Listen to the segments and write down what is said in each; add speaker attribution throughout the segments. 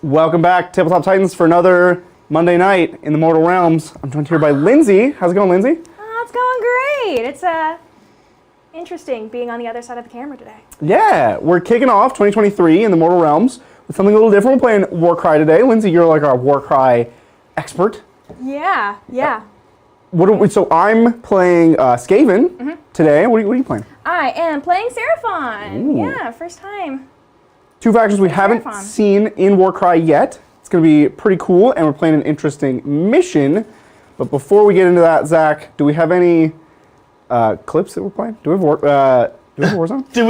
Speaker 1: Welcome back, Tabletop Titans, for another Monday night in the Mortal Realms. I'm joined here by Lindsay. How's it going, Lindsay?
Speaker 2: Oh, it's going great. It's interesting being on the other side of the camera today.
Speaker 1: Yeah, we're kicking off 2023 in the Mortal Realms with something a little different. We're playing Warcry today. Lindsay, you're like our Warcry expert.
Speaker 2: Yeah.
Speaker 1: So I'm playing Skaven today. What are you playing?
Speaker 2: I am playing Seraphon.
Speaker 1: Ooh.
Speaker 2: Yeah, first time.
Speaker 1: Two factions we haven't seen in Warcry yet. It's going to be pretty cool, and we're playing an interesting mission. But before we get into that, Zach, do we have any clips that we're playing? Do we have Warzone?
Speaker 3: Do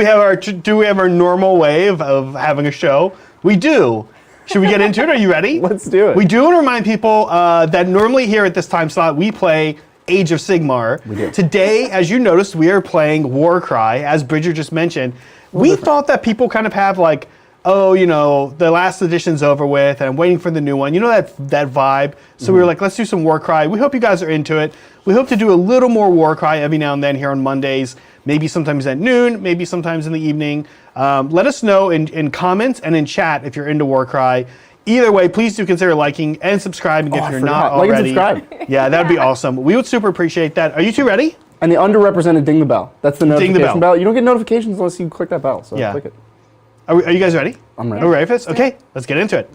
Speaker 3: we have our normal way of having a show? We do. Should we get into it? Are you ready?
Speaker 1: Let's do it.
Speaker 3: We do want to remind people that normally here at this time slot we play Age of Sigmar.
Speaker 1: We do.
Speaker 3: Today, as you noticed, we are playing Warcry, as Bridger just mentioned. We thought that people kind of have like, oh, you know, the last edition's over with, and I'm waiting for the new one. You know that vibe? So we were like, let's do some Warcry. We hope you guys are into it. We hope to do a little more Warcry every now and then here on Mondays, maybe sometimes at noon, maybe sometimes in the evening. Let us know in comments and in chat if you're into Warcry. Either way, please do consider liking and subscribing if you're not already.
Speaker 1: Like and subscribe.
Speaker 3: Yeah, that'd be awesome. We would super appreciate that. Are you two ready?
Speaker 1: And the underrepresented, ding the bell. That's the notification bell. You don't get notifications unless you click that bell, so click it.
Speaker 3: Are you guys ready?
Speaker 1: I'm ready.
Speaker 3: Are we ready for this? Okay, let's get into it.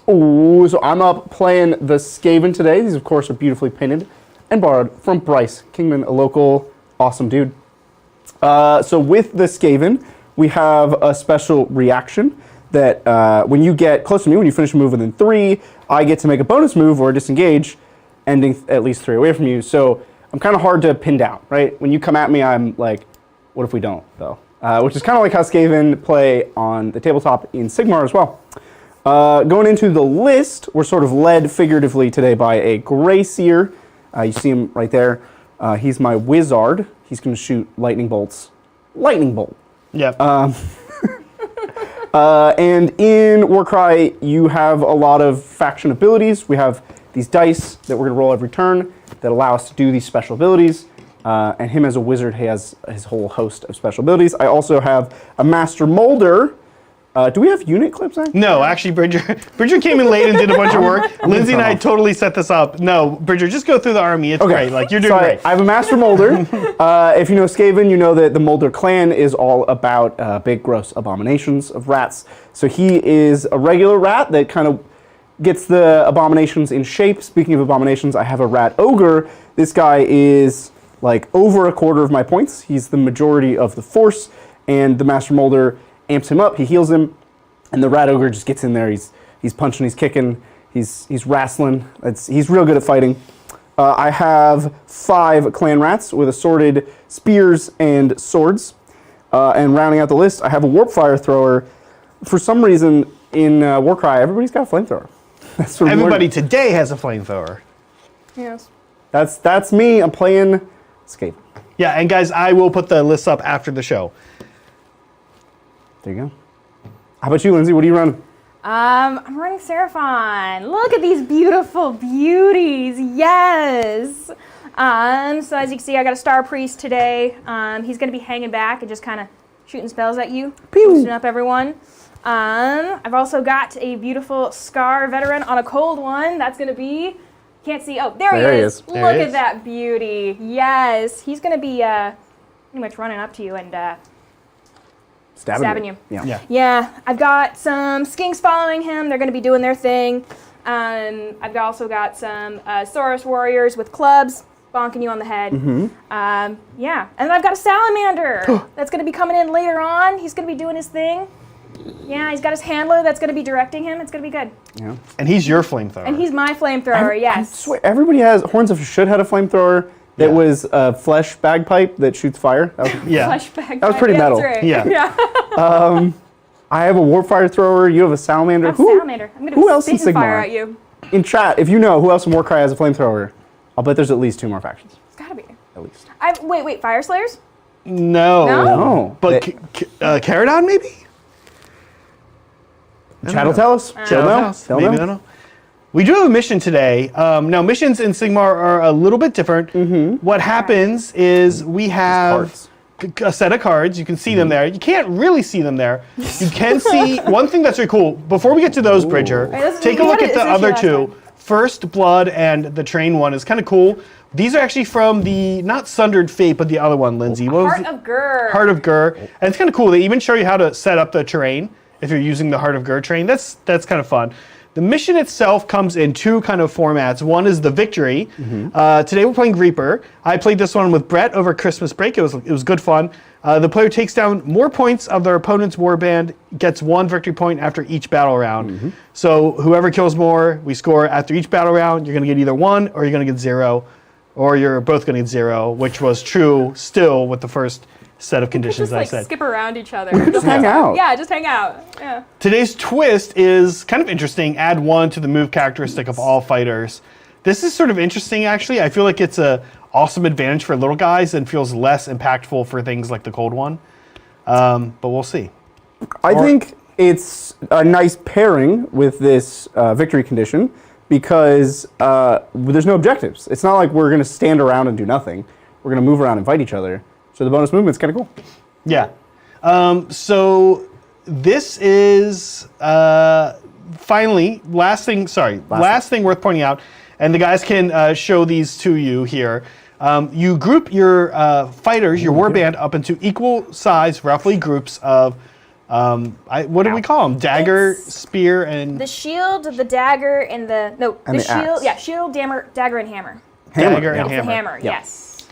Speaker 1: Oh, so I'm up playing the Skaven today. These, of course, are beautifully painted and borrowed from Bryce Kingman, a local awesome dude. So with the Skaven, we have a special reaction that when you get close to me, when you finish a move within 3, I get to make a bonus move or disengage, ending at least 3 away from you. So I'm kind of hard to pin down, right? When you come at me, I'm like, what if we don't, though? Which is kind of like how Skaven play on the tabletop in Sigmar as well. Going into the list, we're sort of led figuratively today by a Grey Seer. You see him right there. He's my wizard. He's going to shoot lightning bolts. Lightning bolt.
Speaker 3: Yep.
Speaker 1: And in Warcry, you have a lot of faction abilities. We have these dice that we're going to roll every turn that allow us to do these special abilities. And him as a wizard, he has his whole host of special abilities. I also have a Master Molder. Do we have unit clips, Zach?
Speaker 3: No, actually, Bridger came in late and did a bunch of work. Lindsay and I totally set this up. No, Bridger, just go through the army. It's great. Like, you're doing great.
Speaker 1: I have a Master Molder. If you know Skaven, you know that the Molder clan is all about big, gross abominations of rats. So he is a regular rat that kind of gets the abominations in shape. Speaking of abominations, I have a rat ogre. This guy is like over a quarter of my points. He's the majority of the force, and the Master Molder amps him up, he heals him, and the rat ogre just gets in there. He's punching, he's kicking, he's wrestling. He's real good at fighting. I have 5 clan rats with assorted spears and swords. And rounding out the list, I have a warp fire thrower. For some reason, in Warcry, everybody's got a flamethrower.
Speaker 3: Everybody today has a flamethrower.
Speaker 2: Yes.
Speaker 1: That's me. I'm playing Skaven.
Speaker 3: Yeah, and guys, I will put the list up after the show.
Speaker 1: There you go. How about you, Lindsay? What are you running?
Speaker 2: I'm running Seraphon. Look at these beautiful beauties. Yes. So as you can see, I got a Star Priest today. He's going to be hanging back and just kind of shooting spells at you. Boosting up everyone. I've also got a beautiful Scar Veteran on a cold one. That's going to be... Can't see. Oh, there he is. Look at that beauty. Yes. He's going to be pretty much running up to you and... Stabbing you. Yeah. I've got some skinks following him. They're going to be doing their thing. I've also got some Saurus warriors with clubs bonking you on the head. Yeah. And I've got a salamander that's going to be coming in later on. He's going to be doing his thing. Yeah, he's got his handler that's going to be directing him. It's going to be good.
Speaker 1: Yeah.
Speaker 3: And he's your flamethrower.
Speaker 2: And he's my flamethrower, yes.
Speaker 1: I swear, everybody has... Horns of Should had a flamethrower. That was a flesh bagpipe that shoots fire. That was,
Speaker 2: Flesh bagpipe.
Speaker 1: That was pretty metal.
Speaker 2: That's right.
Speaker 3: Yeah.
Speaker 1: I have a warp fire thrower. You have a salamander.
Speaker 2: I have salamander. I'm going to be spitting fire at you.
Speaker 1: In chat, if you know who else in Warcry has a flamethrower, I'll bet there's at least 2 more factions.
Speaker 2: It's got to be.
Speaker 1: At least.
Speaker 2: Wait, Fire Slayers?
Speaker 3: No. But Caradon, maybe?
Speaker 1: Chat will tell us.
Speaker 3: They'll know. We do have a mission today. Now, missions in Sigmar are a little bit different. What happens is we have a set of cards. You can see them there. You can't really see them there. You can see one thing that's really cool. Before we get to those, Bridger, take a look at the other two. First Blood and the Train one is kind of cool. These are actually from the, not Sundered Fate, but the other one, Lindsay.
Speaker 2: Heart of Gur.
Speaker 3: Heart of Gur. And it's kind of cool. They even show you how to set up the terrain if you're using the Heart of Gur terrain. That's kind of fun. The mission itself comes in two kind of formats. One is the victory. Today we're playing Reaper. I played this one with Brett over Christmas break. It was good fun. The player takes down more points of their opponent's warband, gets 1 victory point after each battle round. So whoever kills more, we score after each battle round. You're going to get either 1 or you're going to get 0, or you're both going to get 0, which was true still with the first set of conditions I said.
Speaker 2: Skip around each other.
Speaker 1: Just hang out.
Speaker 2: Yeah, just hang out. Yeah.
Speaker 3: Today's twist is kind of interesting. Add 1 to the move characteristic of all fighters. This is sort of interesting, actually. I feel like it's a awesome advantage for little guys and feels less impactful for things like the Cold One. But we'll see.
Speaker 1: I think it's a nice pairing with this victory condition because there's no objectives. It's not like we're going to stand around and do nothing. We're going to move around and fight each other. So the bonus movement's kind of cool.
Speaker 3: Yeah. So this is finally last thing worth pointing out, and the guys can show these to you here. You group your fighters, your warband, up into equal size, roughly groups of what do we call them? Dagger, spear, and
Speaker 2: the shield, the dagger, and the
Speaker 1: the
Speaker 2: shield.
Speaker 1: axe.
Speaker 2: Yeah, shield, dagger, and hammer.
Speaker 3: dagger and
Speaker 2: It's
Speaker 3: hammer.
Speaker 2: the hammer.
Speaker 1: Yeah.
Speaker 2: Yes.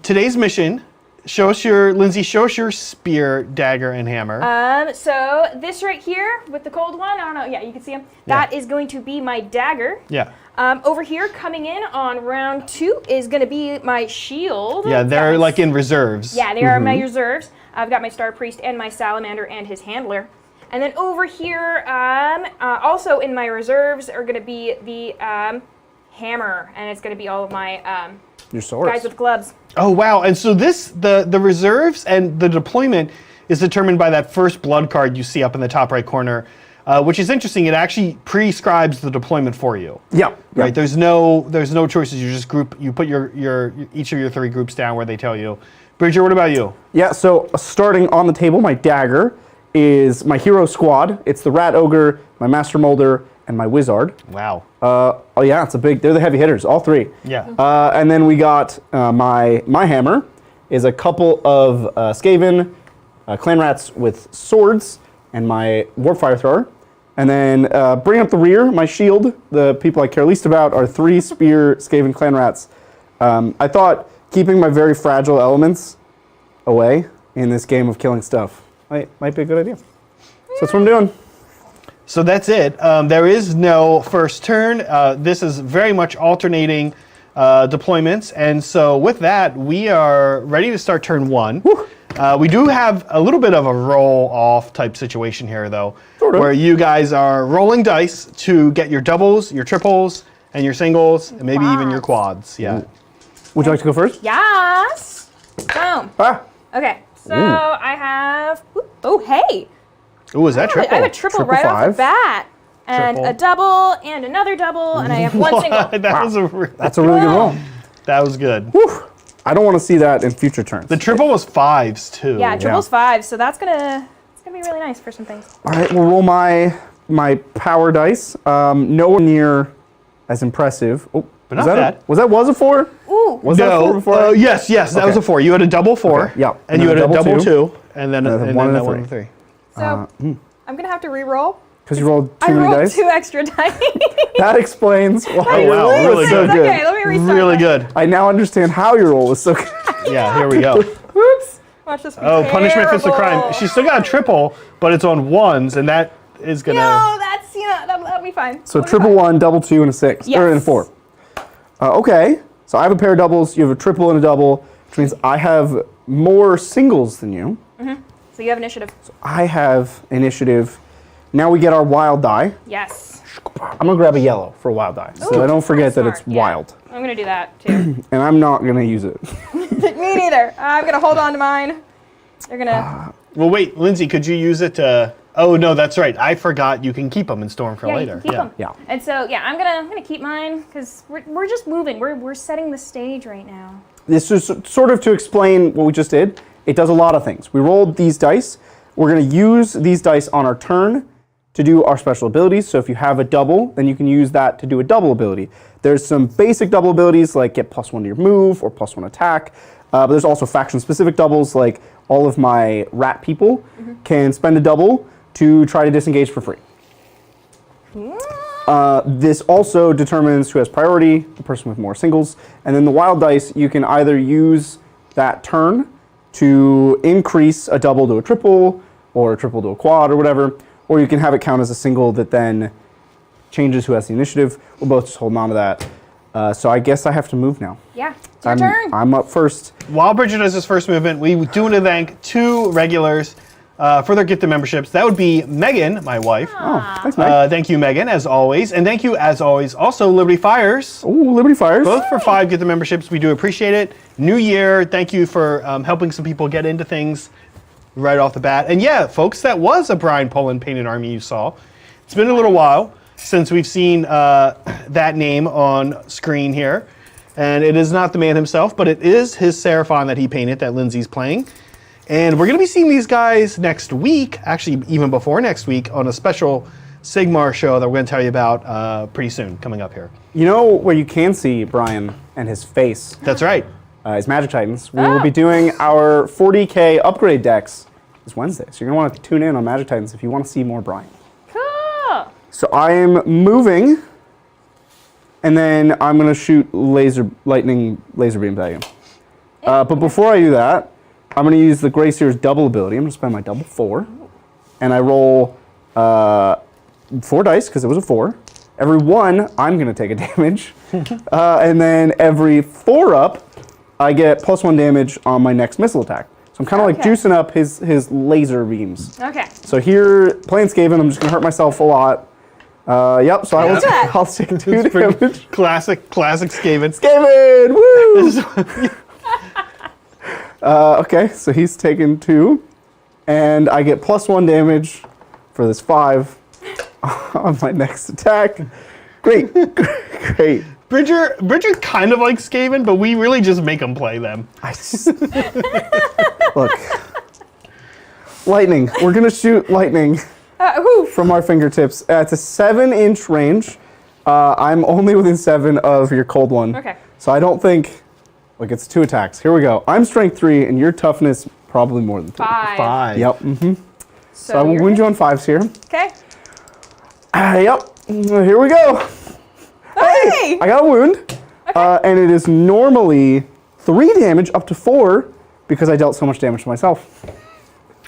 Speaker 3: Today's mission. Lindsay, show us your spear, dagger, and hammer.
Speaker 2: So this right here with the cold one, I don't know. Yeah, you can see him. That is going to be my dagger.
Speaker 3: Yeah.
Speaker 2: Over here, coming in on round 2 is going to be my shield.
Speaker 3: Yeah, they're like in reserves.
Speaker 2: Yeah, they are my reserves. I've got my Star Priest and my Salamander and his handler. And then over here, also in my reserves are going to be the hammer, and it's going to be all of my
Speaker 1: Your swords.
Speaker 2: guys with gloves.
Speaker 3: Oh, wow. And so the reserves and the deployment is determined by that first blood card you see up in the top right corner, which is interesting. It actually prescribes the deployment for you.
Speaker 1: Yeah.
Speaker 3: Right. There's no choices. You just you put each of your 3 groups down where they tell you. Bridger, what about you?
Speaker 1: Yeah, so starting on the table, my dagger is my hero squad. It's the Rat Ogre, my Master Molder, and my Wizard.
Speaker 3: Wow.
Speaker 1: Oh yeah, they're the heavy hitters, all 3.
Speaker 3: Yeah.
Speaker 1: And then we got my hammer is a couple of Skaven clan rats with swords and my warp fire thrower. And then bringing up the rear, my shield, the people I care least about, are 3 spear Skaven clan rats. I thought keeping my very fragile elements away in this game of killing stuff might be a good idea. So that's what I'm doing.
Speaker 3: So that's it. There is no first turn. This is very much alternating deployments. And so with that, we are ready to start turn 1. We do have a little bit of a roll-off type situation here, though, where you guys are rolling dice to get your doubles, your triples, and your singles, and maybe even your quads. Yeah.
Speaker 1: Would you like to go first?
Speaker 2: Yes. Boom.
Speaker 1: Ah.
Speaker 2: Okay. So I have. Oh, hey.
Speaker 3: Ooh, is that triple?
Speaker 2: I have a triple
Speaker 1: Triple
Speaker 2: right off
Speaker 1: 5.
Speaker 2: the bat. And
Speaker 3: Triple.
Speaker 2: a double, and another double, and I have 1 single.
Speaker 3: That's
Speaker 1: a really good roll.
Speaker 3: That was good.
Speaker 1: Whew. I don't want to see that in future turns.
Speaker 3: The triple was 5s too.
Speaker 2: Yeah, triple's 5, so that's gonna be really nice for some things.
Speaker 1: All right, we'll roll my power dice. Nowhere near as impressive. Oh,
Speaker 3: But not bad.
Speaker 1: Was a 4?
Speaker 2: Ooh.
Speaker 1: Was that 4 before?
Speaker 3: Yes, that was a 4. You had a double 4.
Speaker 1: Okay, yeah.
Speaker 3: And you had a double 2, and then
Speaker 1: and then
Speaker 3: that
Speaker 1: one and a
Speaker 3: 1 and 3.
Speaker 2: So I'm gonna have to re-roll.
Speaker 1: Because you rolled
Speaker 2: I
Speaker 1: too many
Speaker 2: rolled
Speaker 1: dice?
Speaker 2: 2 extra dice.
Speaker 1: That explains why
Speaker 3: Oh,
Speaker 1: your
Speaker 3: wow,
Speaker 1: roll
Speaker 3: really
Speaker 1: was so
Speaker 3: good.
Speaker 1: good.
Speaker 2: Okay, let me restart.
Speaker 3: Really
Speaker 2: that.
Speaker 3: good.
Speaker 1: I now understand how your roll was so good.
Speaker 3: Yeah, here we go.
Speaker 2: Oops. Watch this be
Speaker 3: Oh, punishment fits the crime.
Speaker 2: terrible.
Speaker 3: She's still got a triple, but it's on 1s, and that is gonna.
Speaker 2: No, that's that'll be fine.
Speaker 1: So
Speaker 2: That'll be
Speaker 1: triple
Speaker 2: fine.
Speaker 1: 1, double 2, and a 6.
Speaker 2: Yes.
Speaker 1: Or and a 4. Okay. So I have a pair of doubles. You have a triple and a double, which means I have more singles than you.
Speaker 2: So you have initiative.
Speaker 1: I have initiative. Now we get our wild die.
Speaker 2: Yes.
Speaker 1: I'm going to grab a yellow for a wild die. So I don't forget that
Speaker 2: Smart,
Speaker 1: it's
Speaker 2: yeah.
Speaker 1: wild.
Speaker 2: I'm gonna do that too.
Speaker 1: And I'm not going to use it.
Speaker 2: Me neither. I'm gonna hold on to mine. They're gonna.
Speaker 3: Well, wait, Lindsay, could you use it to Oh no, that's right. I forgot you can keep them and store them for
Speaker 2: Yeah,
Speaker 3: later.
Speaker 2: you can keep them.
Speaker 1: Yeah.
Speaker 2: And so yeah, I'm gonna keep mine because we're just moving. We're setting the stage right now.
Speaker 1: This is sort of to explain what we just did. It does a lot of things. We rolled these dice. We're going to use these dice on our turn to do our special abilities. So if you have a double, then you can use that to do a double ability. There's some basic double abilities like get +1 to your move or +1 attack. But there's also faction-specific doubles like all of my rat people can spend a double to try to disengage for free. This also determines who has priority, the person with more singles. And then the wild dice, you can either use that turn to increase a double to a triple, or a triple to a quad, or whatever. Or you can have it count as a single that then changes who has the initiative. We're both just holding on to that. So I guess I have to move now.
Speaker 2: Yeah, it's your turn.
Speaker 1: I'm up first.
Speaker 3: While Bridget does his first movement, we do want to thank 2 regulars for their gifted memberships. That would be Megan, my wife.
Speaker 1: Oh, thanks, Mike.
Speaker 3: Thank you, Megan, as always. And thank you, as always, also Liberty Fires.
Speaker 1: Ooh, Liberty Fires.
Speaker 3: Both for 5 gifted memberships. We do appreciate it. New year. Thank you for helping some people get into things right off the bat. And yeah, folks, that was a Brian Poland painted army you saw. It's been a little while since we've seen that name on screen here. And it is not the man himself, but it is his Seraphon that he painted that Lindsay's playing. And we're going to be seeing these guys next week, actually even before next week, on a special Sigmar show that we're going to tell you about pretty soon, coming up here.
Speaker 1: You know where you can see Brian and his face?
Speaker 3: That's right.
Speaker 1: Is Magic Titans. We will be doing our 40K upgrade decks this Wednesday. So you're going to want to tune in on Magic Titans if you want to see more Brian.
Speaker 2: Cool.
Speaker 1: So I am moving, and then I'm going to shoot lightning laser beams at you. But before I do that, I'm going to use the Grey Seer's double ability. I'm going to spend my double 4, and I roll 4 dice because it was a 4. Every 1, I'm going to take a damage, and then every 4 up, I get +1 damage on my next missile attack. So I'm kind of like juicing up his laser beams.
Speaker 2: Okay.
Speaker 1: So here, playing Skaven, I'm just going to hurt myself a lot. Yep, so I'll take 2 damage.
Speaker 3: Classic Skaven.
Speaker 1: Skaven! Woo! Okay, so he's taken 2, and I get +1 damage for this 5 on my next attack. Great, great.
Speaker 3: Bridger kind of likes Skaven, but we really just make him play them.
Speaker 1: Look, lightning. We're gonna shoot lightning from our fingertips. It's a 7-inch range. I'm only within 7 of your cold one.
Speaker 2: Okay.
Speaker 1: So I don't think. Look, it's 2 attacks. Here we go. I'm strength 3, and your toughness probably more than 3.
Speaker 2: 5.
Speaker 1: Yep. So I will wound you on 5s here.
Speaker 2: Okay.
Speaker 1: Yep. Here we go. Hey! I got a wound, and it is normally 3 damage up to 4 because I dealt so much damage to myself.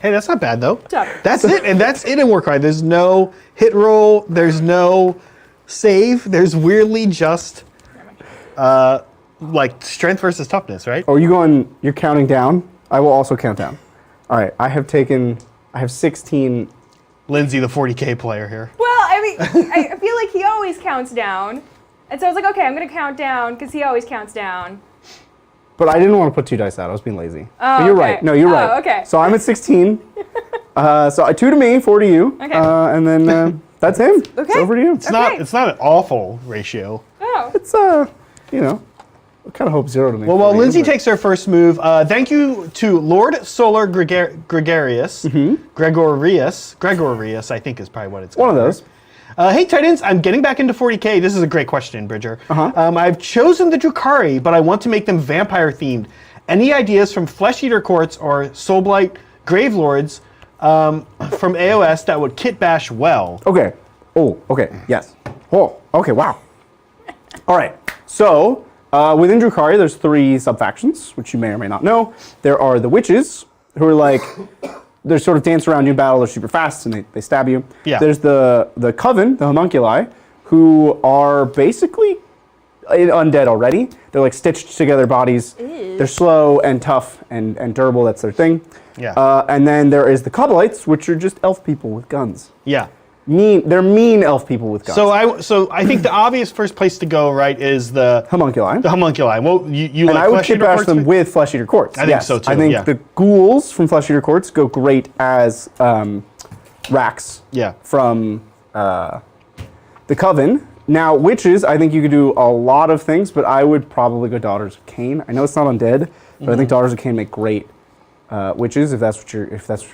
Speaker 3: Hey, that's not bad though.
Speaker 2: Job.
Speaker 3: That's it, and that's it in Warcry. There's no hit roll. There's no save. There's weirdly just like strength versus toughness, right?
Speaker 1: Oh, you're counting down? I will also count down. All right, I have 16.
Speaker 3: Lindsay, the 40K player here.
Speaker 2: Well, I mean, I feel like he always counts down. And so I was like, okay, I'm going to count down because he always counts down.
Speaker 1: But I didn't want to put 2 dice out. I was being lazy.
Speaker 2: Oh,
Speaker 1: but you're
Speaker 2: okay.
Speaker 1: right. No, you're right.
Speaker 2: Okay.
Speaker 1: So I'm at 16. So 2 to me, 4 to you.
Speaker 2: Okay.
Speaker 1: And then that's him.
Speaker 2: Okay.
Speaker 1: It's over to you.
Speaker 3: It's not an awful ratio.
Speaker 2: Oh.
Speaker 1: It's, I kind of hope 0 to me.
Speaker 3: Well, while Lindsay takes her first move, thank you to Lord Solar Gregarious. Gregorius, I think is probably what it's called.
Speaker 1: One of those.
Speaker 3: Hey Titans, I'm getting back into 40K. This is a great question, Bridger. I've chosen the Drukhari, but I want to make them vampire themed. Any ideas from Flesh Eater Courts or Soulblight Gravelords from AOS that would kit bash well?
Speaker 1: Okay. Oh, okay. Yes. Oh, okay. Wow. All right. So within Drukhari, there's 3 sub-factions, which you may or may not know. There are the witches, who are like, they sort of dance around you in battle, they're super fast, and they stab you.
Speaker 3: Yeah.
Speaker 1: There's the Coven, the homunculi, who are basically undead already. They're like stitched together bodies.
Speaker 2: Ew.
Speaker 1: They're slow and tough and durable, that's their thing.
Speaker 3: Yeah.
Speaker 1: And then there is the Kobollites, which are just elf people with guns.
Speaker 3: Yeah.
Speaker 1: They're mean elf people with guns.
Speaker 3: So I think the obvious first place to go, right, is the
Speaker 1: homunculi.
Speaker 3: The homunculi. Well, you
Speaker 1: and
Speaker 3: like
Speaker 1: I would
Speaker 3: Flesh
Speaker 1: kit
Speaker 3: Eater
Speaker 1: bash
Speaker 3: Courts?
Speaker 1: them with Flesh Eater Courts.
Speaker 3: I think so too.
Speaker 1: I think
Speaker 3: yeah.
Speaker 1: the ghouls from Flesh Eater Courts go great as racks.
Speaker 3: Yeah.
Speaker 1: From the Coven. Now, witches, I think you could do a lot of things, but I would probably go Daughters of Cain. I know it's not undead, but I think Daughters of Cain make great witches if that's what you're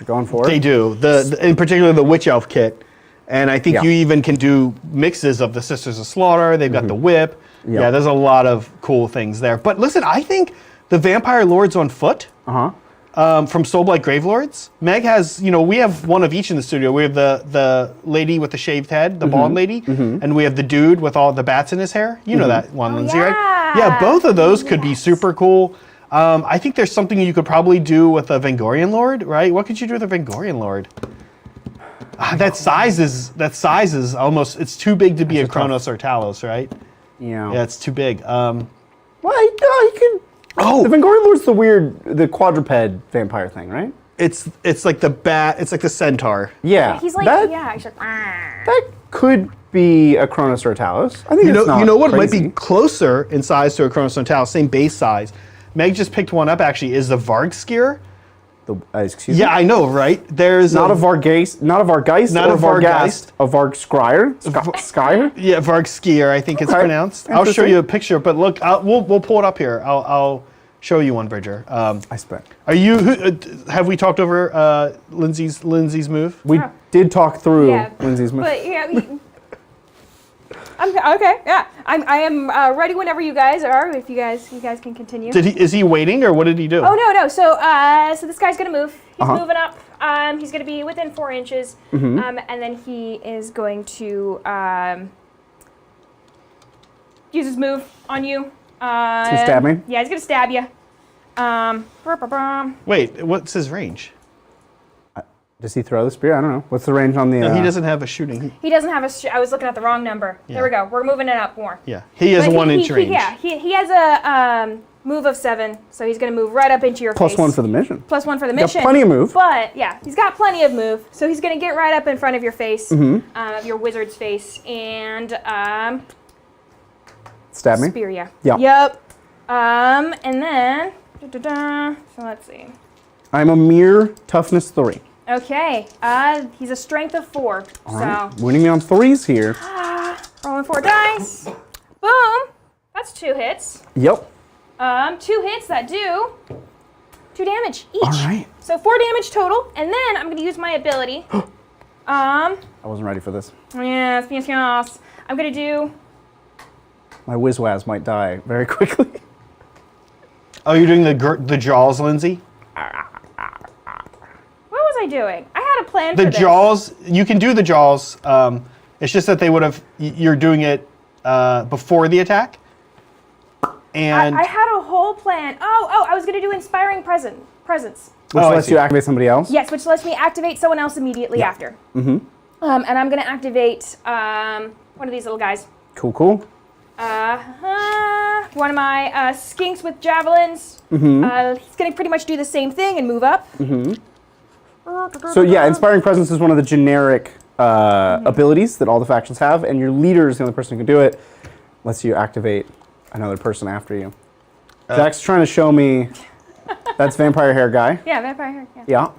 Speaker 1: going for.
Speaker 3: They do. In particular the Witch Elf kit. And I think
Speaker 1: Yeah.
Speaker 3: you even can do mixes of the Sisters of Slaughter. They've got the whip.
Speaker 1: Yeah.
Speaker 3: Yeah, there's a lot of cool things there. But listen, I think the Vampire Lords on foot from Soulblight Gravelords. Meg has, we have one of each in the studio. We have the lady with the shaved head, the bald lady, and we have the dude with all the bats in his hair. You know that one, Lindsay, right? Yeah, both of those could be super cool. I think there's something you could probably do with a Vengorian Lord, right? What could you do with a Vengorian Lord? That size is almost, it's too big to be a Kronos or Talos, right?
Speaker 1: Yeah.
Speaker 3: Yeah, it's too big.
Speaker 1: Well, you can.
Speaker 3: Oh,
Speaker 1: The Vengorian Lord's the quadruped vampire thing, right?
Speaker 3: it's like the bat, it's like the centaur.
Speaker 1: Yeah.
Speaker 2: He's like, he's like,
Speaker 1: That could be a Kronos or a Talos. I think
Speaker 3: You
Speaker 1: it's not
Speaker 3: know what
Speaker 1: crazy.
Speaker 3: might be closer in size to a Kronos or Talos, same base size. Meg just picked one up actually, is the Vargskier.
Speaker 1: Excuse me?
Speaker 3: Yeah, I know, right? There's
Speaker 1: Not a Vargeist,
Speaker 3: Not
Speaker 1: or
Speaker 3: a Vargeist.
Speaker 1: a Vargscryer? Skyer?
Speaker 3: Yeah, Vargskier, I think it's pronounced. I'll show
Speaker 1: Interesting.
Speaker 3: you a picture, but look, we'll pull it up here. I'll show you one, Bridger.
Speaker 1: I spent.
Speaker 3: Are you? Have we talked over Lindsay's move?
Speaker 1: We did talk through
Speaker 2: yeah.
Speaker 1: Lindsay's move.
Speaker 2: But I'm okay. Yeah, I am ready whenever you guys are. If you guys can continue.
Speaker 3: Is he waiting or what did he do?
Speaker 2: Oh no. So this guy's gonna move. He's moving up. He's gonna be within 4 inches. And then he is going to use his move on you.
Speaker 1: To stab me?
Speaker 2: Yeah, he's gonna stab you.
Speaker 3: Wait, what's his range?
Speaker 1: Does he throw the spear? I don't know. What's the range on the...
Speaker 3: No, he doesn't have a shooting.
Speaker 2: He doesn't have a. I was looking at the wrong number.
Speaker 3: Yeah.
Speaker 2: There we go. We're moving it up more.
Speaker 3: Yeah, he has
Speaker 2: But
Speaker 3: a 1 inch range.
Speaker 2: He has a move of 7, so he's going to move right up into your face.
Speaker 1: +1 for the mission.
Speaker 2: +1 for the
Speaker 1: Got
Speaker 2: mission.
Speaker 1: plenty of move.
Speaker 2: But yeah, he's got plenty of move, so he's going to get right up in front of your face, of your wizard's face, and
Speaker 1: Stab me?
Speaker 2: spear you.
Speaker 1: Yeah.
Speaker 2: Yep. And then so let's see.
Speaker 1: I'm a mere toughness 3.
Speaker 2: Okay. He's a strength of 4.
Speaker 1: All right. Winning me on 3s here.
Speaker 2: Rolling 4 dice. Boom. That's 2 hits.
Speaker 1: Yep.
Speaker 2: 2 hits that do 2 damage each.
Speaker 1: All right.
Speaker 2: So 4 damage total, and then I'm going to use my ability.
Speaker 1: I wasn't ready for this.
Speaker 2: Yes. I'm going to do.
Speaker 1: My Wizwaz might die very quickly.
Speaker 3: Oh, you're doing the jaws, Lindsay?
Speaker 2: What was I doing? I had a plan
Speaker 3: The
Speaker 2: for this.
Speaker 3: jaws, you can do the jaws. It's just that they would have, you're doing it before the attack. And
Speaker 2: I had a whole plan. Oh, I was going to do inspiring presence.
Speaker 1: Which
Speaker 3: I
Speaker 1: lets
Speaker 3: see.
Speaker 1: you activate somebody else?
Speaker 2: Yes, which lets me activate someone else immediately after. And I'm going to activate one of these little guys.
Speaker 1: Cool.
Speaker 2: One of my skinks with javelins. He's going to pretty much do the same thing and move up.
Speaker 1: So yeah, Inspiring Presence is one of the generic abilities that all the factions have, and your leader is the only person who can do it. Lets you activate another person after you. Zach's trying to show me that's Vampire Hair Guy.
Speaker 2: Yeah, vampire hair. Yeah.
Speaker 1: Yeah.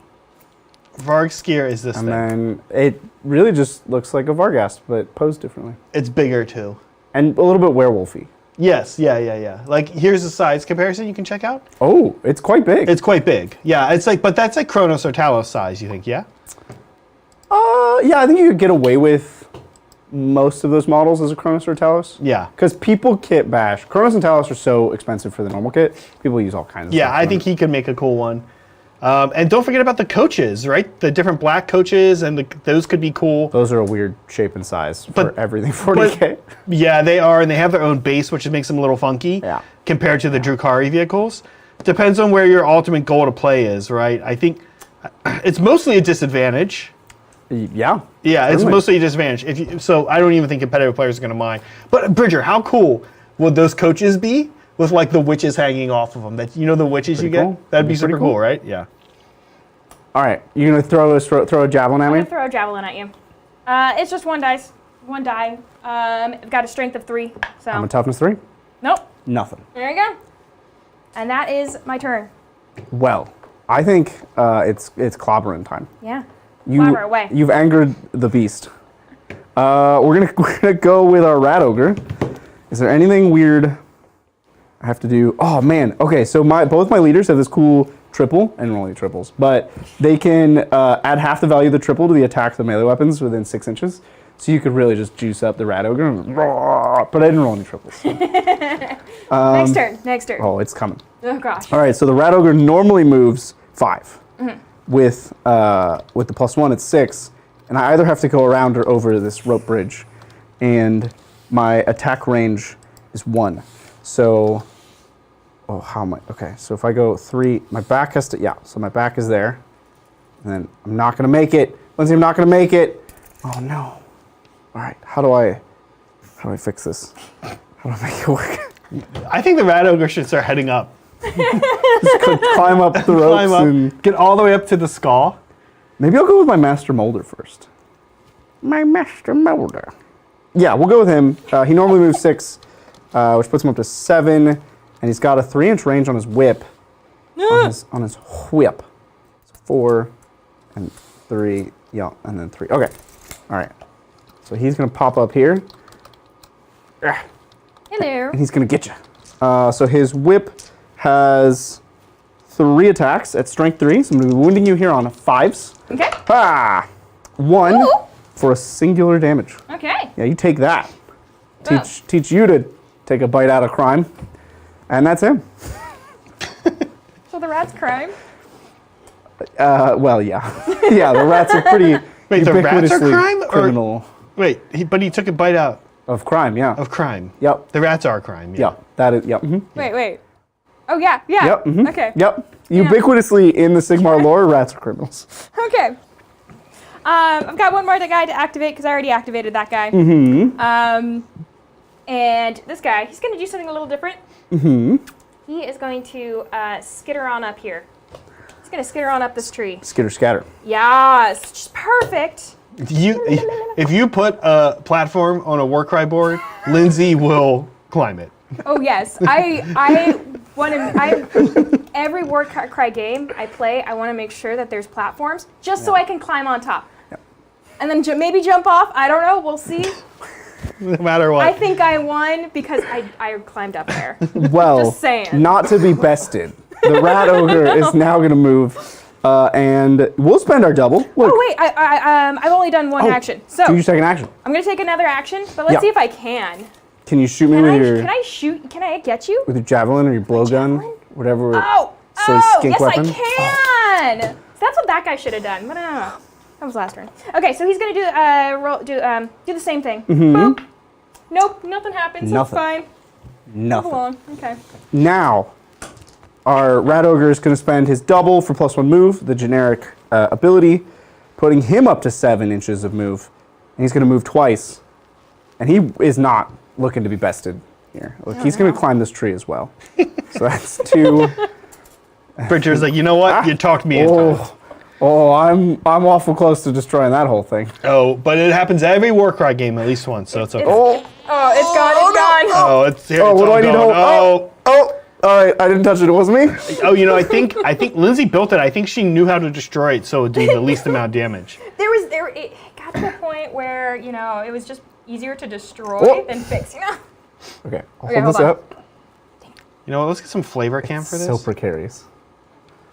Speaker 3: Vargskier is this
Speaker 1: And
Speaker 3: thing.
Speaker 1: then it really just looks like a Varghast, but posed differently.
Speaker 3: It's bigger too.
Speaker 1: And a little bit werewolfy.
Speaker 3: Yes, yeah. Like here's a size comparison you can check out.
Speaker 1: Oh, it's quite big.
Speaker 3: It's quite big. Yeah, it's like, but that's like Kronos or Talos size, you think, yeah?
Speaker 1: Yeah, I think you could get away with most of those models as a Kronos or Talos.
Speaker 3: Yeah.
Speaker 1: Because people kit bash. Kronos and Talos are so expensive for the normal kit. People use all kinds of
Speaker 3: Yeah,
Speaker 1: stuff.
Speaker 3: I think he could make a cool one. And don't forget about the coaches, right? The different black coaches, and those could be cool.
Speaker 1: Those are a weird shape and size for
Speaker 3: But-
Speaker 1: everything 40K.
Speaker 3: Yeah, they are, and they have their own base, which makes them a little funky
Speaker 1: Yeah.
Speaker 3: compared to the Drukhari vehicles. Depends on where your ultimate goal to play is, right? I think it's mostly a disadvantage.
Speaker 1: Yeah.
Speaker 3: Yeah, it's
Speaker 1: certainly.
Speaker 3: mostly a disadvantage. So I don't even think competitive players are going to mind. But Bridger, how cool would those coaches be with like the witches hanging off of them? That the witches
Speaker 1: Pretty
Speaker 3: you get?
Speaker 1: cool.
Speaker 3: That'd be
Speaker 1: That'd be
Speaker 3: super
Speaker 1: pretty
Speaker 3: cool,
Speaker 1: cool.
Speaker 3: right? Yeah.
Speaker 1: All right. You're going to throw a javelin at
Speaker 2: I'm
Speaker 1: me?
Speaker 2: going to throw a javelin at you. It's just 1 dice. 1 die. I've got a strength of 3. So.
Speaker 1: I'm a toughness 3?
Speaker 2: Nope.
Speaker 1: Nothing.
Speaker 2: There you go. And that is my turn.
Speaker 1: Well, I think it's clobbering time.
Speaker 2: Yeah. Clamber away.
Speaker 1: You've angered the beast. We're gonna go with our rat ogre. Is there anything weird I have to do? Oh man. Okay, so both my leaders have this cool triple, and only triples, but they can add half the value of the triple to the attack of the melee weapons within 6 inches. So you could really just juice up the rat ogre. But I didn't roll any triples.
Speaker 2: Next turn.
Speaker 1: Oh, it's coming.
Speaker 2: Oh gosh.
Speaker 1: All right, so the rat ogre normally moves 5. With the +1, it's 6, and I either have to go around or over this rope bridge, and my attack range is 1. So, how am I? Okay, so if I go 3, my back has to, so my back is there, and then I'm not gonna make it. Lindsay, I'm not gonna make it. Oh no. All right, how do I fix this? How do I make it work?
Speaker 3: I think the rat ogre should start heading up.
Speaker 1: Just climb up the ropes
Speaker 3: Climb up,
Speaker 1: and
Speaker 3: get all the way up to the skull.
Speaker 1: maybe I'll go with my master molder first. My master molder. Yeah, we'll go with him. He normally moves 6, which puts him up to 7, and he's got a 3-inch range on his whip. on his whip. So 4 and 3, and then 3. Okay, all right. So he's gonna pop up here.
Speaker 2: Hello.
Speaker 1: And he's gonna get you. So his whip has 3 attacks at strength 3. So I'm gonna be wounding you here on 5s.
Speaker 2: Okay.
Speaker 1: 1
Speaker 2: Ooh.
Speaker 1: for a singular damage.
Speaker 2: Okay.
Speaker 1: Yeah, you take that.
Speaker 2: Oh.
Speaker 1: Teach you to take a bite out of crime, and that's him.
Speaker 2: So the rat's crime.
Speaker 1: Well, yeah, yeah. The rats are pretty.
Speaker 3: Wait, the rats are
Speaker 1: ubiquitously
Speaker 3: crime?
Speaker 1: Criminal
Speaker 3: Wait, but he took a bite out
Speaker 1: of crime. Yeah.
Speaker 3: of crime.
Speaker 1: Yep.
Speaker 3: The rats are crime.
Speaker 1: Yeah. That is. Yep. Mhm.
Speaker 2: Wait. Oh yeah.
Speaker 1: Yep. Mhm.
Speaker 2: Okay.
Speaker 1: Yep. Ubiquitously in the Sigmar lore, rats are criminals.
Speaker 2: Okay. I've got one more guy to activate because I already activated that guy. And this guy, he's going to do something a little different. He is going to skitter on up here. He's going to skitter on up this tree.
Speaker 1: Skitter scatter.
Speaker 2: Yes, just perfect.
Speaker 3: If you put a platform on a Warcry board, Lindsay will climb it.
Speaker 2: Oh yes, I want to. Every Warcry game I play, I want to make sure that there's platforms just so I can climb on top, and then maybe jump off. I don't know. We'll see.
Speaker 3: No matter what.
Speaker 2: I think I won because I climbed up there.
Speaker 1: Well,
Speaker 2: Just saying.
Speaker 1: not to be bested. The rat ogre is now going to move, and we'll spend our double. Look,
Speaker 2: Oh wait, I've only done one action, so
Speaker 1: do your second action.
Speaker 2: I'm gonna take another action. But let's
Speaker 1: Yeah.
Speaker 2: see if I can.
Speaker 1: Can you shoot me
Speaker 2: Can
Speaker 1: with your
Speaker 2: can I shoot? Can I get you?
Speaker 1: with your javelin or your blowgun,
Speaker 2: javelin?
Speaker 1: whatever?
Speaker 2: Oh,
Speaker 1: silly skink
Speaker 2: yes,
Speaker 1: weapon?
Speaker 2: I can. So that's what that guy should have done. But that was last turn. Okay, so he's gonna do the same thing. Boop. Nope, nothing happens.
Speaker 1: Nothing.
Speaker 2: It's fine. Move
Speaker 1: Nothing.
Speaker 2: along. Okay.
Speaker 1: Now, our rat ogre is going to spend his double for +1 move, the generic ability, putting him up to 7 inches of move, and he's going to move twice. And he is not looking to be bested here. Look, he's going to climb this tree as well. So that's 2.
Speaker 3: Bridger's like, you know what? You talked me into it.
Speaker 1: Oh, I'm awful close to destroying that whole thing.
Speaker 3: Oh, but it happens every Warcry game at least once, so it's okay.
Speaker 2: Oh, it's gone. It's gone.
Speaker 3: Oh, it's here.
Speaker 1: Oh,
Speaker 3: it's
Speaker 1: what do
Speaker 3: all
Speaker 1: I need to
Speaker 3: gone.
Speaker 1: hold? Oh, all right, I didn't touch it. It wasn't me.
Speaker 3: Oh, I think Lindsay built it. I think she knew how to destroy it so it would do the least amount of damage.
Speaker 2: It got to the point where it was just easier to destroy
Speaker 1: Oh.
Speaker 2: than fix.
Speaker 1: Okay, I'll
Speaker 2: Okay,
Speaker 1: hold this
Speaker 2: hold on.
Speaker 1: up.
Speaker 3: You know what? Let's get some flavor cam for this.
Speaker 1: So precarious.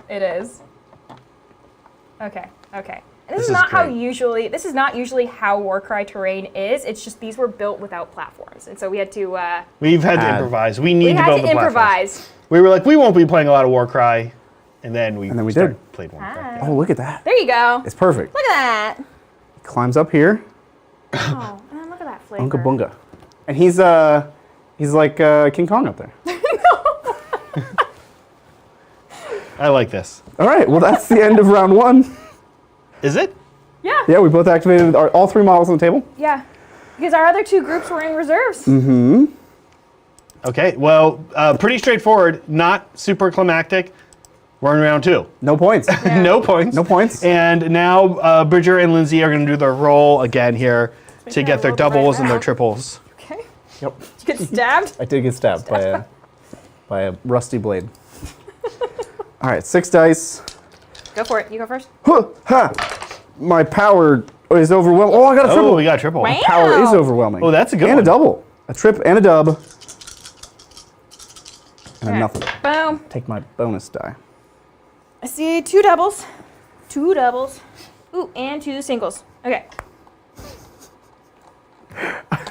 Speaker 2: It is. Okay. And
Speaker 3: This
Speaker 2: this
Speaker 3: is
Speaker 2: is not how
Speaker 3: great.
Speaker 2: this is not usually how Warcry terrain is. It's just these were built without platforms, and so we had to
Speaker 3: We've had to improvise. We need
Speaker 2: we
Speaker 3: to
Speaker 2: had
Speaker 3: build
Speaker 2: to
Speaker 3: the platforms.
Speaker 2: improvise.
Speaker 3: We were like, we won't be playing a lot of Warcry, and then we
Speaker 1: did.
Speaker 3: played Warcry.
Speaker 2: Hi.
Speaker 1: Oh, look at that.
Speaker 2: There you go.
Speaker 1: It's perfect.
Speaker 2: Look at that.
Speaker 1: He climbs up here.
Speaker 2: Oh, and look at that flavor.
Speaker 1: Unga bunga. And he's like King Kong up there.
Speaker 3: I like this.
Speaker 1: All right, well that's the end of round 1.
Speaker 3: Is it?
Speaker 2: Yeah.
Speaker 1: Yeah, we both activated all 3 models on the table.
Speaker 2: Yeah. Because our other 2 groups were in reserves.
Speaker 3: Okay, well, pretty straightforward, not super climactic. We're in round 2.
Speaker 1: No points.
Speaker 3: No points.
Speaker 1: No points.
Speaker 3: And now Bridger and Lindsay are going to do their roll again here to get their
Speaker 2: roll the right
Speaker 3: doubles and their
Speaker 2: round.
Speaker 3: triples.
Speaker 2: Okay.
Speaker 1: Yep.
Speaker 2: Did you get stabbed?
Speaker 1: I did get stabbed by a rusty blade. All right, 6 dice.
Speaker 2: Go for it. You go first.
Speaker 1: Huh, ha. my power is overwhelming. Oh, I got a triple.
Speaker 3: Oh, we got a triple.
Speaker 2: Wow.
Speaker 1: Power is overwhelming.
Speaker 3: Oh, that's a good
Speaker 1: and
Speaker 3: one.
Speaker 1: a double. A trip and a dub. And a
Speaker 2: Okay.
Speaker 1: nothing.
Speaker 2: Boom.
Speaker 1: Take my bonus die.
Speaker 2: I see 2 doubles. 2 doubles. Ooh, and 2 singles. Okay.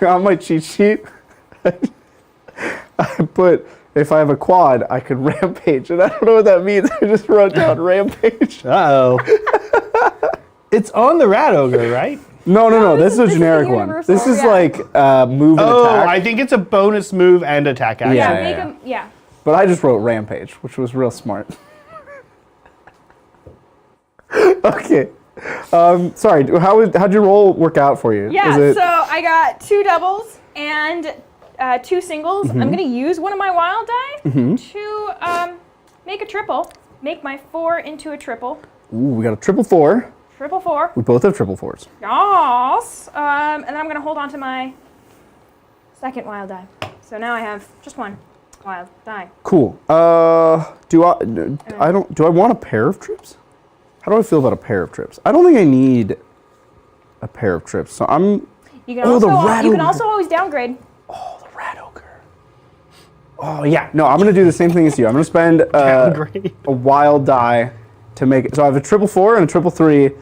Speaker 1: On my cheat sheet, I put, if I have a quad, I could rampage. And I don't know what that means. I just wrote down rampage.
Speaker 3: Uh-oh. It's on the Rat Ogre, right?
Speaker 1: No. This is a
Speaker 2: this is
Speaker 1: generic
Speaker 2: the
Speaker 1: one.
Speaker 2: universal,
Speaker 1: This is
Speaker 2: yeah.
Speaker 1: like move and
Speaker 3: Oh,
Speaker 1: attack.
Speaker 3: I think it's a bonus move and attack action.
Speaker 1: Yeah,
Speaker 2: Yeah,
Speaker 1: yeah,
Speaker 2: make
Speaker 1: yeah.
Speaker 2: them. Yeah.
Speaker 1: But I just wrote rampage, which was real smart. Okay. Sorry, how'd your roll work out for you?
Speaker 2: Yeah,
Speaker 1: Is it-
Speaker 2: so I got 2 doubles and 2 singles. I'm going to use one of my wild die to make a triple. Make my 4 into a triple.
Speaker 1: Ooh, we got a triple 4.
Speaker 2: Triple 4.
Speaker 1: We both have triple 4s.
Speaker 2: Yes. And then I'm going to hold on to my second wild die. So now I have just 1 wild die.
Speaker 1: Cool. Do I want a pair of trips? How do I feel about a pair of trips? I don't think I need a pair of trips. So I'm.
Speaker 2: You can,
Speaker 1: Oh, the
Speaker 2: also,
Speaker 1: rat
Speaker 2: you can
Speaker 1: ogre.
Speaker 2: also always downgrade.
Speaker 1: Oh, the rat ogre. Oh yeah. No, I'm gonna do the same thing as you. I'm gonna spend
Speaker 3: Downgrade.
Speaker 1: a wild die to make it. So I have a triple 4 and a triple 3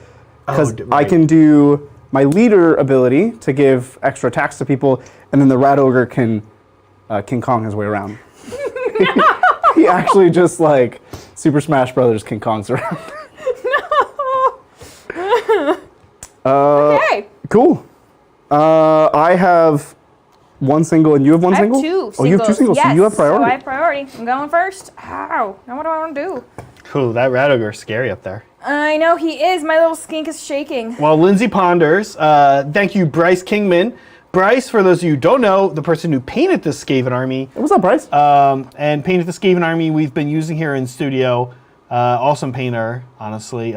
Speaker 1: because I
Speaker 3: right.
Speaker 1: can do my leader ability to give extra attacks to people, and then the rat ogre can King Kong his way around. He actually just like Super Smash Brothers King Kongs around.
Speaker 2: Okay.
Speaker 1: Cool. I have 1 single and you have 1
Speaker 2: I have
Speaker 1: single?
Speaker 2: 2 singles.
Speaker 1: Oh, you have 2 singles,
Speaker 2: Yes,
Speaker 1: so you have priority.
Speaker 2: So I have priority. I'm going first. Ow. Now what do I want to do?
Speaker 3: Cool, that Rat Ogre is scary up there.
Speaker 2: I know he is. My little skink is shaking.
Speaker 3: Well, Lindsay ponders. Thank you, Bryce Kingman. Bryce, for those of you who don't know, the person who painted the Skaven army,
Speaker 1: What's up, Bryce?
Speaker 3: and painted the Skaven army we've been using here in studio. Awesome painter, honestly.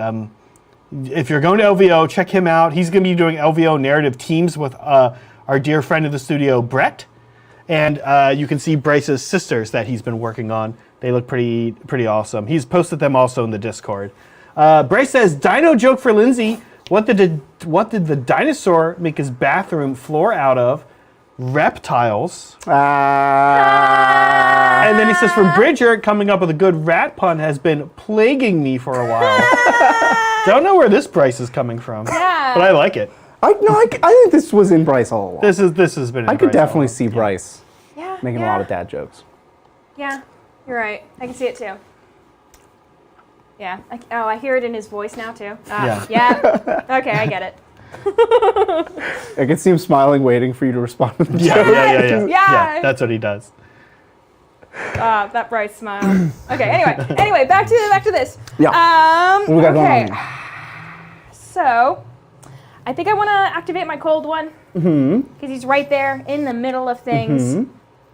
Speaker 3: If you're going to LVO, check him out. He's going to be doing LVO narrative teams with our dear friend of the studio, Brett. And you can see Bryce's sisters that he's been working on. They look pretty awesome. He's posted them also in the Discord. Bryce says, "Dino joke for Lindsay. What did the dinosaur make his bathroom floor out of? Reptiles." And then he says, "From Bridger, coming up with a good rat pun has been plaguing me for a while." Don't know where this Bryce is coming from,
Speaker 2: Yeah.
Speaker 3: but I like it.
Speaker 1: I think this was in Bryce all along.
Speaker 3: This has been. In
Speaker 1: I could
Speaker 3: Bryce all
Speaker 1: definitely
Speaker 3: along.
Speaker 1: see Bryce
Speaker 2: Yeah.
Speaker 1: making a lot of dad jokes.
Speaker 2: Yeah. You're right. I can see it too. Yeah. I hear it in his voice now too.
Speaker 3: Yeah.
Speaker 2: Yeah. Okay, I get it.
Speaker 1: I can see him smiling, waiting for you to respond to the
Speaker 3: Yeah,
Speaker 1: joke.
Speaker 3: yeah.
Speaker 2: Yeah.
Speaker 3: That's what he does.
Speaker 2: That bright smile. Okay. Anyway, back to this.
Speaker 1: Yeah. What we got
Speaker 2: okay.
Speaker 1: going on?
Speaker 2: So, I think I want to activate my cold one. Because he's right there in the middle of things.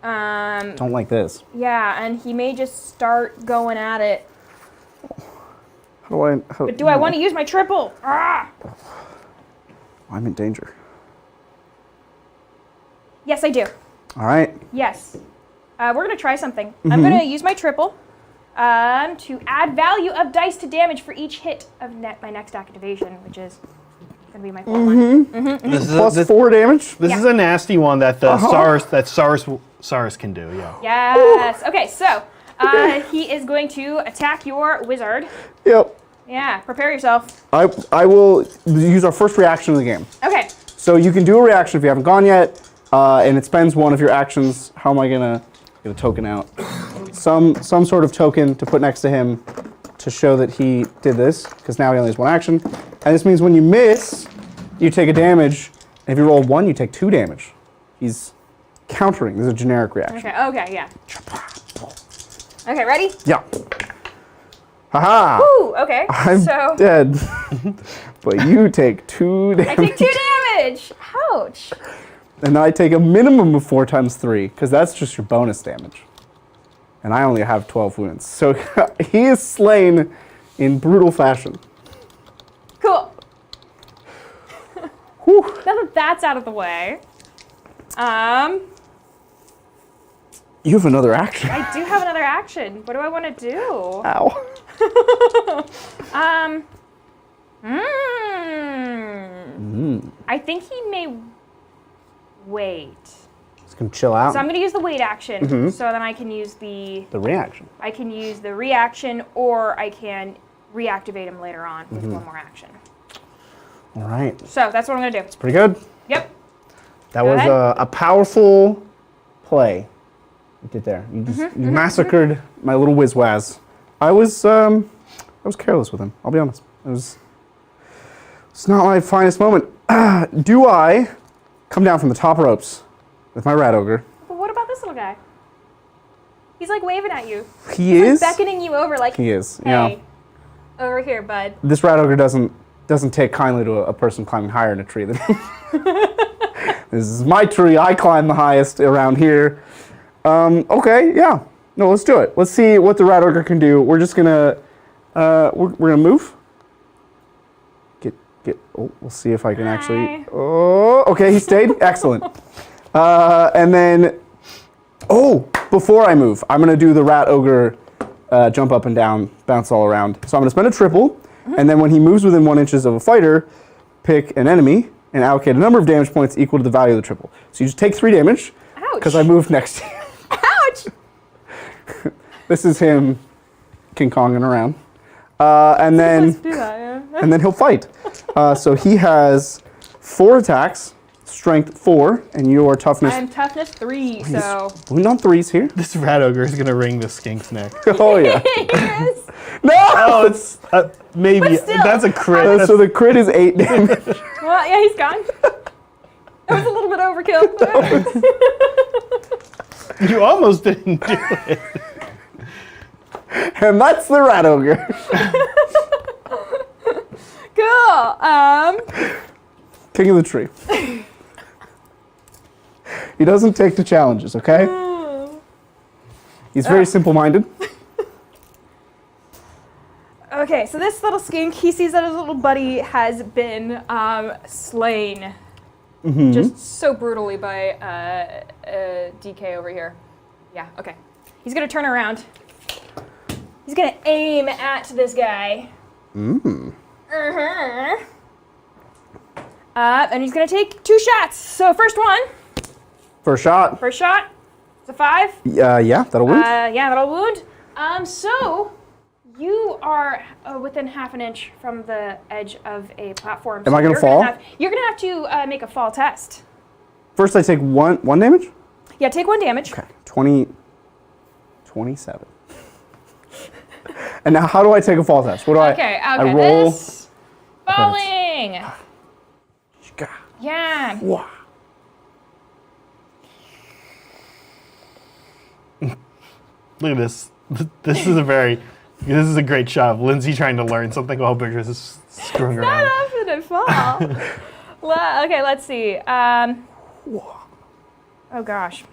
Speaker 1: Don't like this.
Speaker 2: Yeah, and he may just start going at it. But do I want to use my triple? Ah!
Speaker 1: I'm in danger.
Speaker 2: Yes, I do.
Speaker 1: All right.
Speaker 2: Yes. We're going to try something. I'm going to use my triple to add value of dice to damage for each hit of my next activation, which is going to be my full one.
Speaker 3: This is
Speaker 1: Plus 4 damage.
Speaker 3: This
Speaker 2: Yeah.
Speaker 3: is a nasty one that the SARS can do. Yeah.
Speaker 2: Yes. Okay, so he is going to attack your wizard.
Speaker 1: Yep.
Speaker 2: Yeah, prepare yourself.
Speaker 1: I will use our first reaction of the game.
Speaker 2: Okay.
Speaker 1: So you can do a reaction if you haven't gone yet, and it spends one of your actions. How am I gonna get a token out? Some sort of token to put next to him to show that he did this, because now he only has 1 action. And this means when you miss, you take a damage. And if you roll 1, you take 2 damage. He's countering. This is a generic reaction.
Speaker 2: Okay, yeah. Okay, ready?
Speaker 1: Yeah. Haha!
Speaker 2: Ooh, okay.
Speaker 1: I'm
Speaker 2: so
Speaker 1: dead. But you take 2 damage.
Speaker 2: I take 2 damage. Ouch.
Speaker 1: And I take a minimum of 4 times 3, because that's just your bonus damage. And I only have 12 wounds. So he is slain in brutal fashion.
Speaker 2: Cool.
Speaker 1: Whew.
Speaker 2: Now that that's out of the way,
Speaker 1: You have another action.
Speaker 2: I do have another action. What do I want to do?
Speaker 1: Ow.
Speaker 2: I think he may wait.
Speaker 1: Just gonna chill out.
Speaker 2: So I'm going to use the wait action, so then I can use
Speaker 1: the reaction.
Speaker 2: I can use the reaction, or I can reactivate him later on with one more action.
Speaker 1: All right.
Speaker 2: So that's what I'm going to do.
Speaker 1: Pretty good.
Speaker 2: Yep.
Speaker 1: That was a powerful play you did there. You just you massacred my little whiz-waz. I was careless with him, I'll be honest. It's not my finest moment. Do I come down from the top ropes with my rat ogre?
Speaker 2: But what about this little guy? He's like waving at you.
Speaker 1: He is?
Speaker 2: Like beckoning you over like,
Speaker 1: He is,
Speaker 2: hey,
Speaker 1: yeah.
Speaker 2: over here, bud.
Speaker 1: This rat ogre doesn't take kindly to a person climbing higher in a tree than him. This is my tree. I climb the highest around here. Okay, yeah. No, let's do it. Let's see what the rat ogre can do. We're just gonna we're gonna move. Get. Oh, we'll see if I can actually. Oh, okay. He stayed. Excellent. And then, before I move, I'm gonna do the rat ogre jump up and down, bounce all around. So I'm gonna spend a triple, and then when he moves within 1 inch of a fighter, pick an enemy and allocate a number of damage points equal to the value of the triple. So you just take 3 damage.
Speaker 2: Ouch.
Speaker 1: Because I moved next to you.
Speaker 2: Ouch!
Speaker 1: This is him King Konging around. And then
Speaker 2: Let's do that, yeah.
Speaker 1: and then he'll fight. So he has 4 attacks, strength 4, and your toughness.
Speaker 2: I'm toughness 3, so.
Speaker 1: Wound on 3s here.
Speaker 3: This rat ogre is gonna wring the skink's neck.
Speaker 1: Oh yeah.
Speaker 2: Yes.
Speaker 1: No!
Speaker 3: Oh, it's maybe
Speaker 2: But still,
Speaker 3: that's a crit.
Speaker 1: So the crit is 8 damage.
Speaker 2: Well, yeah, he's gone. That was a little bit overkill.
Speaker 3: You almost didn't do it.
Speaker 1: And that's the rat ogre.
Speaker 2: Cool.
Speaker 1: King of the tree. He doesn't take the challenges, okay? He's very simple-minded.
Speaker 2: Okay, so this little skink, he sees that his little buddy has been slain. Just so brutally by DK over here. Yeah, okay. He's gonna turn around. He's gonna aim at this guy. And he's gonna take 2 shots. So first one.
Speaker 1: First shot.
Speaker 2: First shot. It's a 5.
Speaker 1: Yeah, that'll wound.
Speaker 2: Yeah, that'll wound. So you are within half an inch from the edge of a platform.
Speaker 1: Am I gonna fall?
Speaker 2: You're gonna have to make a fall test.
Speaker 1: First I take one damage?
Speaker 2: Yeah, take 1 damage.
Speaker 1: Okay, 27. And now how do I take a fall test? What do
Speaker 2: Okay,
Speaker 1: I roll?
Speaker 2: This. Falling. Yeah.
Speaker 1: Wow.
Speaker 3: Look at this. This is a great shot of Lindsay trying to learn something while Bridger is screwing
Speaker 2: Not
Speaker 3: around.
Speaker 2: often I fall. Okay, let's see. Oh gosh.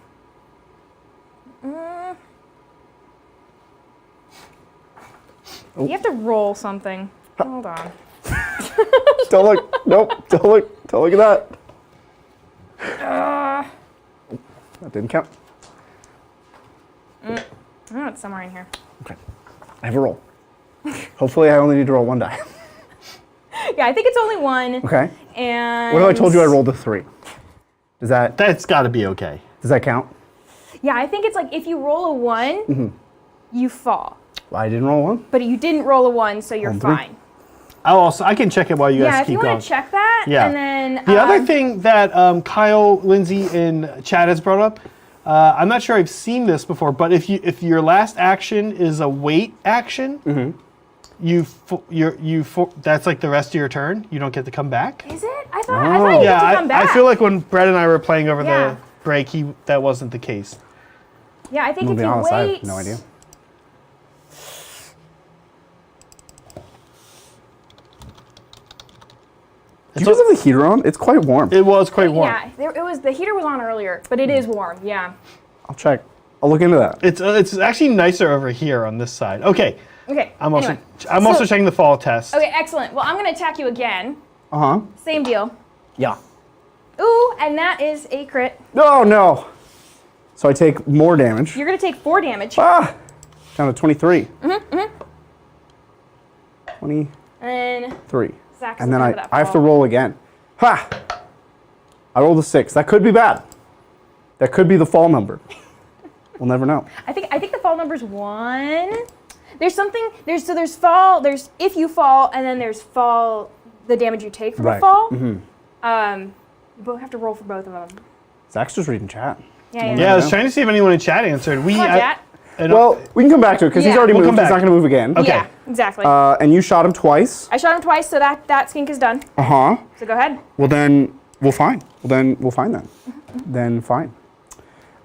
Speaker 2: You have to roll something. Hold on.
Speaker 1: Don't look. Nope. Don't look. Don't look at that. That didn't count.
Speaker 2: Oh, it's somewhere in here.
Speaker 1: Okay. I have a roll. Hopefully I only need to roll 1 die.
Speaker 2: Yeah, I think it's only 1.
Speaker 1: Okay.
Speaker 2: And
Speaker 1: What if I told you I rolled a 3?
Speaker 3: That's got to be okay.
Speaker 1: Does that count?
Speaker 2: Yeah, I think it's like if you roll a 1, you fall.
Speaker 1: Well, I didn't roll 1.
Speaker 2: But you didn't roll a 1, so you're
Speaker 1: On 3.
Speaker 2: fine.
Speaker 3: I can check it while you
Speaker 2: Yeah,
Speaker 3: guys
Speaker 2: if you
Speaker 3: keep going.
Speaker 2: want to check that,
Speaker 3: Yeah.
Speaker 2: and then
Speaker 3: The other thing that Kyle, Lindsay, in chat has brought up, I'm not sure I've seen this before, but if your last action is a wait action, that's like the rest of your turn. You don't get to come back.
Speaker 2: Is it? I thought you
Speaker 3: Yeah,
Speaker 2: get to come back.
Speaker 3: I feel like when Brett and I were playing over
Speaker 2: Yeah.
Speaker 3: the break, that wasn't the case.
Speaker 2: Yeah, I think
Speaker 1: To
Speaker 2: if
Speaker 1: be
Speaker 2: you
Speaker 1: honest, I
Speaker 2: wait.
Speaker 1: have no idea. Do you guys have the heater on? It's quite warm.
Speaker 3: It was quite warm.
Speaker 2: Yeah, it was. The heater was on earlier, but it is warm. Yeah.
Speaker 1: I'll check. I'll look into that.
Speaker 3: It's actually nicer over here on this side. Okay.
Speaker 2: Okay.
Speaker 3: I'm
Speaker 2: anyway.
Speaker 3: also checking the fall test.
Speaker 2: Okay, excellent. Well, I'm going to attack you again.
Speaker 1: Uh-huh.
Speaker 2: Same deal.
Speaker 1: Yeah.
Speaker 2: Ooh, and that is a crit.
Speaker 1: Oh, no. So I take more damage.
Speaker 2: You're going to take 4 damage.
Speaker 1: Ah! Down to 23. 23.
Speaker 2: And Zach's
Speaker 1: And then
Speaker 2: looking for that
Speaker 1: I have to
Speaker 2: fall.
Speaker 1: roll again. Ha! I rolled a 6. That could be bad. That could be the fall number. We'll never know.
Speaker 2: I think the fall number's 1. There's fall, there's if you fall, and then there's fall, the damage you take from a fall. You both have to roll for both of them.
Speaker 1: Zach's just reading chat.
Speaker 3: Yeah, I was trying to see if anyone in chat answered.
Speaker 2: Come on, chat.
Speaker 1: Well, we can come back to it because he's already moved. He's not going to move again.
Speaker 3: Okay.
Speaker 2: Yeah, exactly.
Speaker 1: And you shot him twice.
Speaker 2: I shot him twice, so that skink is done.
Speaker 1: Uh-huh.
Speaker 2: So go ahead.
Speaker 1: Well, then we'll find. We'll find that. Then fine.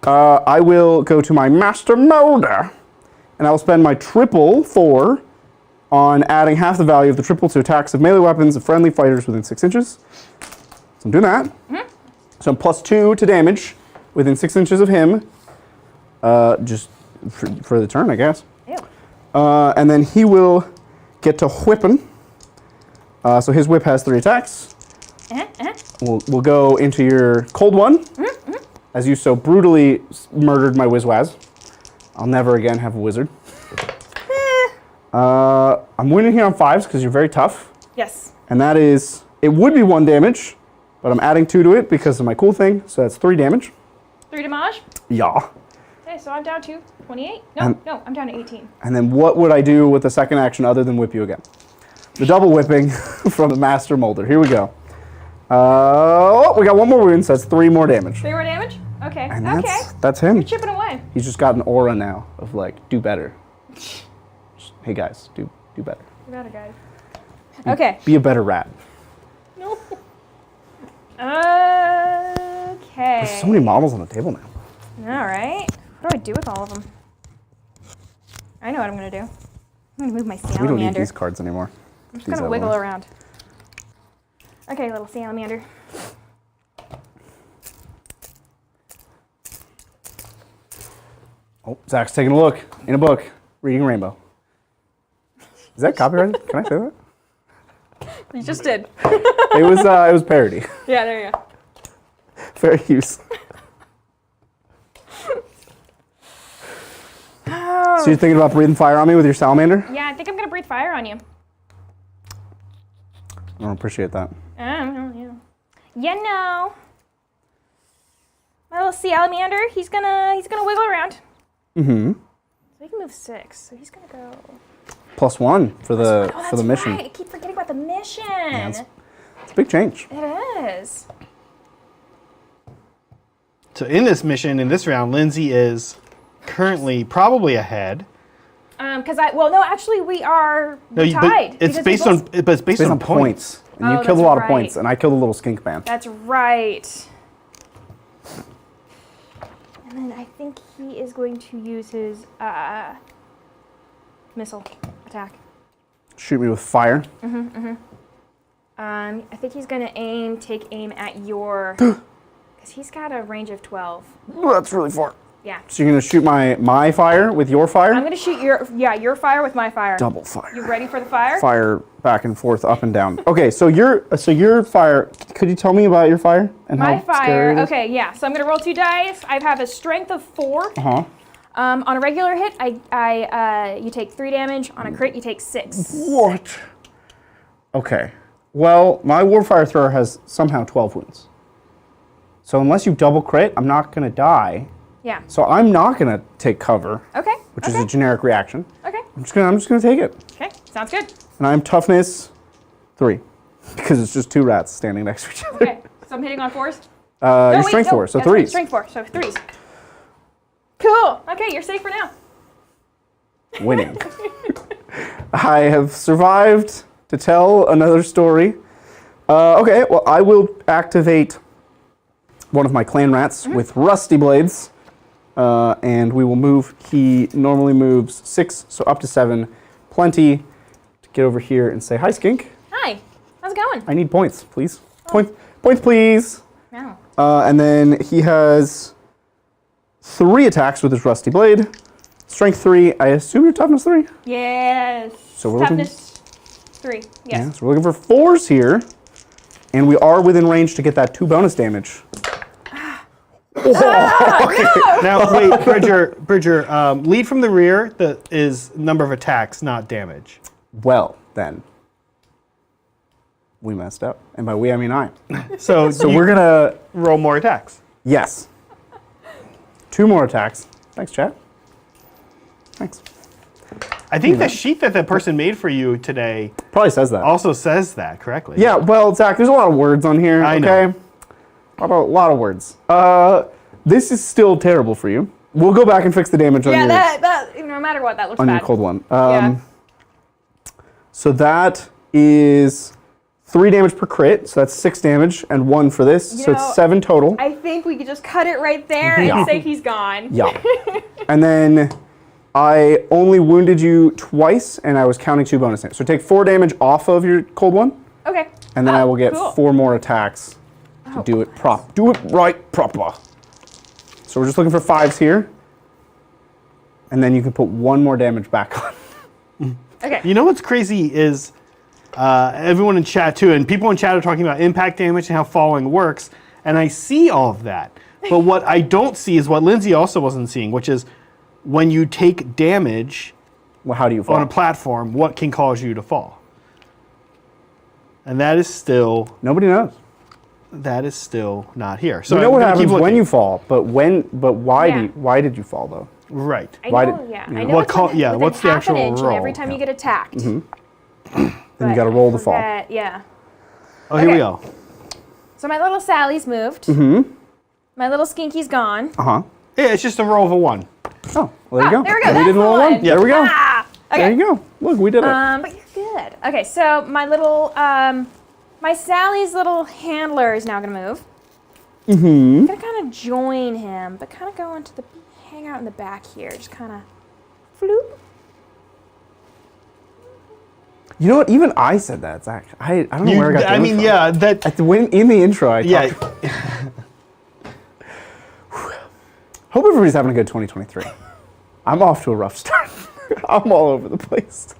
Speaker 1: I will go to my master molder, and I will spend my triple 4 on adding half the value of the triple to attacks of melee weapons of friendly fighters within 6 inches. So I'm doing that. So I'm +2 to damage within 6 inches of him, just for the turn, I guess.
Speaker 2: Ew.
Speaker 1: And then he will get to whipping. So his whip has 3 attacks. We'll go into your cold one, as you so brutally murdered my Wizwaz. I'll never again have a wizard. I'm winning here on 5s because you're very tough.
Speaker 2: Yes.
Speaker 1: And that is, it would be 1 damage, but I'm adding 2 to it because of my cool thing, so that's 3 damage.
Speaker 2: 3 damage?
Speaker 1: Yeah.
Speaker 2: Okay, so I'm down to 28? No, I'm down to 18.
Speaker 1: And then what would I do with the second action other than whip you again? The double whipping from the master molder. Here we go. We got 1 more wound, so that's 3 more damage.
Speaker 2: 3 more damage? Okay.
Speaker 1: And that's him.
Speaker 2: You're chipping away.
Speaker 1: He's just got an aura now of like, do better. Hey guys, do better.
Speaker 2: You got it, guys. Okay.
Speaker 1: Be a better rat.
Speaker 2: No. Okay.
Speaker 1: There's so many models on the table now.
Speaker 2: All right. What do I do with all of them? I know what I'm going to do. I'm going to move my salamander.
Speaker 1: We don't need these cards anymore.
Speaker 2: I'm just going to wiggle around. Okay, little salamander.
Speaker 1: Oh, Zach's taking a look in a book, reading Rainbow. Is that copyrighted? Can I say that?
Speaker 2: You just did.
Speaker 1: It was parody.
Speaker 2: Yeah, there you go.
Speaker 1: Fair use. So you're thinking about breathing fire on me with your salamander?
Speaker 2: Yeah, I think I'm going to breathe fire on you.
Speaker 1: I don't appreciate that.
Speaker 2: Yeah. You know. My little salamander, he's gonna wiggle around. So he can move 6. So he's gonna go.
Speaker 1: +1 for the mission.
Speaker 2: Right. I keep forgetting about the mission.
Speaker 1: Yeah, it's a big change.
Speaker 2: It is.
Speaker 3: So in this mission, in this round, Lindsay is currently probably ahead.
Speaker 2: Actually we are tied.
Speaker 3: It's based on points.
Speaker 1: And you killed a lot of points, and I killed a little skink man.
Speaker 2: That's right. And then I think he is going to use his missile attack.
Speaker 1: Shoot me with fire.
Speaker 2: I think he's going to take aim at your, because he's got a range of 12.
Speaker 1: Oh, that's really far.
Speaker 2: Yeah.
Speaker 1: So you're going to shoot my fire with your fire?
Speaker 2: I'm going to shoot your fire with my fire.
Speaker 1: Double fire.
Speaker 2: You ready for the fire?
Speaker 1: Fire back and forth, up and down. Okay, so your fire, could you tell me about your fire? And
Speaker 2: My
Speaker 1: how scary it
Speaker 2: fire,
Speaker 1: is?
Speaker 2: okay, yeah. So I'm going to roll 2 dice. I have a strength of 4. On a regular hit, you take 3 damage. On a crit, you take 6.
Speaker 1: What? Okay. Well, my Warfire Thrower has somehow 12 wounds. So unless you double crit, I'm not going to die.
Speaker 2: Yeah.
Speaker 1: So I'm not going to take cover.
Speaker 2: Okay.
Speaker 1: Which is a generic reaction.
Speaker 2: Okay.
Speaker 1: I'm just gonna take it.
Speaker 2: Okay. Sounds good.
Speaker 1: And I'm toughness 3. Because it's just 2 rats standing next to each other.
Speaker 2: Okay. So I'm hitting on 4s?
Speaker 1: Your strength 4, so 3s.
Speaker 2: Strength 4, so 3s. Cool. Okay, you're safe for now.
Speaker 1: Winning. I have survived to tell another story. Okay, well, I will activate one of my clan rats with rusty blades, and we will move. He normally moves 6, so up to 7. Plenty to get over here and say, hi, Skink.
Speaker 2: Hi. How's it going?
Speaker 1: I need points, please. Points, please.
Speaker 2: No.
Speaker 1: And then he has 3 attacks with his rusty blade. Strength 3. I assume your toughness 3?
Speaker 2: Yes.
Speaker 1: So we're
Speaker 2: toughness 3. Yes.
Speaker 1: Yeah, so we're looking for 4s here. And we are within range to get that 2 bonus damage.
Speaker 3: Now, wait, Bridger, lead from the rear is number of attacks, not damage.
Speaker 1: Well, then. we messed up. And by we, I mean I.
Speaker 3: So
Speaker 1: We're going to,
Speaker 3: roll more attacks.
Speaker 1: yes. 2 more attacks. Thanks, chat. Thanks.
Speaker 3: I think the sheet that the person made for you today
Speaker 1: Probably says that.
Speaker 3: also says that correctly.
Speaker 1: Yeah, well, Zach, there's a lot of words on here.
Speaker 3: I
Speaker 1: okay?
Speaker 3: know.
Speaker 1: A lot of words. This is still terrible for you. We'll go back and fix the damage on
Speaker 2: Yeah,
Speaker 1: your,
Speaker 2: that no matter what, that looks
Speaker 1: on
Speaker 2: bad.
Speaker 1: your cold one.
Speaker 2: Yeah.
Speaker 1: So that is 3 damage per crit. So that's 6 damage and 1 for this.
Speaker 2: You
Speaker 1: So
Speaker 2: know,
Speaker 1: it's 7 total.
Speaker 2: I think we could just cut it right there
Speaker 1: Yeah.
Speaker 2: and say he's gone.
Speaker 1: Yeah. And then I only wounded you twice, and I was counting 2 bonus damage. So take 4 damage off of your cold one,
Speaker 2: Okay.
Speaker 1: and then I will get
Speaker 2: cool.
Speaker 1: 4 more attacks to do it do it right proper. So we're just looking for 5s here, and then you can put 1 more damage back on.
Speaker 2: Okay.
Speaker 3: You know what's crazy is everyone in chat too, and people in chat are talking about impact damage and how falling works, and I see all of that. But what I don't see is what Lindsay also wasn't seeing, which is when you take damage
Speaker 1: Well, how do you fall?
Speaker 3: on a platform, what can cause you to fall? And that is still
Speaker 1: Nobody knows.
Speaker 3: not here. So
Speaker 1: You know
Speaker 3: I'm
Speaker 1: what
Speaker 3: gonna keep
Speaker 1: happens when
Speaker 3: looking.
Speaker 1: you fall, but why
Speaker 2: Yeah.
Speaker 1: why did you fall though?
Speaker 3: Right.
Speaker 2: I
Speaker 1: Why
Speaker 2: know,
Speaker 1: did-
Speaker 2: yeah.
Speaker 1: you
Speaker 2: I
Speaker 1: know.
Speaker 2: know
Speaker 3: What
Speaker 2: it's
Speaker 3: call-
Speaker 2: within,
Speaker 3: yeah,
Speaker 2: within
Speaker 3: what's the
Speaker 2: half
Speaker 3: actual
Speaker 2: an inch
Speaker 3: roll?
Speaker 2: every time you get attacked.
Speaker 1: Then you got to roll the fall.
Speaker 2: Yeah.
Speaker 3: Oh, here we
Speaker 2: Okay.
Speaker 3: go.
Speaker 2: So my little Sally's moved. My little Skinky's gone.
Speaker 3: Yeah, it's just a roll of a 1.
Speaker 1: Oh, well, there you go.
Speaker 2: There we go.
Speaker 1: We
Speaker 2: That's
Speaker 1: didn't roll
Speaker 2: the
Speaker 1: one.
Speaker 2: one.
Speaker 1: There we go.
Speaker 2: Ah, okay.
Speaker 1: There you go. Look, we did it.
Speaker 2: But you're good. Okay, so my little, my Sally's little handler is now gonna move. I'm gonna kind of join him, but kind of go into the, hang out in the back here, just kind of, floop.
Speaker 1: You know what? Even I said that, Zach. I don't know where I got that
Speaker 3: I mean,
Speaker 1: from.
Speaker 3: yeah, that.
Speaker 1: In the intro, I
Speaker 3: Yeah,
Speaker 1: talked. Hope everybody's having a good 2023. I'm off to a rough start. I'm all over the place.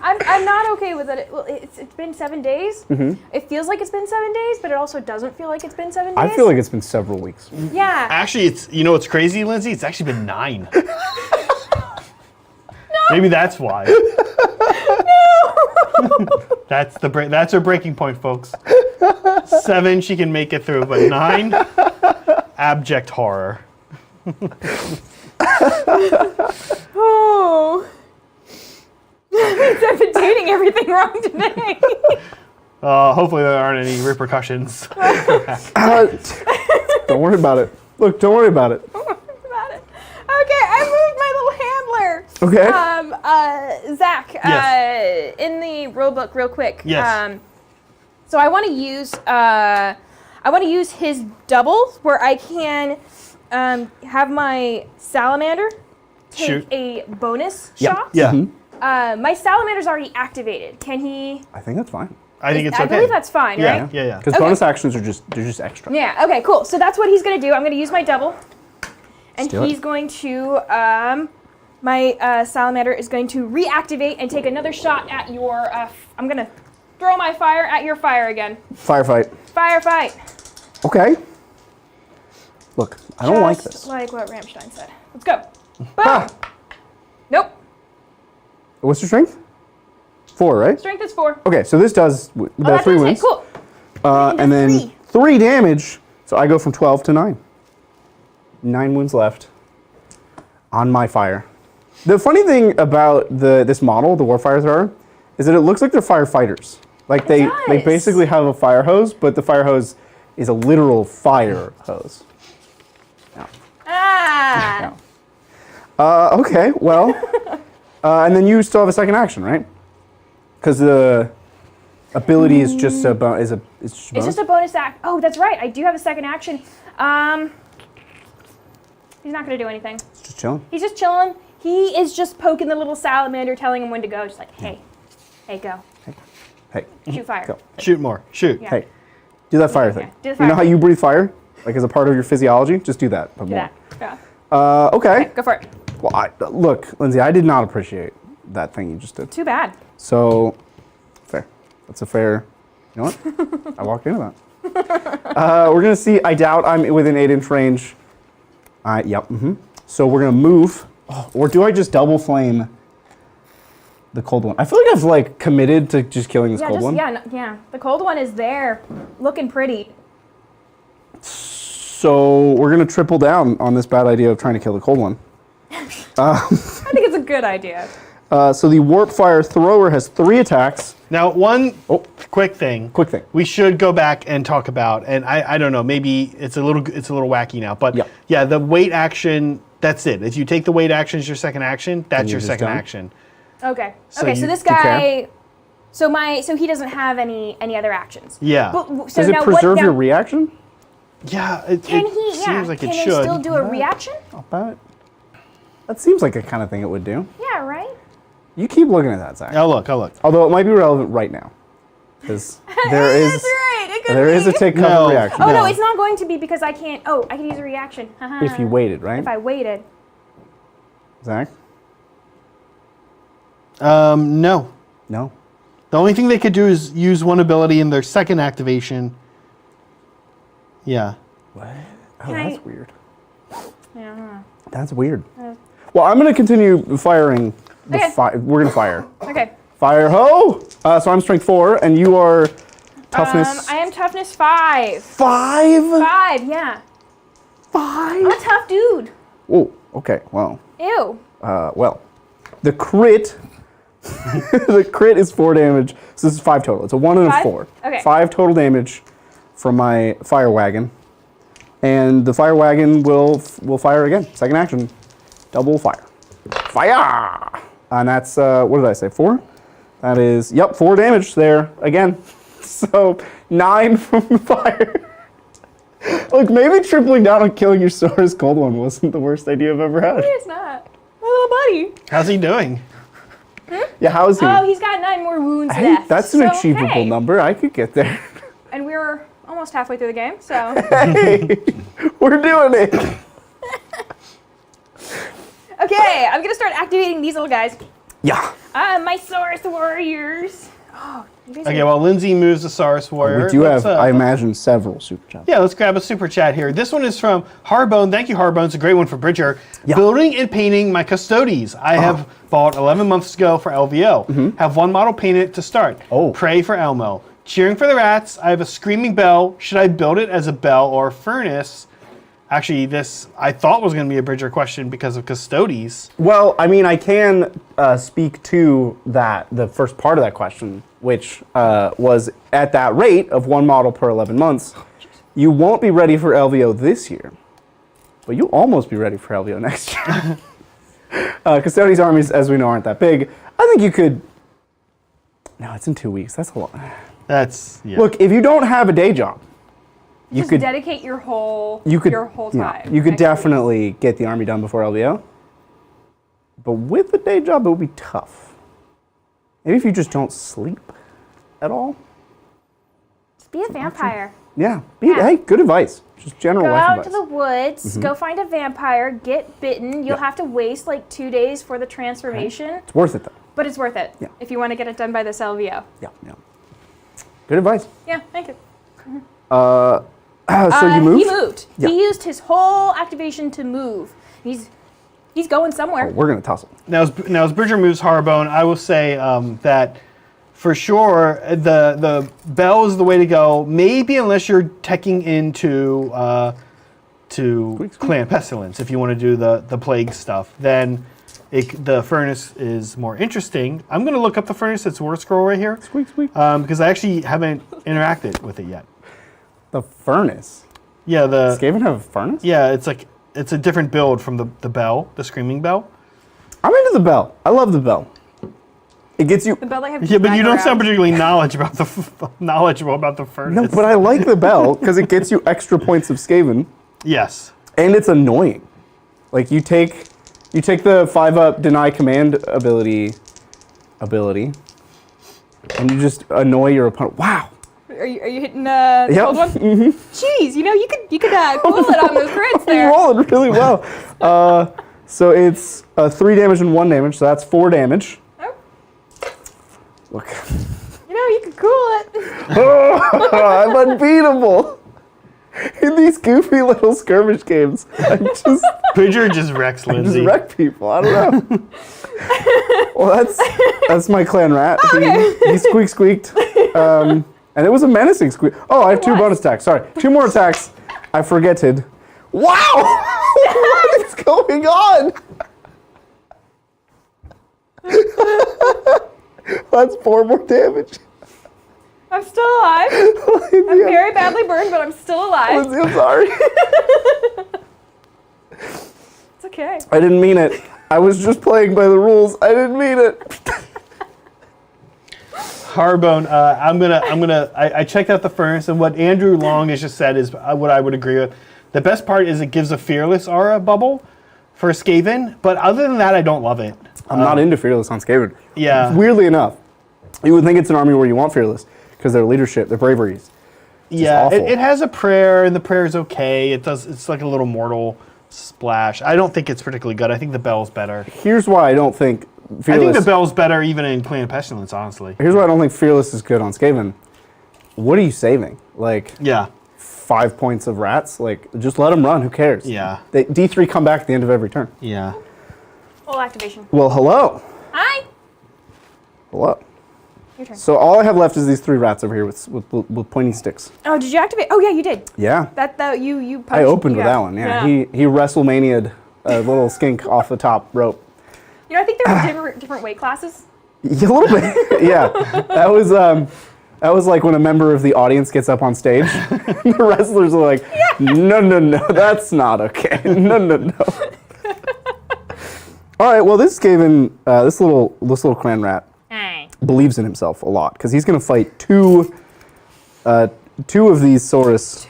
Speaker 2: I'm not okay with it. Well, it's been 7 days. It feels like it's been 7 days, but it also doesn't feel like it's been 7 days.
Speaker 1: I feel like it's been several weeks.
Speaker 2: Yeah.
Speaker 3: actually, it's, you know what's crazy, Lindsay? It's actually been 9. Maybe that's why. That's her breaking point, folks. 7, she can make it through, but 9, abject horror.
Speaker 2: Oh. That means I've been dating everything wrong today.
Speaker 3: Hopefully there aren't any repercussions.
Speaker 1: Don't worry about it. Look, don't worry about it.
Speaker 2: Don't worry about it. Okay, I moved my little handler.
Speaker 1: Okay.
Speaker 2: Zach,
Speaker 3: Yes.
Speaker 2: in the rulebook, real quick.
Speaker 3: Yes.
Speaker 2: So I want to use his double where I can have my salamander take
Speaker 3: Shoot.
Speaker 2: a bonus
Speaker 1: Yep.
Speaker 2: shot.
Speaker 3: Yeah,
Speaker 2: My salamander's already activated. Can he?
Speaker 1: I think that's fine.
Speaker 3: I think it's
Speaker 2: I
Speaker 3: okay.
Speaker 2: believe that's fine,
Speaker 3: Yeah,
Speaker 2: right?
Speaker 3: yeah.
Speaker 1: Because
Speaker 2: Okay.
Speaker 1: bonus actions are just extra.
Speaker 2: Yeah. Okay. Cool. So that's what he's gonna do. I'm gonna use my double, and
Speaker 1: do it.
Speaker 2: he's going to my salamander is going to reactivate and take another shot at your. I'm gonna throw my fire at your fire again.
Speaker 1: Firefight.
Speaker 2: Firefight.
Speaker 1: Okay. Look, I don't like
Speaker 2: Just
Speaker 1: this.
Speaker 2: like what Rammstein said. Let's go. Boom.
Speaker 1: Ah!
Speaker 2: Nope.
Speaker 1: What's your strength? 4, right?
Speaker 2: Strength is 4.
Speaker 1: Okay, so this does
Speaker 2: Oh,
Speaker 1: the
Speaker 2: that
Speaker 1: 3
Speaker 2: does hit.
Speaker 1: wounds.
Speaker 2: Cool.
Speaker 1: And then
Speaker 2: 3.
Speaker 1: 3 damage. So I go from 12 to 9. 9 wounds left on my fire. The funny thing about this model, the Warfires are, is that it looks like they're firefighters. Like they
Speaker 2: does.
Speaker 1: basically have a fire hose, but the fire hose is a literal fire hose.
Speaker 2: Ah.
Speaker 1: Okay, well, and then you still have a second action, right? Because the ability is just a bonus.
Speaker 2: It's just a bonus act. Oh, that's right. I do have a second action. He's not gonna do anything.
Speaker 1: It's just chilling.
Speaker 2: He's just chilling. He is just poking the little salamander, telling him when to go. Just like, hey, go,
Speaker 1: Hey,
Speaker 2: shoot fire.
Speaker 1: go.
Speaker 3: Shoot more. Shoot.
Speaker 2: Yeah.
Speaker 1: Hey, do that fire thing.
Speaker 2: do the
Speaker 1: You know how
Speaker 2: fire
Speaker 1: you breathe fire? Like as a part of your physiology? Just do that, but
Speaker 2: Do
Speaker 1: more.
Speaker 2: that. Yeah.
Speaker 1: Okay.
Speaker 2: Go for it.
Speaker 1: Well, look, Lindsay, I did not appreciate that thing you just did.
Speaker 2: Too bad.
Speaker 1: So, fair. That's a fair. You know what? I walked into that. We're gonna see. I doubt I'm within 8-inch range. Yep. So we're gonna move. Oh, or do I just double flame? the cold one. I feel like I've like committed to just killing this cold one.
Speaker 2: Yeah. The cold one is there, looking pretty.
Speaker 1: So we're gonna triple down on this bad idea of trying to kill the cold one.
Speaker 2: I think it's a good idea.
Speaker 1: So the warp fire thrower has 3 attacks.
Speaker 3: Now, quick thing.
Speaker 1: Quick thing.
Speaker 3: We should go back and talk about, and I don't know, maybe it's a little wacky now, but yeah, the wait action. That's it. If you take the wait action as your second action, that's your second action.
Speaker 2: Okay.
Speaker 3: So
Speaker 2: So this guy. So he doesn't have any other actions.
Speaker 3: Yeah.
Speaker 2: But, so
Speaker 1: Does it
Speaker 2: now
Speaker 1: preserve
Speaker 2: what,
Speaker 1: your reaction?
Speaker 3: Yeah. It seems like
Speaker 2: can
Speaker 3: it
Speaker 2: they
Speaker 3: should.
Speaker 2: still do a reaction?
Speaker 1: I'll bet. That seems like a kind of thing it would do.
Speaker 2: Yeah. Right.
Speaker 1: You keep looking at that, Zach.
Speaker 3: I'll look.
Speaker 1: Although it might be relevant right now, because there is
Speaker 2: That's right. It could
Speaker 1: there
Speaker 2: be.
Speaker 1: is a take cover
Speaker 3: No.
Speaker 1: reaction.
Speaker 2: Oh no, it's not going to be because I can't. Oh, I can use a reaction.
Speaker 1: If you waited, right?
Speaker 2: If I waited.
Speaker 1: Zach?
Speaker 3: No.
Speaker 1: No.
Speaker 3: The only thing they could do is use one ability in their second activation. Yeah.
Speaker 1: What? Oh,
Speaker 2: Can
Speaker 1: that's
Speaker 2: I-
Speaker 1: weird.
Speaker 2: Yeah.
Speaker 1: That's weird. Well, I'm going to continue firing.
Speaker 2: Okay.
Speaker 1: We're going to fire.
Speaker 2: Okay.
Speaker 1: Fire ho! So I'm strength 4, and you are toughness
Speaker 2: I am toughness 5.
Speaker 1: 5?
Speaker 2: 5. Yeah.
Speaker 1: 5?
Speaker 2: I'm a tough dude.
Speaker 1: Oh, okay. Well,
Speaker 2: Ew.
Speaker 1: the crit. The crit is 4 damage. So this is 5 total. It's a 1 and a
Speaker 2: 5?
Speaker 1: 4.
Speaker 2: Okay.
Speaker 1: 5 total damage from my fire wagon, and the fire wagon will fire again. Second action, double fire. Fire! And that's what did I say? 4? That is 4 damage there again. So 9 from the fire. Look, maybe tripling down on killing your sorest cold one wasn't the worst idea I've ever had.
Speaker 2: It's not. My little buddy.
Speaker 3: How's he doing?
Speaker 1: Yeah, how is he?
Speaker 2: Oh, he's got 9 more wounds
Speaker 1: Hey,
Speaker 2: left.
Speaker 1: that's an
Speaker 2: So,
Speaker 1: achievable
Speaker 2: hey.
Speaker 1: number. I could get there.
Speaker 2: And we're almost halfway through the game, so.
Speaker 1: Hey, we're doing it.
Speaker 2: Okay, I'm gonna start activating these little guys.
Speaker 1: Yeah.
Speaker 2: My Saurus warriors. Oh, you guys
Speaker 3: Okay,
Speaker 2: are-
Speaker 3: while Lindsay moves the Saurus Warrior.
Speaker 1: We do
Speaker 3: let's,
Speaker 1: have, I imagine, several super chats.
Speaker 3: Yeah, let's grab a super chat here. This one is from Harbone. Thank you, Harbone. It's a great one for Bridger.
Speaker 1: Yeah.
Speaker 3: Building and painting my custodies. I have bought 11 months ago for LVO. Have 1 model painted to start.
Speaker 1: Oh.
Speaker 3: Pray for Elmo. Cheering for the rats. I have a screaming bell. Should I build it as a bell or a furnace? Actually, this I thought was going to be a Bridger question because of custodies.
Speaker 1: Well, I mean, I can speak to the first part of that question, which was at that rate of 1 model per 11 months, you won't be ready for LVO this year, but you'll almost be ready for LVO next year. Custodies armies, as we know, aren't that big. I think you could. No, it's in 2 weeks. That's a lot.
Speaker 3: That's yeah.
Speaker 1: Look, if you don't have a day job, you
Speaker 2: just
Speaker 1: could
Speaker 2: dedicate your whole
Speaker 1: you could
Speaker 2: time.
Speaker 1: you could
Speaker 2: next week.
Speaker 1: definitely get the army done before LVO. But with the day job, it would be tough. Maybe if you just don't sleep at all.
Speaker 2: Just be a vampire.
Speaker 1: Yeah.
Speaker 2: Yeah.
Speaker 1: Hey, good advice. Just general
Speaker 2: Go
Speaker 1: life
Speaker 2: out
Speaker 1: advice.
Speaker 2: to the woods, go find a vampire, get bitten. You'll have to waste like 2 days for the transformation,
Speaker 1: It's worth it though.
Speaker 2: but it's worth it
Speaker 1: Yeah.
Speaker 2: if you want to get it done by this LVO.
Speaker 1: Yeah. Good advice.
Speaker 2: Yeah, thank you.
Speaker 1: So you moved?
Speaker 2: He moved.
Speaker 1: Yeah.
Speaker 2: He used his whole activation to move. He's going somewhere.
Speaker 1: Oh, we're gonna toss it.
Speaker 3: Now as Bridger moves Harbone, I will say that for sure the bell is the way to go. Maybe unless you're teching into to Clan Pestilence, if you want to do the plague stuff, then the furnace is more interesting. I'm going to look up the furnace. It's Word Scroll right here.
Speaker 1: Squeak, squeak.
Speaker 3: Because I actually haven't interacted with it yet.
Speaker 1: The furnace.
Speaker 3: Yeah,
Speaker 1: Skaven have a furnace?
Speaker 3: yeah, it's a different build from the bell, the screaming bell.
Speaker 1: I'm into the bell. I love the bell. It gets you.
Speaker 2: The bell they have.
Speaker 3: Yeah, but you don't
Speaker 2: around.
Speaker 3: sound particularly knowledgeable about the furnace.
Speaker 1: No, but I like the bell because it gets you extra points of Skaven,
Speaker 3: Yes.
Speaker 1: and it's annoying. Like you take the 5-up deny command ability, and you just annoy your opponent. Wow.
Speaker 2: Are you hitting the
Speaker 1: Yep.
Speaker 2: cold one? Jeez, you could cool it on those crits
Speaker 1: You're
Speaker 2: there.
Speaker 1: rolling really well. So it's 3 damage and 1 damage, so that's 4 damage.
Speaker 2: Oh,
Speaker 1: Look.
Speaker 2: you could cool it.
Speaker 1: I'm unbeatable. In these goofy little skirmish games,
Speaker 3: Bridger just wrecks
Speaker 1: I just
Speaker 3: Lindsay.
Speaker 1: wreck people. I don't know. Well, that's my clan rat. He squeaked. And it was a menacing squeak. Oh, I have 2 bonus attacks. Sorry. 2 more attacks. I forgetted. Wow! What is going on? That's 4 more damage.
Speaker 2: I'm still alive. I'm very badly burned, but I'm still alive.
Speaker 1: Lindsay, I'm sorry.
Speaker 2: It's okay.
Speaker 1: I didn't mean it. I was just playing by the rules. I didn't mean it.
Speaker 3: Harbone, I checked out the furnace, and what Andrew Long has just said is what I would agree with. The best part is it gives a fearless aura bubble for Skaven, but other than that, I don't love it.
Speaker 1: I'm not into Fearless on Skaven.
Speaker 3: Yeah.
Speaker 1: Weirdly enough, you would think it's an army where you want Fearless because their leadership, their bravery is
Speaker 3: Yeah,
Speaker 1: awful.
Speaker 3: it has a prayer, and the prayer is okay. It's like a little mortal splash. I don't think it's particularly good. I think the bell's better.
Speaker 1: Here's why I don't think Fearless.
Speaker 3: I think the bell's better even in Clan of Pestilence, honestly.
Speaker 1: Here's why I don't think Fearless is good on Skaven. What are you saving? Like
Speaker 3: Yeah.
Speaker 1: 5 points of rats? Like just let them run. Who cares?
Speaker 3: Yeah.
Speaker 1: D3 come back at the end of every turn.
Speaker 3: Yeah.
Speaker 2: Full activation.
Speaker 1: Well, hello.
Speaker 2: Hi.
Speaker 1: Hello.
Speaker 2: Your turn.
Speaker 1: So all I have left is these 3 rats over here with pointy sticks.
Speaker 2: Oh, did you activate? Oh, yeah, you did.
Speaker 1: Yeah.
Speaker 2: That you punched.
Speaker 1: I opened with
Speaker 2: yeah.
Speaker 1: that one. Yeah. He WrestleMania'd a little skink off the top rope.
Speaker 2: You know, I think there were different weight classes.
Speaker 1: Yeah, a little bit. Yeah. That was like when a member of the audience gets up on stage. The wrestlers are like, no, that's not okay. No. All right, well, this Skaven, this little clan rat believes in himself a lot because he's going to fight two of these Saurus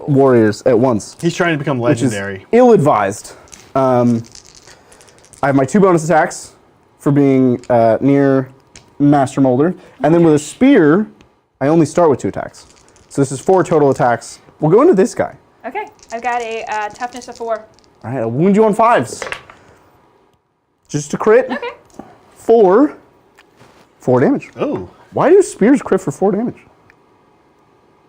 Speaker 1: warriors at once.
Speaker 3: He's trying to become
Speaker 1: Which is
Speaker 3: legendary.
Speaker 1: ill-advised. I have my 2 bonus attacks for being near Master Molder, and then with a spear, I only start with 2 attacks. So this is 4 total attacks. We'll go into this guy.
Speaker 2: Okay, I've got a toughness of 4.
Speaker 1: All right, I'll wound you on 5s. Just a crit.
Speaker 2: Okay.
Speaker 1: 4 damage.
Speaker 3: Oh.
Speaker 1: Why do spears crit for 4 damage?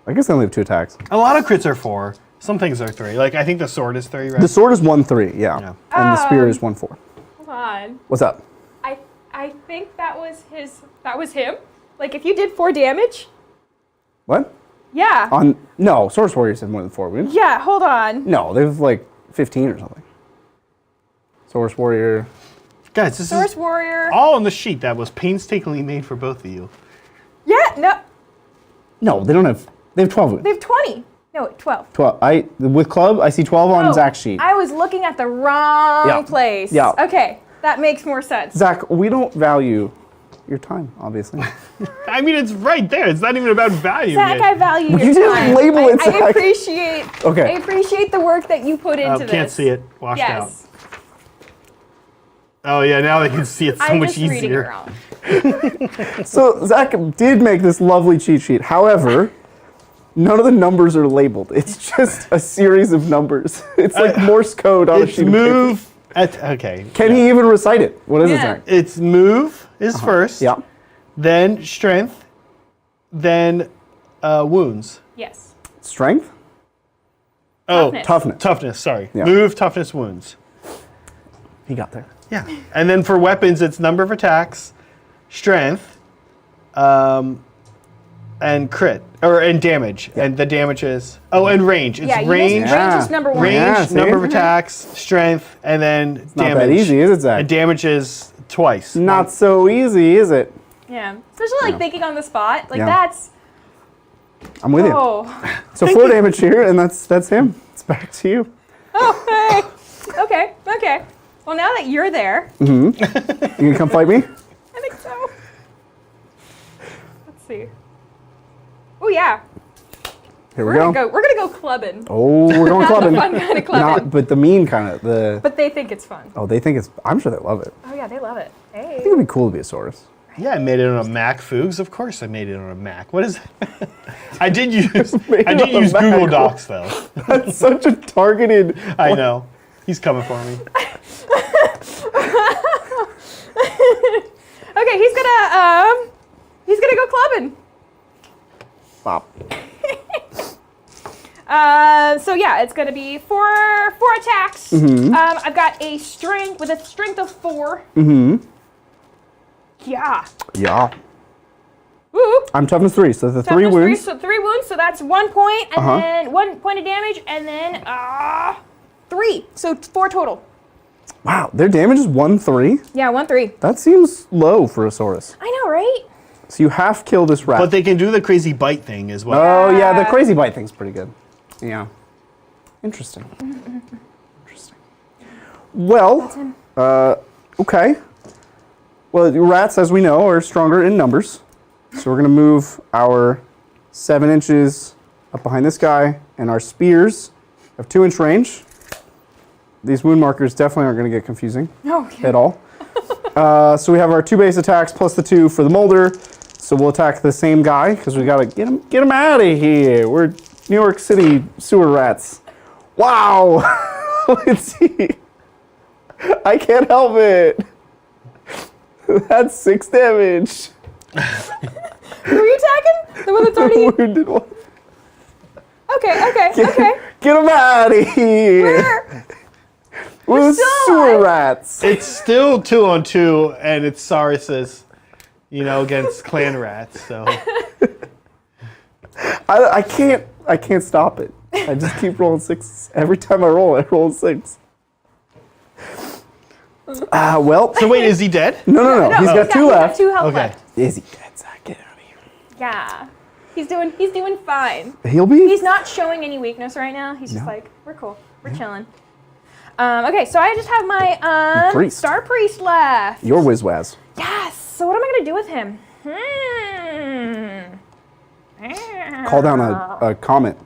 Speaker 1: I guess they only have 2 attacks.
Speaker 3: A lot of crits are 4. Some things are 3. Like, I think the sword is 3, right?
Speaker 1: The sword is 1/3, yeah. And the spear is 1/4.
Speaker 2: Hold on.
Speaker 1: What's up?
Speaker 2: I think that was him. Like, if you did 4 damage.
Speaker 1: What?
Speaker 2: Yeah.
Speaker 1: No, Source Warriors have more than 4 wounds.
Speaker 2: Yeah, hold on.
Speaker 1: No, they have like 15 or something. Source Warrior.
Speaker 3: Guys, this
Speaker 2: Source
Speaker 3: is
Speaker 2: Warrior.
Speaker 3: all on the sheet that was painstakingly made for both of you.
Speaker 2: Yeah, no.
Speaker 1: No, they don't have. They have 12 wounds.
Speaker 2: They have 20. No, 12.
Speaker 1: 12. With club, I see 12 on Zach's sheet.
Speaker 2: I was looking at the wrong place.
Speaker 1: Yeah.
Speaker 2: Okay, that makes more sense.
Speaker 1: Zach, we don't value your time, obviously.
Speaker 3: I mean, it's right there. It's not even about value.
Speaker 2: Zach, I value
Speaker 1: You
Speaker 2: your
Speaker 1: didn't
Speaker 2: time.
Speaker 1: label it,
Speaker 2: I
Speaker 1: Zach.
Speaker 2: appreciate.
Speaker 1: Okay.
Speaker 2: I appreciate the work that you put into this.
Speaker 3: Can't see it. Washed out.
Speaker 2: Yes.
Speaker 3: Oh, yeah, now they can see it so
Speaker 2: I'm
Speaker 3: much
Speaker 2: just reading it
Speaker 3: easier.
Speaker 2: wrong.
Speaker 1: So Zach did make this lovely cheat sheet. However, none of the numbers are labeled. It's just a series of numbers. It's like Morse code on a
Speaker 3: It's
Speaker 1: sheet of paper.
Speaker 3: move. Okay.
Speaker 1: Can he even recite it? What is it,
Speaker 2: Yeah.
Speaker 1: Zach?
Speaker 3: It's move is first.
Speaker 1: Yeah.
Speaker 3: Then strength. Then wounds.
Speaker 2: Yes.
Speaker 1: Strength?
Speaker 3: Oh,
Speaker 2: Toughness.
Speaker 3: toughness. Sorry.
Speaker 1: Yeah.
Speaker 3: Move, toughness, wounds.
Speaker 1: He got there.
Speaker 3: Yeah. And then for weapons, it's number of attacks, strength, and crit and damage. And the damage is and range. It's
Speaker 2: Yeah, you
Speaker 3: range.
Speaker 2: missed range is number 1.
Speaker 3: Range,
Speaker 1: Yeah, see?
Speaker 3: number of attacks, strength, and then
Speaker 1: Not
Speaker 3: damage.
Speaker 1: that easy, is it, Zach?
Speaker 3: And damage is twice.
Speaker 1: Not so easy, is it?
Speaker 2: Yeah. Especially like thinking on the spot. Like
Speaker 1: Yeah.
Speaker 2: that's.
Speaker 1: I'm with you.
Speaker 2: Oh.
Speaker 1: So 4 damage here, and that's him. It's back to you.
Speaker 2: Oh. Hey. Okay. Okay. Well, now that you're there,
Speaker 1: You gonna come fight me?
Speaker 2: I think so. Let's see. Oh yeah.
Speaker 1: Here
Speaker 2: We're
Speaker 1: we
Speaker 2: gonna
Speaker 1: go.
Speaker 2: go. We're gonna go clubbing.
Speaker 1: Oh, we're going
Speaker 2: Not
Speaker 1: clubbing.
Speaker 2: the fun kind of clubbing.
Speaker 1: Not, but the mean kind of.
Speaker 2: But they think it's fun.
Speaker 1: Oh, they think it's. I'm sure they love it.
Speaker 2: Oh yeah, they love it.
Speaker 1: I
Speaker 2: Hey.
Speaker 1: think it'd be cool to be a Saurus.
Speaker 3: Yeah, I made it on a Mac, Fugs. Of course, I made it on a Mac. What is it? I did use
Speaker 1: Made
Speaker 3: I
Speaker 1: it
Speaker 3: did
Speaker 1: on a
Speaker 3: use
Speaker 1: Mac.
Speaker 3: Google Docs though.
Speaker 1: That's such a targeted.
Speaker 3: I know. He's coming for me.
Speaker 2: Okay, he's gonna go clubbing.
Speaker 1: Bop.
Speaker 2: So yeah, it's gonna be four attacks. I've got a strength with a strength of 4. Yeah.
Speaker 1: Yeah.
Speaker 2: Woo.
Speaker 1: I'm toughness 3, so the 3
Speaker 2: Toughness
Speaker 1: wounds.
Speaker 2: 3, so 3 wounds, so that's 1 point, and then 1 point of damage, and then 3, so 4 total.
Speaker 1: Wow, their damage is 1/3.
Speaker 2: Yeah, 1/3.
Speaker 1: That seems low for a Saurus.
Speaker 2: I know, right?
Speaker 1: So you half kill this rat.
Speaker 3: But they can do the crazy bite thing as well.
Speaker 1: Oh yeah, the
Speaker 2: Yeah.
Speaker 1: crazy bite thing's pretty good. Yeah. Interesting. Interesting. Well, okay. Well, the rats, as we know, are stronger in numbers. So we're gonna move our 7 inches up behind this guy, and our spears have 2-inch range. These wound markers definitely aren't gonna get confusing
Speaker 2: Okay.
Speaker 1: at all. So we have our 2 base attacks plus the 2 for the molder. So we'll attack the same guy because we gotta get him out of here. We're New York City sewer rats. Wow. Let's see. I can't help it. That's 6 damage.
Speaker 2: Who are you attacking? The one that's already...
Speaker 1: Wounded one.
Speaker 2: Okay.
Speaker 1: Get him out of here.
Speaker 2: Where?
Speaker 1: We're
Speaker 2: still
Speaker 1: sewer
Speaker 2: alive.
Speaker 1: rats.
Speaker 3: It's still 2-on-2, and it's Saurus's, against clan rats. So
Speaker 1: I can't stop it. I just keep rolling 6. Every time I roll 6. Well.
Speaker 3: So wait, is he dead?
Speaker 1: No. He's got 2 left.
Speaker 2: 2 health
Speaker 3: Okay.
Speaker 2: left.
Speaker 1: Is he dead, Zach? Get out of here.
Speaker 2: Yeah. He's doing fine.
Speaker 1: He'll be.
Speaker 2: He's not showing any weakness right now. He's just like, we're cool. We're chilling. Okay, so I just have my
Speaker 1: Priest.
Speaker 2: Star Priest left.
Speaker 1: Your Wizwaz.
Speaker 2: Yes. So what am I gonna do with him?
Speaker 1: Call down a comet.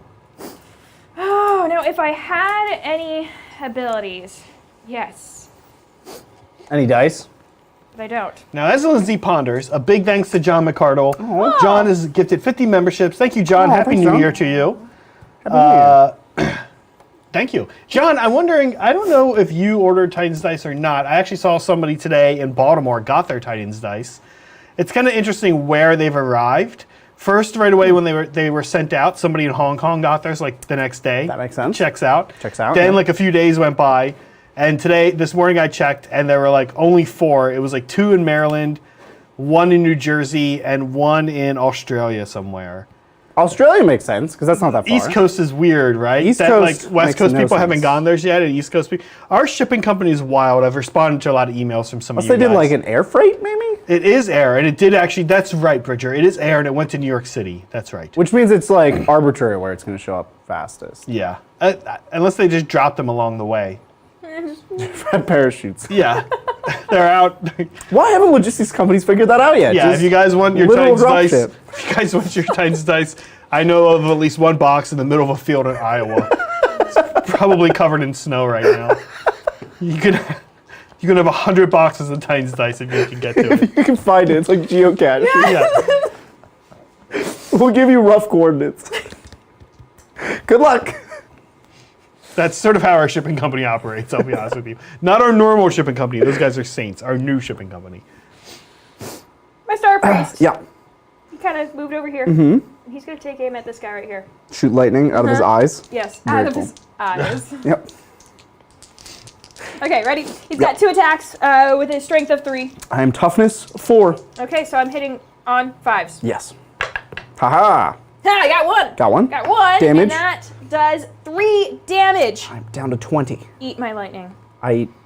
Speaker 2: Oh, now if I had any abilities, yes,
Speaker 1: Any dice?
Speaker 2: but I don't.
Speaker 3: Now, as Lindsay ponders, a big thanks to John McCardle. John has gifted 50 memberships. Thank you, John.
Speaker 1: Oh,
Speaker 3: Happy
Speaker 1: thanks,
Speaker 3: New
Speaker 1: John.
Speaker 3: Year to you.
Speaker 1: Happy New Year.
Speaker 3: Thank you. John, I'm wondering, I don't know if you ordered Titans Dice or not. I actually saw somebody today in Baltimore got their Titans Dice. It's kind of interesting where they've arrived. First, right away when they were sent out, somebody in Hong Kong got theirs like the next day.
Speaker 1: That makes sense.
Speaker 3: Checks out.
Speaker 1: Checks out,
Speaker 3: Then
Speaker 1: yeah.
Speaker 3: like a few days went by. And this morning I checked and there were like only 4. It was like 2 in Maryland, 1 in New Jersey, and 1 in Australia somewhere.
Speaker 1: Australia makes sense because that's not that far.
Speaker 3: East Coast is weird, right?
Speaker 1: East
Speaker 3: that,
Speaker 1: Coast
Speaker 3: like West
Speaker 1: makes
Speaker 3: Coast
Speaker 1: no
Speaker 3: people haven't
Speaker 1: sense.
Speaker 3: gone theirs yet, and East Coast people. Our shipping company is wild. I've responded to a lot of emails from some
Speaker 1: Unless
Speaker 3: of you
Speaker 1: they did
Speaker 3: guys.
Speaker 1: like an air freight, maybe?
Speaker 3: It is air, and it did actually. That's right, Bridger. It is air, and it went to New York City. That's right.
Speaker 1: Which means it's like arbitrary where it's going to show up fastest.
Speaker 3: Yeah, unless they just dropped them along the way.
Speaker 1: Parachutes.
Speaker 3: Yeah, they're out.
Speaker 1: Why haven't logistics companies figured that out yet?
Speaker 3: Yeah,
Speaker 1: Just
Speaker 3: if you guys want your
Speaker 1: literal
Speaker 3: Titans dice,
Speaker 1: dropship.
Speaker 3: if you guys want your Titans dice, I know of at least one box in the middle of a field in Iowa. It's probably covered in snow right now. You can have 100 boxes of Titans dice if you can get to it.
Speaker 1: You can find it. It's like geocache.
Speaker 3: Yeah.
Speaker 1: We'll give you rough coordinates. Good luck.
Speaker 3: That's sort of how our shipping company operates, I'll be honest with you. Not our normal shipping company. Those guys are saints. Our new shipping company.
Speaker 2: My Star Priest.
Speaker 1: Yeah.
Speaker 2: He kind of moved over here. And he's gonna take aim at this guy right here.
Speaker 1: Shoot lightning out of his eyes.
Speaker 2: Yes,
Speaker 1: Very
Speaker 2: out of
Speaker 1: cool.
Speaker 2: his eyes.
Speaker 1: Yep.
Speaker 2: Okay, ready? He's got 2 attacks with his strength of 3.
Speaker 1: I am toughness 4.
Speaker 2: Okay, so I'm hitting on 5s.
Speaker 1: Yes. Haha.
Speaker 2: Ha! I got 1.
Speaker 1: Got one.
Speaker 2: Got 1.
Speaker 1: Damage.
Speaker 2: And that does 3 damage.
Speaker 1: I'm down to 20.
Speaker 2: Eat my lightning.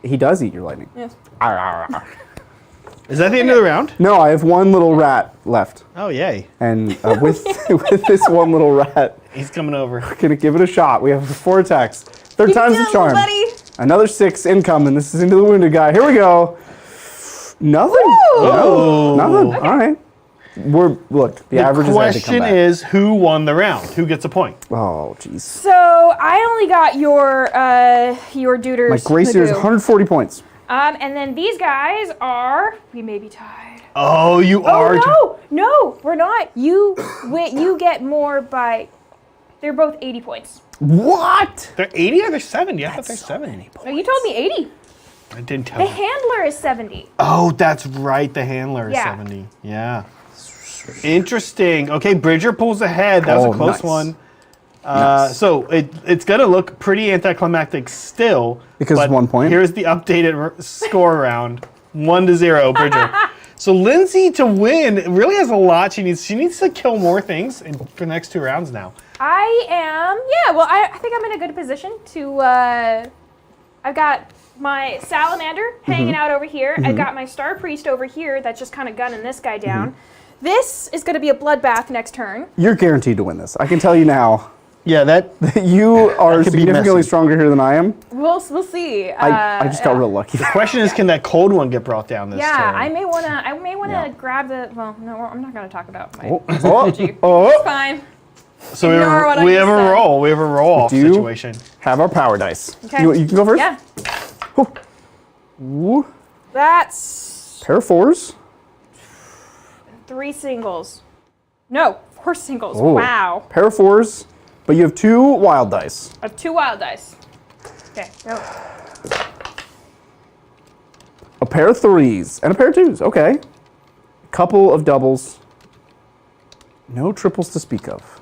Speaker 1: He does eat your lightning.
Speaker 2: Yes.
Speaker 1: Arr, arr, arr.
Speaker 3: Is that the end of the round?
Speaker 1: No, I have one little rat left.
Speaker 3: Oh, yay.
Speaker 1: And with this one little rat,
Speaker 3: He's coming over.
Speaker 1: we're going to give it a shot. We have 4 attacks. Third
Speaker 2: You can
Speaker 1: time's
Speaker 2: do
Speaker 1: the
Speaker 2: it,
Speaker 1: charm.
Speaker 2: little buddy.
Speaker 1: Another 6 incoming. This is into the wounded guy. Here we go. Nothing.
Speaker 3: Oh.
Speaker 1: Nothing. All right. Look, the average
Speaker 3: The
Speaker 1: is had to come
Speaker 3: question
Speaker 1: back.
Speaker 3: is, who won the round? Who gets a point?
Speaker 1: Oh, jeez.
Speaker 2: So I only got your Duders.
Speaker 1: My Gracier is
Speaker 2: Magoo.
Speaker 1: 140 points.
Speaker 2: And then these guys are. We may be tied.
Speaker 3: Oh, you are.
Speaker 2: Oh no, we're not. You get more by. They're both 80 points.
Speaker 1: What?
Speaker 3: They're 80 or they're 70? I thought they're
Speaker 1: so
Speaker 3: 70.
Speaker 2: No, you told me 80.
Speaker 3: I didn't tell
Speaker 2: The
Speaker 3: you.
Speaker 2: handler is 70.
Speaker 3: Oh, that's right. The handler is
Speaker 2: Yeah.
Speaker 3: 70. Yeah. Interesting. Okay, Bridger pulls ahead. That was
Speaker 1: Oh,
Speaker 3: a close
Speaker 1: nice.
Speaker 3: one.
Speaker 1: Nice.
Speaker 3: So it's going to look pretty anticlimactic still.
Speaker 1: Because
Speaker 3: but
Speaker 1: 1 point.
Speaker 3: Here's the updated score round. 1-0, Bridger. So Lindsay, to win, really has a lot she needs. She needs to kill more things for the next 2 rounds now.
Speaker 2: I am, well, I think I'm in a good position to, I've got my salamander hanging out over here. I've got my star priest over here that's just kind of gunning this guy down. This is going to be a bloodbath next turn.
Speaker 1: You're guaranteed to win this. I can tell you now.
Speaker 3: Yeah, that
Speaker 1: You are
Speaker 3: could be
Speaker 1: significantly
Speaker 3: messy.
Speaker 1: stronger here than I am.
Speaker 2: We'll see.
Speaker 1: I just got real lucky.
Speaker 3: question is, can that cold one get brought down this
Speaker 2: Yeah,
Speaker 3: turn?
Speaker 2: I may wanna
Speaker 1: Yeah.
Speaker 2: grab the. Well, no, I'm not gonna talk about my.
Speaker 1: Oh,
Speaker 2: Fine.
Speaker 3: So
Speaker 2: Ignore what I
Speaker 3: we
Speaker 2: just
Speaker 3: have a
Speaker 2: said.
Speaker 3: roll. We have a roll-off
Speaker 1: Do you?
Speaker 3: situation.
Speaker 1: have our power dice.
Speaker 2: Okay.
Speaker 1: You can go first?
Speaker 2: Yeah.
Speaker 1: Ooh.
Speaker 2: That's
Speaker 1: Pair of 4s.
Speaker 2: 3 singles. No, 4 singles.
Speaker 1: Ooh.
Speaker 2: Wow.
Speaker 1: Pair of 4s, but you have 2 wild dice.
Speaker 2: I have 2 wild dice. Okay. Go.
Speaker 1: A pair of 3s and a pair of 2s. Okay. A couple of doubles. No triples to speak of.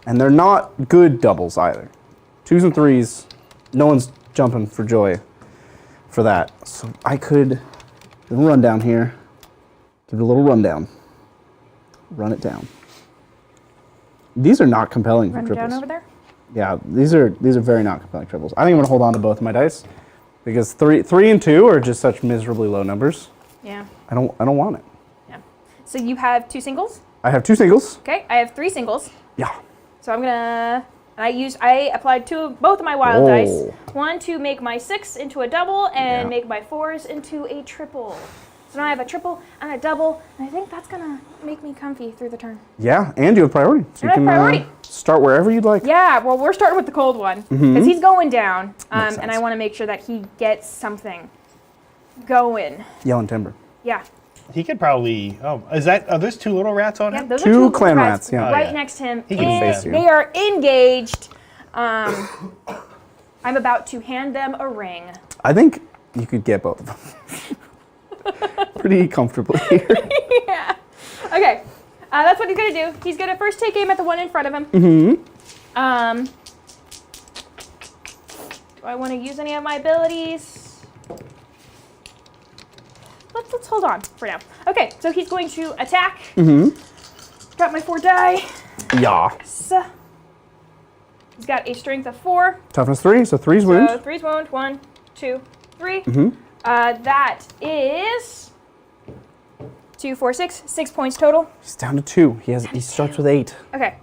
Speaker 1: And they're not good doubles either. 2s and 3s. No one's jumping for joy for that. So I could run down here. Give it a little rundown. Run it down. These are not compelling
Speaker 2: Run
Speaker 1: for triples.
Speaker 2: down over there.
Speaker 1: Yeah, these are very not compelling triples. I think I'm gonna hold on to both of my dice because 3 and 2 are just such miserably low numbers.
Speaker 2: Yeah.
Speaker 1: I don't want it.
Speaker 2: Yeah. So you have 2 singles.
Speaker 1: I have 2 singles.
Speaker 2: Okay. I have 3 singles.
Speaker 1: Yeah.
Speaker 2: So I'm gonna. I applied both of my wild dice.
Speaker 1: Oh.
Speaker 2: 1 to make my 6 into a double and
Speaker 1: Yeah.
Speaker 2: make my 4s into a triple. So now I have a triple and a double, and I think that's gonna make me comfy through the turn.
Speaker 1: Yeah, and you have priority, so you
Speaker 2: And I have
Speaker 1: can
Speaker 2: priority.
Speaker 1: start wherever you'd like.
Speaker 2: Yeah, well, we're starting with the cold one because he's going down,
Speaker 1: Makes
Speaker 2: and I
Speaker 1: sense.
Speaker 2: want to make sure that he gets something going.
Speaker 1: Yelling timber.
Speaker 2: Yeah,
Speaker 3: He could probably. Oh, are those 2 little rats on
Speaker 2: yeah.
Speaker 3: him?
Speaker 2: Those
Speaker 1: Two
Speaker 2: are 2 little
Speaker 1: clan
Speaker 2: rats
Speaker 1: rats, yeah.
Speaker 2: right
Speaker 3: Oh, yeah.
Speaker 2: next to him.
Speaker 3: He can face you.
Speaker 2: They are engaged. I'm about to hand them a ring.
Speaker 1: I think you could get both of them. Pretty comfortably here.
Speaker 2: Yeah. Okay. That's what he's gonna do. He's gonna first take aim at the one in front of him. Do I want to use any of my abilities? Let's hold on for now. Okay, so he's going to attack. Got my 4 die.
Speaker 1: Yeah.
Speaker 2: So, he's got a strength of 4.
Speaker 1: Toughness 3, so 3's wound.
Speaker 2: So 3's wound. 1, 2, 3. That is 2, 4, 6. 6 points total.
Speaker 1: He's down to 2. He starts with 8.
Speaker 2: Okay.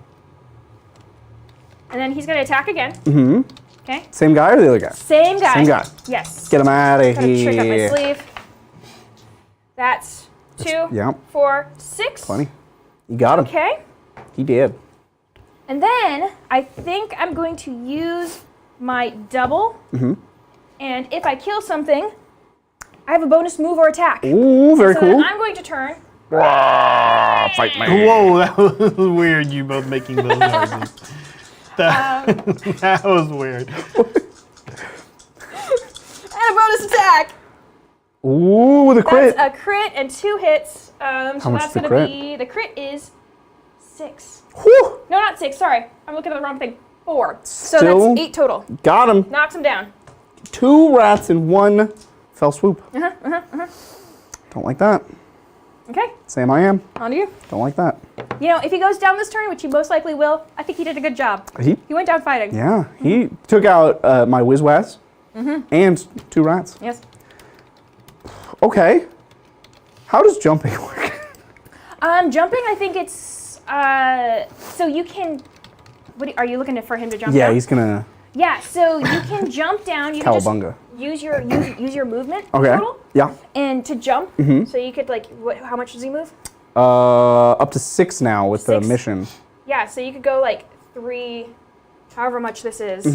Speaker 2: And then he's going to attack again. Okay.
Speaker 1: Same guy or the other guy?
Speaker 2: Same guy.
Speaker 1: Same guy.
Speaker 2: Yes.
Speaker 1: Get him out of
Speaker 2: Got a trick up my
Speaker 1: here.
Speaker 2: sleeve. That's 2,
Speaker 1: Yeah.
Speaker 2: 4, 6.
Speaker 1: Funny. You got him.
Speaker 2: Okay.
Speaker 1: He did.
Speaker 2: And then I think I'm going to use my double. And if I kill something, I have a bonus move or attack.
Speaker 1: Ooh, very
Speaker 2: so
Speaker 1: cool.
Speaker 2: then I'm going to turn.
Speaker 1: Fight me.
Speaker 3: Whoa, that was weird. You both making those noises. That was weird.
Speaker 2: And a bonus attack.
Speaker 1: Ooh, with a crit.
Speaker 2: That's a crit and 2 hits. So
Speaker 1: much
Speaker 2: that's
Speaker 1: is the
Speaker 2: going to
Speaker 1: crit?
Speaker 2: be, the crit is 6.
Speaker 1: Whew.
Speaker 2: No, not 6, sorry. I'm looking at the wrong thing. 4. So
Speaker 1: Still-
Speaker 2: that's 8 total.
Speaker 1: Got him.
Speaker 2: Knocks him down.
Speaker 1: 2 rats in 1 fell swoop. Don't like that.
Speaker 2: Okay,
Speaker 1: Same I am.
Speaker 2: on to you.
Speaker 1: Don't like that.
Speaker 2: You know, if he goes down this turn, which he most likely will, I think he did a good job.
Speaker 1: He
Speaker 2: He went down fighting.
Speaker 1: Yeah, he took out my Wizwaz and 2 rats.
Speaker 2: Yes.
Speaker 1: Okay. How does jumping work?
Speaker 2: Jumping, I think it's, so you can, are you looking for him to jump
Speaker 1: Yeah,
Speaker 2: down?
Speaker 1: he's gonna
Speaker 2: Yeah, so you can jump down. You can
Speaker 1: cowabunga.
Speaker 2: just use your movement
Speaker 1: Okay.
Speaker 2: total
Speaker 1: Yeah.
Speaker 2: and to jump. So you could how much does he move?
Speaker 1: Up to 6 now with the
Speaker 2: 6?
Speaker 1: mission.
Speaker 2: Yeah, so you could go 3, however much this is.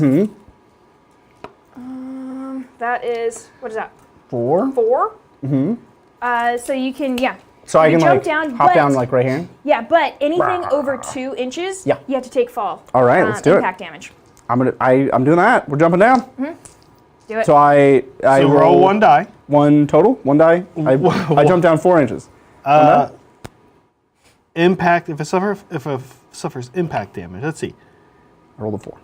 Speaker 2: That is, what is that?
Speaker 1: 4.
Speaker 2: 4? So you can,
Speaker 1: So I
Speaker 2: you
Speaker 1: can
Speaker 2: jump
Speaker 1: like
Speaker 2: down,
Speaker 1: hop
Speaker 2: but-
Speaker 1: down like right here.
Speaker 2: Yeah, but anything over 2 inches,
Speaker 1: Yeah.
Speaker 2: you have to take fall.
Speaker 1: All right, let's do it.
Speaker 2: impact damage.
Speaker 1: I'm doing that. We're jumping down.
Speaker 2: Do it.
Speaker 1: So I
Speaker 3: So roll 1 die.
Speaker 1: 1 total. 1 die. I jump down 4 inches. One die?
Speaker 3: Impact if it suffers impact damage. Let's see.
Speaker 1: I rolled a 4.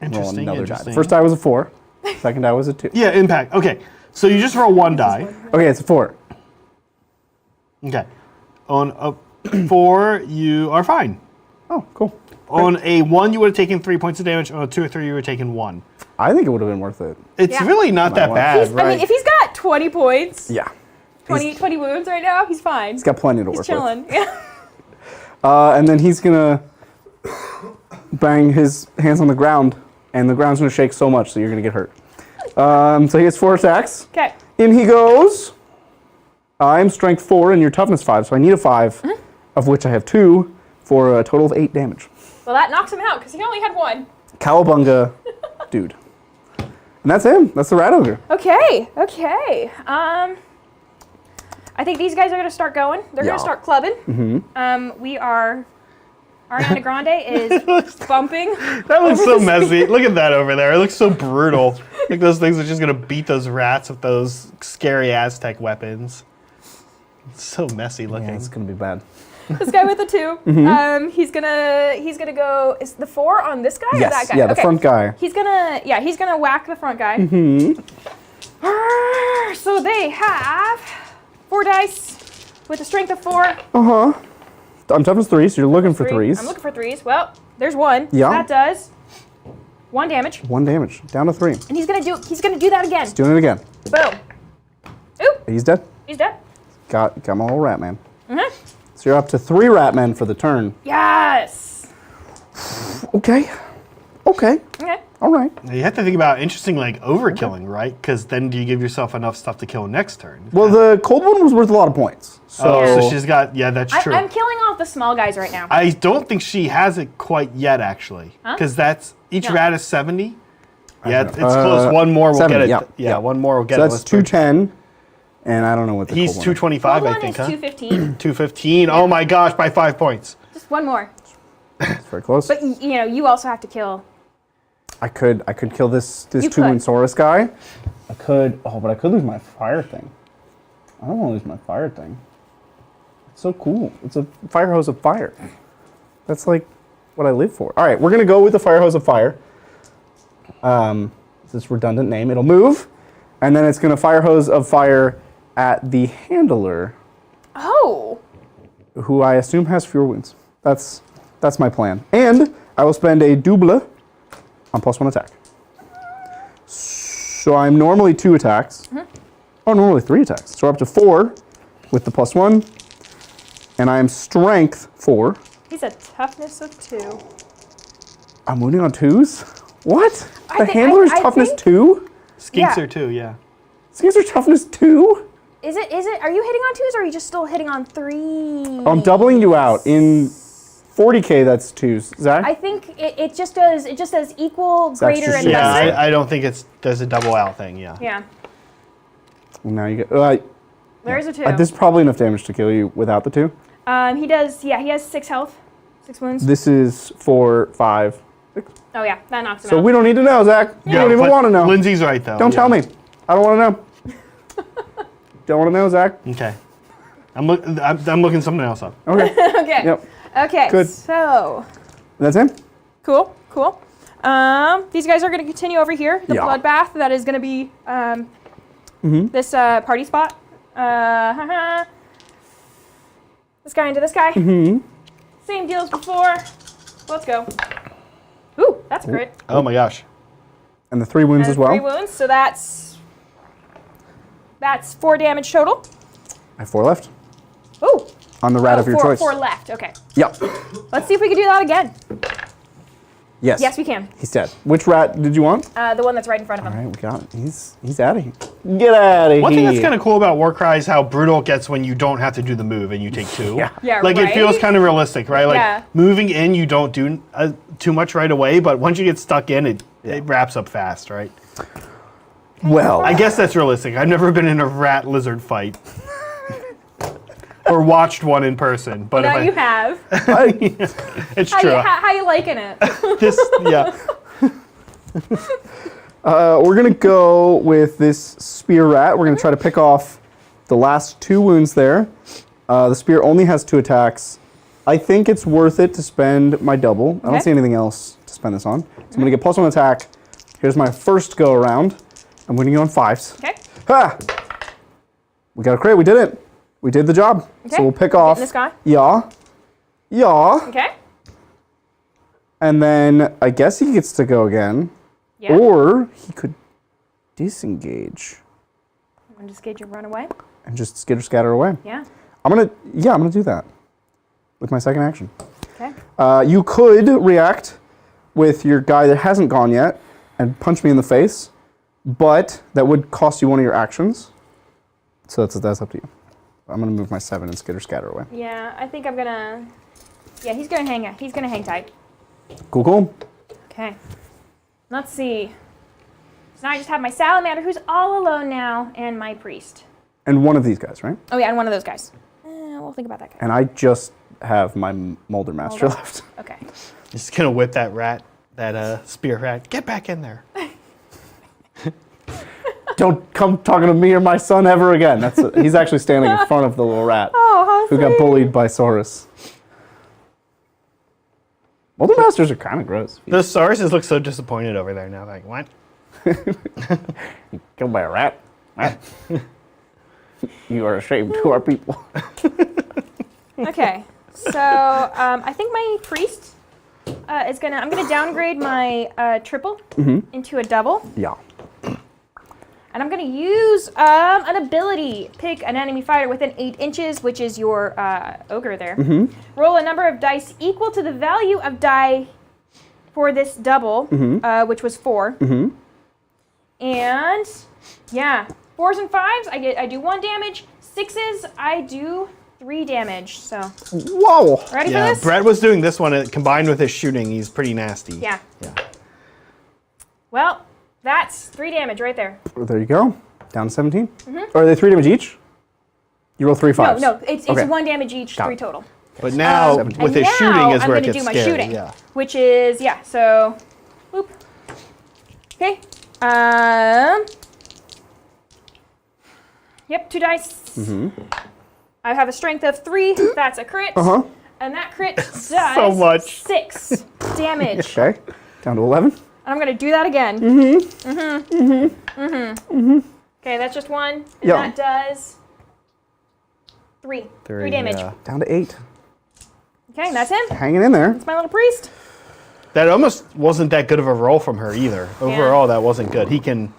Speaker 3: Interesting.
Speaker 1: Roll another die.
Speaker 3: Interesting.
Speaker 1: The first die was a 4. Second die was a 2.
Speaker 3: Yeah, impact. Okay, so you just roll 1 die.
Speaker 1: Okay, it's a 4.
Speaker 3: Okay. On a 4, you are fine.
Speaker 1: Oh, cool.
Speaker 3: On a 1, you would have taken 3 points of damage. On a 2 or 3, you would have taken 1.
Speaker 1: I think it would have been worth it.
Speaker 3: It's
Speaker 2: Yeah.
Speaker 3: really not that
Speaker 1: Might
Speaker 3: bad,
Speaker 1: want-
Speaker 2: I
Speaker 3: right?
Speaker 2: mean, if he's got 20 points,
Speaker 1: Yeah.
Speaker 2: 20 wounds right now, he's fine.
Speaker 1: He's got plenty to
Speaker 2: He's
Speaker 1: work
Speaker 2: chilling. Yeah.
Speaker 1: with. And then he's gonna bang his hands on the ground, and the ground's gonna shake so much that you're gonna get hurt. So he has 4 attacks.
Speaker 2: Okay.
Speaker 1: In he goes. I'm strength 4 and your toughness 5, so I need a 5, of which I have 2 for a total of 8 damage.
Speaker 2: Well, that knocks him out because he only had 1.
Speaker 1: Cowabunga, dude. And that's him. That's the rat ogre.
Speaker 2: Okay. Okay. I think these guys are gonna start going. They're
Speaker 1: Yeah.
Speaker 2: gonna start clubbing. We are. Ariana Grande is bumping.
Speaker 3: That looks so messy. Look at that over there. It looks so brutal. Like those things are just going to beat those rats with those scary Aztec weapons. It's so messy looking.
Speaker 1: Yeah, it's gonna be bad.
Speaker 2: This guy with the 2. He's gonna go. Is the 4 on this guy or that
Speaker 1: Yes,
Speaker 2: guy?
Speaker 1: yeah, the front guy.
Speaker 2: He's gonna whack the front guy. So they have 4 dice with a strength of 4.
Speaker 1: I'm toughness 3, so you're looking for 3s.
Speaker 2: I'm looking for 3s. Well, there's 1.
Speaker 1: Yeah.
Speaker 2: That does 1 damage.
Speaker 1: 1 damage, down to 3.
Speaker 2: And he's gonna do that again.
Speaker 1: Doing it again.
Speaker 2: Boom. Ooh,
Speaker 1: He's dead.
Speaker 2: he's dead.
Speaker 1: Got my little rat man. So you're up to 3 rat men for the turn.
Speaker 2: Yes.
Speaker 1: Okay. Okay.
Speaker 2: Okay.
Speaker 1: All right.
Speaker 3: You have to think about interesting, like overkilling, right? Because then do you give yourself enough stuff to kill next turn?
Speaker 1: Well, the cold one was worth a lot of points. So,
Speaker 3: Oh, so she's got, yeah, that's true.
Speaker 2: I'm killing off the small guys right now.
Speaker 3: I don't think she has it quite yet, actually. Because that's, each
Speaker 2: No.
Speaker 3: rat is 70. Yeah, it's
Speaker 1: know.
Speaker 3: close. One more will
Speaker 1: 70,
Speaker 3: get it.
Speaker 1: yeah.
Speaker 3: Yeah, one more will get
Speaker 1: so
Speaker 3: it.
Speaker 1: that's 210, and I don't know what the
Speaker 3: He's
Speaker 1: cold one is.
Speaker 3: 225,
Speaker 2: Cold
Speaker 3: I
Speaker 2: one
Speaker 3: think,
Speaker 2: is
Speaker 3: huh?
Speaker 2: 215.
Speaker 3: 215. Oh my gosh, by 5 points.
Speaker 2: Just 1 more.
Speaker 1: It's very close.
Speaker 2: But you also have to kill.
Speaker 1: I could kill this
Speaker 2: You
Speaker 1: 2-win Saurus guy. I could. Oh, but I could lose my fire thing. I don't want to lose my fire thing. It's so cool. It's a fire hose of fire. That's like what I live for. All right, we're gonna go with the fire hose of fire. This redundant name. It'll move, and then it's gonna fire hose of fire at the handler,
Speaker 2: Oh.
Speaker 1: who I assume has fewer wounds. That's my plan. And I will spend a double on +1 attack. So I'm normally 2 attacks. Oh, normally 3 attacks. So we're up to 4 with the +1. And I am strength 4.
Speaker 2: He's a toughness of 2.
Speaker 1: I'm wounding on 2s? What? The
Speaker 2: think-
Speaker 1: handler's
Speaker 2: I
Speaker 1: toughness
Speaker 2: think-
Speaker 1: 2?
Speaker 3: Skinks
Speaker 2: Yeah.
Speaker 3: are too, yeah.
Speaker 1: These are toughness 2?
Speaker 2: Is it? Are you hitting on 2s or are you just still hitting on 3?
Speaker 1: I'm doubling you out. In 40k, that's 2s. Zach?
Speaker 2: I think it just does equal,
Speaker 1: Zach's
Speaker 2: greater,
Speaker 1: just
Speaker 2: and
Speaker 3: Yeah,
Speaker 2: lesser.
Speaker 3: I don't think there's a double out thing, yeah.
Speaker 2: Yeah.
Speaker 1: Now you get.
Speaker 2: There's a 2.
Speaker 1: This is probably enough damage to kill you without the 2.
Speaker 2: He does. Yeah, he has 6 health, 6 wounds.
Speaker 1: This is 4, 5.
Speaker 2: Oh yeah, that knocks him
Speaker 1: So
Speaker 2: out.
Speaker 1: we don't need to know, Zach. You don't even
Speaker 3: but
Speaker 1: want to know.
Speaker 3: Lindsay's right, though.
Speaker 1: Don't
Speaker 3: yeah.
Speaker 1: tell me. I don't want to know. Don't want to know, Zach.
Speaker 3: Okay. I'm looking something else up.
Speaker 1: Okay.
Speaker 2: Okay.
Speaker 1: Yep.
Speaker 2: Okay.
Speaker 1: Good.
Speaker 2: So
Speaker 1: That's him.
Speaker 2: cool. These guys are going to continue over here. The
Speaker 1: Yeah.
Speaker 2: bloodbath that is going to be this party spot. This guy into this guy. Same deal as before. Let's go. Ooh, that's a crit.
Speaker 3: Oh my gosh.
Speaker 1: And the 3 wounds
Speaker 2: And
Speaker 1: as well.
Speaker 2: 3 wounds, so that's 4 damage total.
Speaker 1: I have 4 left.
Speaker 2: Ooh.
Speaker 1: On the rat of your choice.
Speaker 2: 4 left. Okay.
Speaker 1: Yep.
Speaker 2: Let's see if we can do that again.
Speaker 1: Yes.
Speaker 2: Yes, we can.
Speaker 1: He's dead. Which rat did you want?
Speaker 2: The one that's right in front of him.
Speaker 1: All right, we got it. He's out of here. Get out of here.
Speaker 3: One thing that's kind of cool about Warcry is how brutal it gets when you don't have to do the move and you take 2.
Speaker 1: Yeah.
Speaker 2: Yeah,
Speaker 3: Like
Speaker 2: right?
Speaker 3: it feels kind of realistic, right? Like
Speaker 2: Yeah.
Speaker 3: moving in, you don't do too much right away, but once you get stuck in, it wraps up fast, right?
Speaker 1: Well,
Speaker 3: I guess that's realistic. I've never been in a rat lizard fight. Or watched one in person, but
Speaker 2: Now
Speaker 3: if
Speaker 2: you have.
Speaker 3: it's
Speaker 2: How
Speaker 3: true.
Speaker 2: how you liking it?
Speaker 1: we're going to go with this spear rat. We're going to try to pick off the last 2 wounds there. The spear only has 2 attacks. I think it's worth it to spend my double. I don't see anything else to spend this on. So I'm going to get +1 attack. Here's my first go around. I'm winning you on 5s.
Speaker 2: Okay.
Speaker 1: Ha! We got a crit. We did it. We did the job.
Speaker 2: Okay.
Speaker 1: So we'll pick off.
Speaker 2: This guy.
Speaker 1: Yeah. Yeah.
Speaker 2: Okay.
Speaker 1: And then I guess he gets to go again.
Speaker 2: Yeah.
Speaker 1: Or he could disengage
Speaker 2: I'm gonna disengage and run away.
Speaker 1: and just skitter scatter away.
Speaker 2: Yeah.
Speaker 1: I'm gonna do that with my second action.
Speaker 2: Okay.
Speaker 1: You could react with your guy that hasn't gone yet and punch me in the face, but that would cost you one of your actions. So that's up to you. I'm gonna move my 7 and skitter scatter away.
Speaker 2: Yeah, I think I'm gonna. Yeah, he's gonna hang tight.
Speaker 1: Cool.
Speaker 2: Okay. Let's see. So now I just have my salamander, who's all alone now, and my priest.
Speaker 1: And one of these guys, right?
Speaker 2: Oh yeah, and one of those guys. We'll think about that guy.
Speaker 1: And I just have my Molder Master
Speaker 2: Molder.
Speaker 1: left.
Speaker 2: Okay.
Speaker 3: Just gonna whip that rat, that spear rat. Get back in there.
Speaker 1: Don't come talking to me or my son ever again. He's actually standing in front of the little rat
Speaker 2: Oh, how
Speaker 1: who got
Speaker 2: sweet.
Speaker 1: bullied by Saurus. Molder Masters are kind of gross.
Speaker 3: Those Sauruses look so disappointed over there now. Like, what?
Speaker 1: Killed by a rat. You are a shame to our people.
Speaker 2: Okay. So I think my priest is gonna. I'm gonna downgrade my triple into a double.
Speaker 1: Yeah.
Speaker 2: And I'm going to use an ability. Pick an enemy fighter within 8 inches, which is your ogre there. Roll a number of dice equal to the value of die for this double, which was 4. And yeah, 4s and 5s, I do 1 damage. 6s, I do 3 damage. So
Speaker 1: Whoa.
Speaker 2: ready
Speaker 3: Yeah,
Speaker 2: for this?
Speaker 3: Brett was doing this one combined with his shooting. He's pretty nasty.
Speaker 2: Yeah.
Speaker 3: Yeah.
Speaker 2: Well, that's 3 damage right there.
Speaker 1: There you go. Down to 17. Or are they 3 damage each? You roll 3 5s.
Speaker 2: No, it's
Speaker 1: Okay.
Speaker 2: 1 damage each,
Speaker 1: Got
Speaker 2: 3
Speaker 1: it.
Speaker 2: total.
Speaker 3: But now
Speaker 2: And
Speaker 3: with his
Speaker 2: now
Speaker 3: shooting is
Speaker 2: I'm
Speaker 3: where it
Speaker 2: gonna
Speaker 3: gets
Speaker 2: do my
Speaker 3: scary.
Speaker 2: shooting,
Speaker 3: Yeah.
Speaker 2: which is so, whoop. Okay. Yep, 2 dice. I have a strength of 3. That's a crit. And that crit does
Speaker 3: So much.
Speaker 2: 6 damage.
Speaker 1: Okay. Down to 11.
Speaker 2: And I'm gonna do that again. Okay, that's just 1. And
Speaker 1: Yeah.
Speaker 2: that does 3. 3 damage.
Speaker 3: Yeah.
Speaker 1: Down to 8.
Speaker 2: Okay, and that's him.
Speaker 1: Hanging in there.
Speaker 2: It's my little priest.
Speaker 3: That almost wasn't that good of a roll from her either. Overall, that wasn't good. He can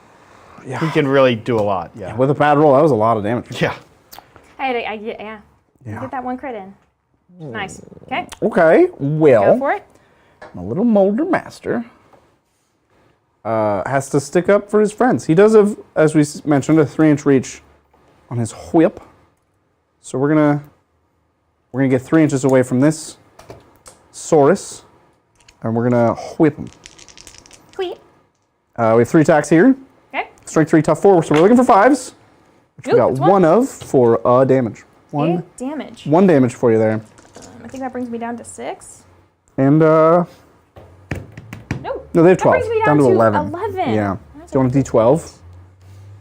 Speaker 3: really do a lot. Yeah.
Speaker 1: With a bad roll, that was a lot of damage.
Speaker 3: Yeah.
Speaker 2: Yeah.
Speaker 1: Yeah.
Speaker 2: Get that 1 crit in. Nice. Okay,
Speaker 1: Okay.
Speaker 2: go
Speaker 1: Well,
Speaker 2: for it.
Speaker 1: my little Molder Master has to stick up for his friends. He does have, as we mentioned, a 3-inch reach on his whip. So we're gonna get 3 inches away from this Saurus, and we're gonna whip him.
Speaker 2: Tweet.
Speaker 1: We have 3 attacks here.
Speaker 2: Okay.
Speaker 1: Strength 3, tough 4. So we're looking for 5s, which we
Speaker 2: Ooh,
Speaker 1: got
Speaker 2: that's
Speaker 1: 1 of for damage. 1
Speaker 2: damage.
Speaker 1: 1 damage for you there.
Speaker 2: I think that brings me down to 6.
Speaker 1: And
Speaker 2: No.
Speaker 1: no, they have 12.
Speaker 2: That brings me down
Speaker 1: to
Speaker 2: to
Speaker 1: 11.
Speaker 2: 11.
Speaker 1: Yeah.
Speaker 2: That's
Speaker 1: Do you want a D12?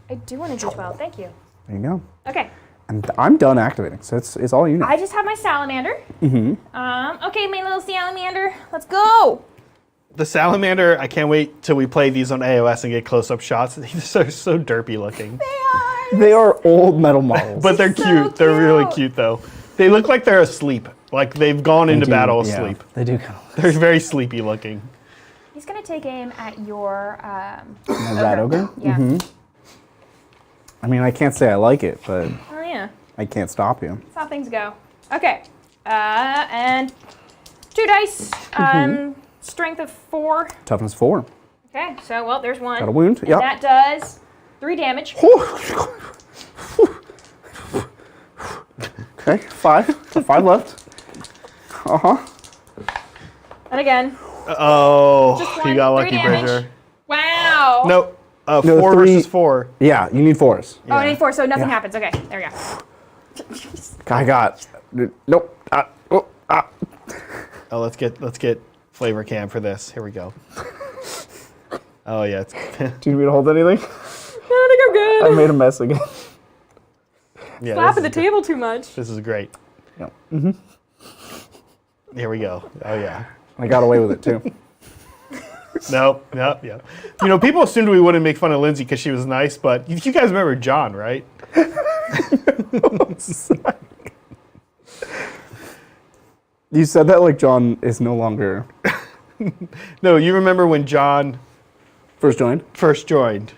Speaker 2: I do want to do 12. Thank you.
Speaker 1: There you go.
Speaker 2: Okay.
Speaker 1: And I'm done activating, so it's all you need.
Speaker 2: I just have my salamander. Okay, my little salamander. Let's go.
Speaker 3: The salamander, I can't wait till we play these on AOS and get close-up shots. These are so derpy looking.
Speaker 1: They are old metal models.
Speaker 3: But they're
Speaker 2: So
Speaker 3: cute. They're really
Speaker 2: cute.
Speaker 3: cute, though. They look like they're asleep. Like they've gone into battle
Speaker 1: Yeah,
Speaker 3: asleep.
Speaker 1: They do kind of.
Speaker 3: They're very sleepy looking.
Speaker 2: He's going to take aim at your
Speaker 1: Rat ogre?
Speaker 2: Yeah.
Speaker 1: I mean, I can't say I like it, but
Speaker 2: Oh, yeah.
Speaker 1: I can't stop you.
Speaker 2: That's how things go. Okay. And 2 dice. Strength of 4.
Speaker 1: Toughness 4.
Speaker 2: Okay, so, well, there's 1.
Speaker 1: Got a wound.
Speaker 2: And
Speaker 1: Yep.
Speaker 2: that does 3 damage.
Speaker 1: Okay, 5. 5 left.
Speaker 2: And again.
Speaker 3: Oh,
Speaker 2: Just
Speaker 3: you
Speaker 2: 1,
Speaker 3: got
Speaker 2: 3
Speaker 3: lucky,
Speaker 2: damage.
Speaker 3: Bridger.
Speaker 2: Wow.
Speaker 3: Nope.
Speaker 1: No,
Speaker 3: 4
Speaker 1: 3
Speaker 3: versus 4.
Speaker 1: Yeah, you need 4s.
Speaker 2: Oh, I need 4, so nothing
Speaker 1: Yeah.
Speaker 2: happens. Okay, there we go.
Speaker 1: I got. Nope.
Speaker 3: Oh, let's get flavor cam for this. Here we go. Oh yeah.
Speaker 1: Do you need me to hold anything?
Speaker 2: I think I'm good.
Speaker 1: I made a mess again.
Speaker 3: Yeah,
Speaker 2: Slapping the table too much.
Speaker 3: This is great.
Speaker 1: Yep.
Speaker 3: Here we go. Oh, yeah.
Speaker 1: I got away with it too.
Speaker 3: Nope. You know, people assumed we wouldn't make fun of Lindsay because she was nice, but you guys remember John, right?
Speaker 1: You said that like John is no longer
Speaker 3: No, you remember when John
Speaker 1: first joined?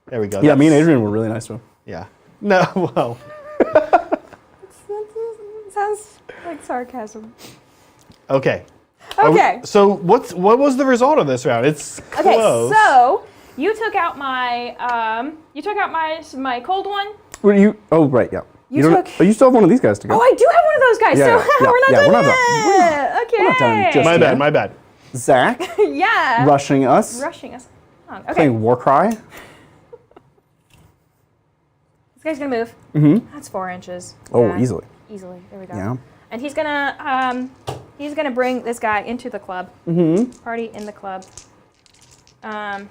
Speaker 3: There we go.
Speaker 1: Yeah, me and Adrian were really nice to him.
Speaker 3: Yeah. No, well.
Speaker 2: Sounds like sarcasm.
Speaker 3: Okay.
Speaker 2: Okay.
Speaker 3: So what was the result of this round? It's close.
Speaker 2: Okay, so you took out my my cold one.
Speaker 1: Were you? Oh, right, yeah.
Speaker 2: You
Speaker 1: don't-
Speaker 2: took-
Speaker 1: Oh, you still have one of these guys to go.
Speaker 2: Oh, I do have one of those guys.
Speaker 1: Yeah,
Speaker 2: so
Speaker 1: yeah,
Speaker 2: we're not
Speaker 1: yeah,
Speaker 2: done
Speaker 1: we're not done.
Speaker 2: yet. Okay.
Speaker 1: we're not done just yet.
Speaker 3: My bad.
Speaker 1: Zach
Speaker 2: Yeah.
Speaker 1: rushing us,
Speaker 2: Rushing us. Okay.
Speaker 1: playing Warcry.
Speaker 2: This guy's gonna move. Mm-hmm. That's 4 inches.
Speaker 1: Oh,
Speaker 2: Yeah.
Speaker 1: easily.
Speaker 2: Easily. There we go.
Speaker 1: Yeah.
Speaker 2: And he's gonna bring this guy into the club. Party in the club.
Speaker 1: I'm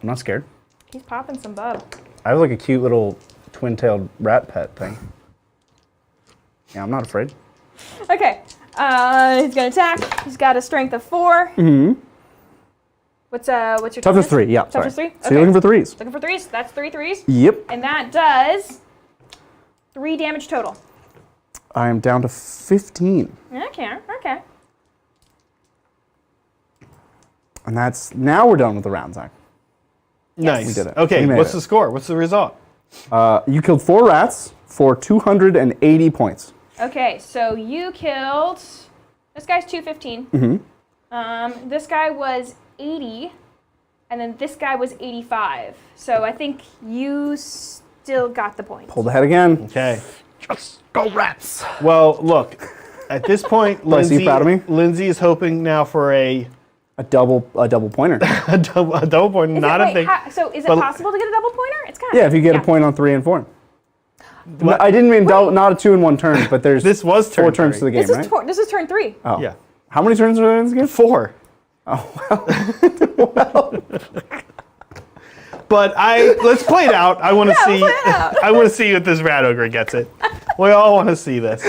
Speaker 1: not scared.
Speaker 2: He's popping some bub.
Speaker 1: I have like a cute little twin-tailed rat pet thing. Yeah, I'm not afraid.
Speaker 2: Okay. He's gonna attack. He's got a strength of 4. What's your
Speaker 1: Toughness 3, yeah.
Speaker 2: Toughness
Speaker 1: sorry.
Speaker 2: 3?
Speaker 1: So you're looking for 3s.
Speaker 2: Looking for 3s. That's 3 3s.
Speaker 1: Yep.
Speaker 2: And that does 3 damage total.
Speaker 1: I am down to 15.
Speaker 2: Okay.
Speaker 1: And that's, now we're done with the round, Zach.
Speaker 3: Nice.
Speaker 1: We did it.
Speaker 3: Okay,
Speaker 1: We made
Speaker 3: what's
Speaker 1: it.
Speaker 3: the score? What's the result?
Speaker 1: You killed 4 rats for 280 points.
Speaker 2: Okay, so you killed. This guy's 215. This guy was 80, and then this guy was 85. So I think you still got the point.
Speaker 1: Pulled ahead again.
Speaker 3: Okay.
Speaker 1: Just go rats.
Speaker 3: Well, look, at this point,
Speaker 1: Bryce, are you proud of me?
Speaker 3: Lindsay is hoping now for a
Speaker 1: double pointer.
Speaker 3: double point, not a big.
Speaker 2: So is it
Speaker 3: but-
Speaker 2: possible to get a double pointer? It's kind of.
Speaker 1: Yeah, if you get a point on 3 and 4. No, I didn't mean not a 2 in 1 turn, but there's
Speaker 3: This was turn
Speaker 1: 4 turns
Speaker 3: three.
Speaker 1: to the game,
Speaker 2: This
Speaker 1: right?
Speaker 2: is this is turn 3.
Speaker 1: Oh.
Speaker 3: Yeah.
Speaker 1: How many turns are there in this game?
Speaker 3: 4.
Speaker 1: Oh, well.
Speaker 3: But let's play it out. I want to see.
Speaker 2: play it out.
Speaker 3: I want to see if this rat ogre gets it. We all want to see this.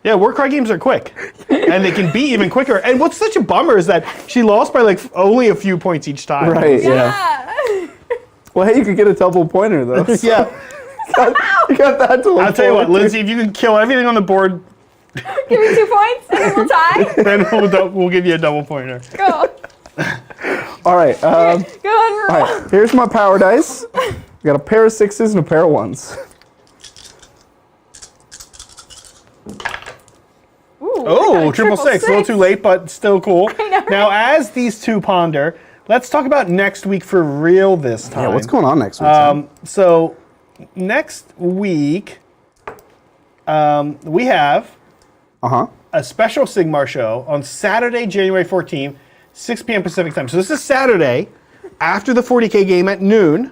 Speaker 3: Yeah, Warcry games are quick, and they can be even quicker. And what's such a bummer is that she lost by like only a few points each time.
Speaker 1: Right, yeah. Well, hey, you could get a double pointer, though.
Speaker 3: Yeah.
Speaker 1: You got that to look
Speaker 3: I'll tell you what,
Speaker 1: forward to.
Speaker 3: Lindsay, if you can kill everything on the board,
Speaker 2: Give me 2 points, and then we'll tie.
Speaker 3: then we'll give you a double pointer.
Speaker 2: Go.
Speaker 1: All right.
Speaker 2: Go on, roll.
Speaker 1: All right. Here's my power dice. We got a pair of 6s and a pair of 1s.
Speaker 2: Ooh,
Speaker 3: Oh,
Speaker 2: I got a
Speaker 3: 666. A little too late, but still cool.
Speaker 2: I know, right?
Speaker 3: Now, as these two ponder, let's talk about next week for real this time.
Speaker 1: Yeah, what's going on next week? Sam?
Speaker 3: So, next week, we have
Speaker 1: Uh-huh.
Speaker 3: a special Sigmar show on Saturday, January 14th, 6 p.m. Pacific time. So this is Saturday, after the 40K game at noon.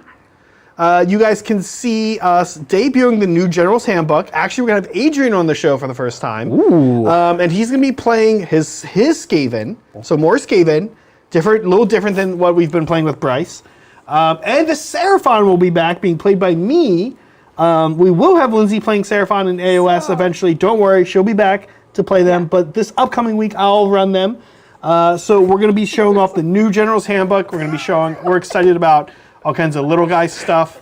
Speaker 3: You guys can see us debuting the new General's Handbook. Actually, we're going to have Adrian on the show for the first time.
Speaker 1: Ooh.
Speaker 3: And he's going to be playing his Skaven. So more Skaven. A little different than what we've been playing with Bryce. And the Seraphon will be back, being played by me. We will have Lindsay playing Seraphon in AOS eventually. Don't worry, she'll be back to play them. But this upcoming week, I'll run them. So we're going to be showing off the new General's Handbook. We're going to be we're excited about all kinds of little guy stuff.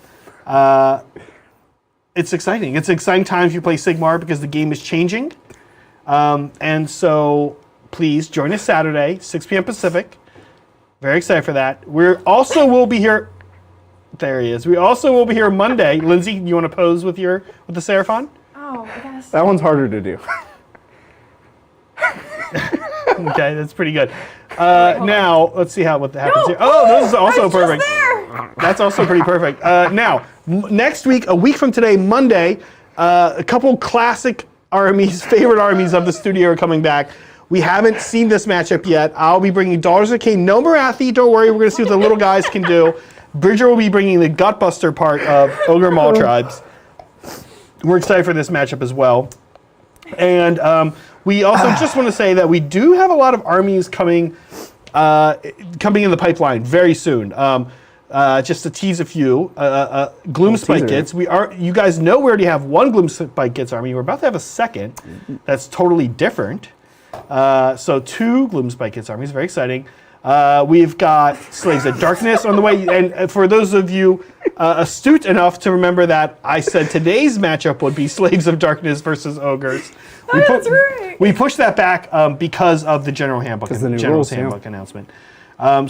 Speaker 3: It's exciting. It's an exciting time if you play Sigmar because the game is changing. And so please join us Saturday, 6 p.m. Pacific. Very excited for that. We'll be here. There he is. We also will be here Monday. Lindsay, you want to pose with the Seraphon?
Speaker 2: Oh, I guess.
Speaker 1: That one's harder to do.
Speaker 3: Okay, that's pretty good. Now, let's see what happens here. Oh, this is also perfect. That's also pretty perfect. Now, next week, a week from today, Monday, a couple classic armies, favorite armies of the studio are coming back. We haven't seen this matchup yet. I'll be bringing Daughters of Cain. No Marathi, don't worry. We're going to see what the little guys can do. Bridger will be bringing the Gutbuster part of Ogre Maul Tribes. We're excited for this matchup as well. And we also just want to say that we do have a lot of armies coming in the pipeline very soon. just to tease a few, Gloomspite
Speaker 1: teaser.
Speaker 3: Gits. You guys know we already have one Gloomspite Gits army. We're about to have a second that's totally different. So 2 Gloomspite Gits armies, very exciting. We've got Slaves of Darkness on the way. And for those of you astute enough to remember that I said today's matchup would be Slaves of Darkness versus Ogres.
Speaker 2: That's right.
Speaker 3: We pushed that back because of the General Handbook,
Speaker 1: the new
Speaker 3: General's
Speaker 1: rules, yeah.
Speaker 3: Handbook announcement.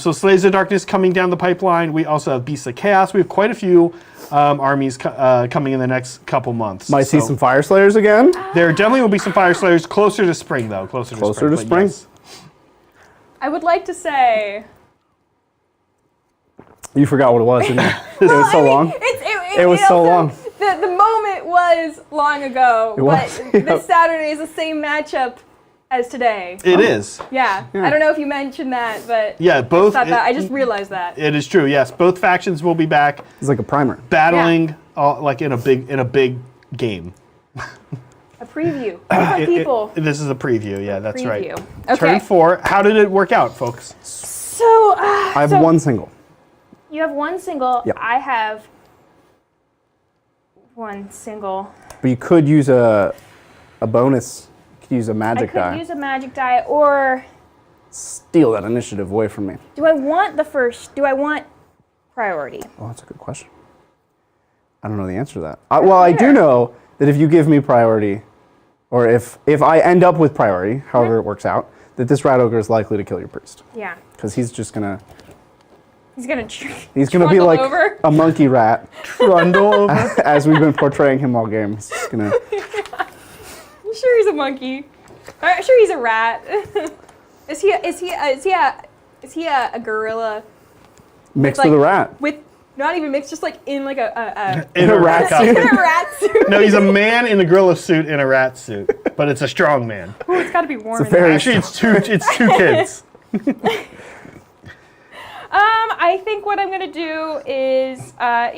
Speaker 3: So Slaves of Darkness coming down the pipeline. We also have Beasts of Chaos. We have quite a few armies coming in the next couple months.
Speaker 1: Might see some Fire Slayers again.
Speaker 3: There definitely will be some Fire Slayers closer to spring, though. Closer to
Speaker 1: to
Speaker 3: spring.
Speaker 1: spring.
Speaker 3: Yes.
Speaker 2: I would like to say.
Speaker 1: You forgot what it was, didn't you? It was so long. It was so long.
Speaker 2: The moment was long ago,
Speaker 1: It was,
Speaker 2: but this Saturday is the same matchup as today.
Speaker 3: It is.
Speaker 2: Yeah. I don't know if you mentioned that, but
Speaker 3: Yeah, both.
Speaker 2: I just realized that.
Speaker 3: It is true. Yes, both factions will be back
Speaker 1: It's like a primer.
Speaker 3: battling, like in a big game.
Speaker 2: A preview. For people.
Speaker 3: This is a preview. Yeah, that's right.
Speaker 2: Preview. Okay.
Speaker 3: Turn 4. How did it work out, folks?
Speaker 2: So
Speaker 1: I have one single.
Speaker 2: You have one single.
Speaker 1: Yep.
Speaker 2: I have one single.
Speaker 1: But you could use a bonus. You could use a
Speaker 2: I
Speaker 1: magic
Speaker 2: could
Speaker 1: die.
Speaker 2: use a magic die, or
Speaker 1: Steal that initiative away from me.
Speaker 2: do I want the first? Do I want priority?
Speaker 1: Oh, that's a good question. I don't know the answer to that. I do
Speaker 2: either.
Speaker 1: know that if you give me priority, or if I end up with priority, however it works out, that this rat ogre is likely to kill your priest.
Speaker 2: Yeah.
Speaker 1: Because he's just gonna
Speaker 2: He's gonna.
Speaker 1: be like
Speaker 2: over.
Speaker 1: a monkey rat,
Speaker 3: Trundle over.
Speaker 1: as we've been portraying him all game. He's just gonna.
Speaker 2: I'm sure he's a monkey. I'm sure he's a rat. Is he a gorilla
Speaker 1: Mixed
Speaker 2: like-
Speaker 1: with a rat.
Speaker 2: with not even mixed, just like in like a
Speaker 3: In a rat
Speaker 1: rat
Speaker 3: suit.
Speaker 2: in a rat suit?
Speaker 3: No, he's a man in a gorilla suit in a rat suit, but it's a strong man.
Speaker 2: Ooh, it's got to be warm.
Speaker 1: It's a
Speaker 2: in there.
Speaker 1: very-
Speaker 3: Actually, it's two kids.
Speaker 2: I think what I'm gonna do is, I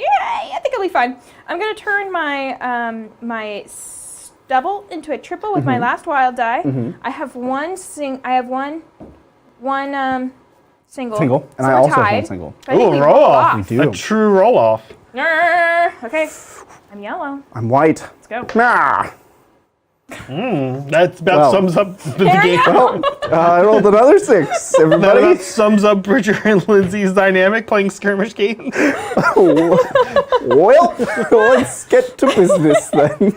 Speaker 2: think it'll be fine. I'm gonna turn my my double into a triple with my last wild die. I have one single.
Speaker 1: Single, and
Speaker 2: So
Speaker 1: I
Speaker 2: we're
Speaker 1: also have
Speaker 2: tied.
Speaker 1: one single.
Speaker 2: So I think
Speaker 3: Ooh,
Speaker 2: we
Speaker 3: roll
Speaker 2: roll
Speaker 3: off.
Speaker 2: off.
Speaker 1: We do.
Speaker 3: A true roll off.
Speaker 2: Okay, I'm yellow.
Speaker 1: I'm white.
Speaker 2: Let's go.
Speaker 1: Nah.
Speaker 3: That about
Speaker 1: Well.
Speaker 3: sums up the
Speaker 2: There
Speaker 3: game.
Speaker 2: you go.
Speaker 1: I rolled another 6.
Speaker 3: That
Speaker 1: Everybody.
Speaker 3: about sums up Bridger and Lindsay's dynamic playing skirmish games.
Speaker 1: Well, let's get to business then.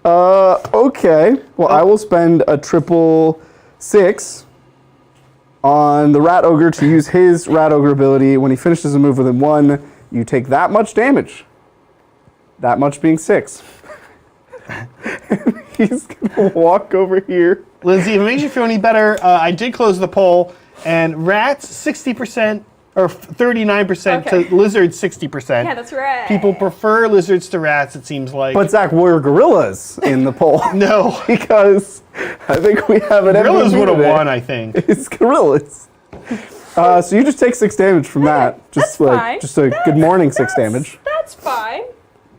Speaker 1: Okay. Well, I will spend a triple 6 on the Rat Ogre to use his Rat Ogre ability. When he finishes a move within 1, you take that much damage. That much being 6. He's gonna walk over here.
Speaker 3: Lindsay, if it makes you feel any better, I did close the poll, and rats 60% or 39%
Speaker 2: Okay.
Speaker 3: to lizards 60%.
Speaker 2: Yeah, that's right.
Speaker 3: People prefer lizards to rats, it seems like.
Speaker 1: But Zach, we're gorillas in the poll.
Speaker 3: no,
Speaker 1: Because I think we have an
Speaker 3: gorillas
Speaker 1: MVP
Speaker 3: would have
Speaker 1: today.
Speaker 3: won, I think.
Speaker 1: It's gorillas. So you just take 6 damage from that. Just
Speaker 2: that's
Speaker 1: like
Speaker 2: fine.
Speaker 1: just a good morning 6 damage.
Speaker 2: That's fine.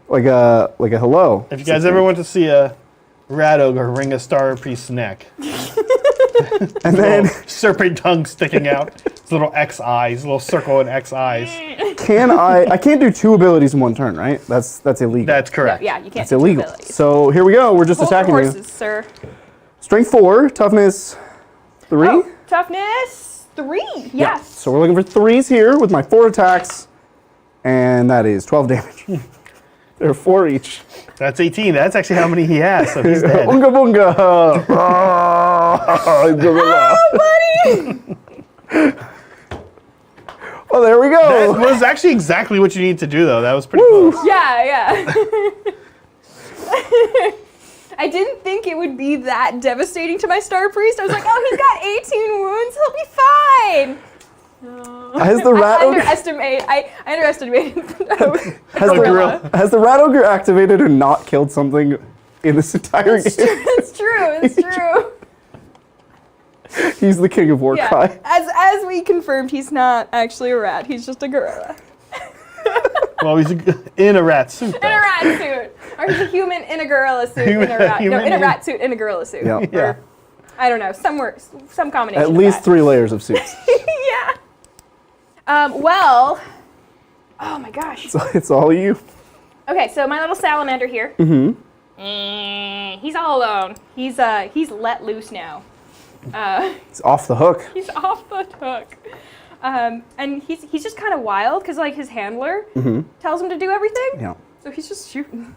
Speaker 1: Like a hello.
Speaker 3: If you guys ever want to see a rat ogre wring a star priest's neck,
Speaker 1: And then
Speaker 3: serpent tongue sticking out, his little X eyes, little circle and X eyes.
Speaker 1: I can't do 2 abilities in one turn, right? That's illegal.
Speaker 3: That's correct.
Speaker 2: Yeah, you can't.
Speaker 1: That's
Speaker 2: do
Speaker 1: illegal.
Speaker 2: abilities.
Speaker 1: So here we go. We're just
Speaker 2: Hold your
Speaker 1: attacking you.
Speaker 2: horses, sir.
Speaker 1: Strength 4, toughness 3.
Speaker 2: Oh, toughness 3. Yes.
Speaker 1: So we're looking for 3s here with my 4 attacks, and that is 12 damage. There are 4 each.
Speaker 3: That's 18. That's actually how many he has, so he's dead.
Speaker 1: Unga bunga! Gorilla. Oh, there we
Speaker 3: That
Speaker 1: go.
Speaker 3: was actually exactly what you need to do, though. That was pretty
Speaker 1: Woo.
Speaker 3: close.
Speaker 2: Yeah. I didn't think it would be that devastating to my Star Priest. I was like, oh, he's got 18 wounds. He'll be fine.
Speaker 1: Has the rat
Speaker 2: I
Speaker 1: ogre
Speaker 2: underestimated.
Speaker 1: has the rat ogre activated and not killed something in this entire game?
Speaker 2: It's true.
Speaker 1: He's the king of Warcry.
Speaker 2: Yeah. As we confirmed, he's not actually a rat. He's just a gorilla.
Speaker 3: Well, he's in a rat suit,
Speaker 2: In a
Speaker 3: though.
Speaker 2: rat suit. Or he's a human in a gorilla suit.
Speaker 3: Human-
Speaker 2: in a rat. No,
Speaker 3: human
Speaker 2: in a
Speaker 3: in-
Speaker 2: rat suit in a gorilla suit.
Speaker 1: Yeah.
Speaker 3: Yeah.
Speaker 2: Or, I don't know. Some combination.
Speaker 1: At
Speaker 2: of
Speaker 1: least
Speaker 2: that.
Speaker 1: 3 layers of suits.
Speaker 2: Yeah. Well, oh my gosh.
Speaker 1: So it's all you.
Speaker 2: Okay, so my little salamander here. He's all alone. He's let loose now.
Speaker 1: It's off the hook.
Speaker 2: He's off the hook. And he's just kind of wild because like his handler tells him to do everything.
Speaker 1: Yeah.
Speaker 2: So he's just shooting.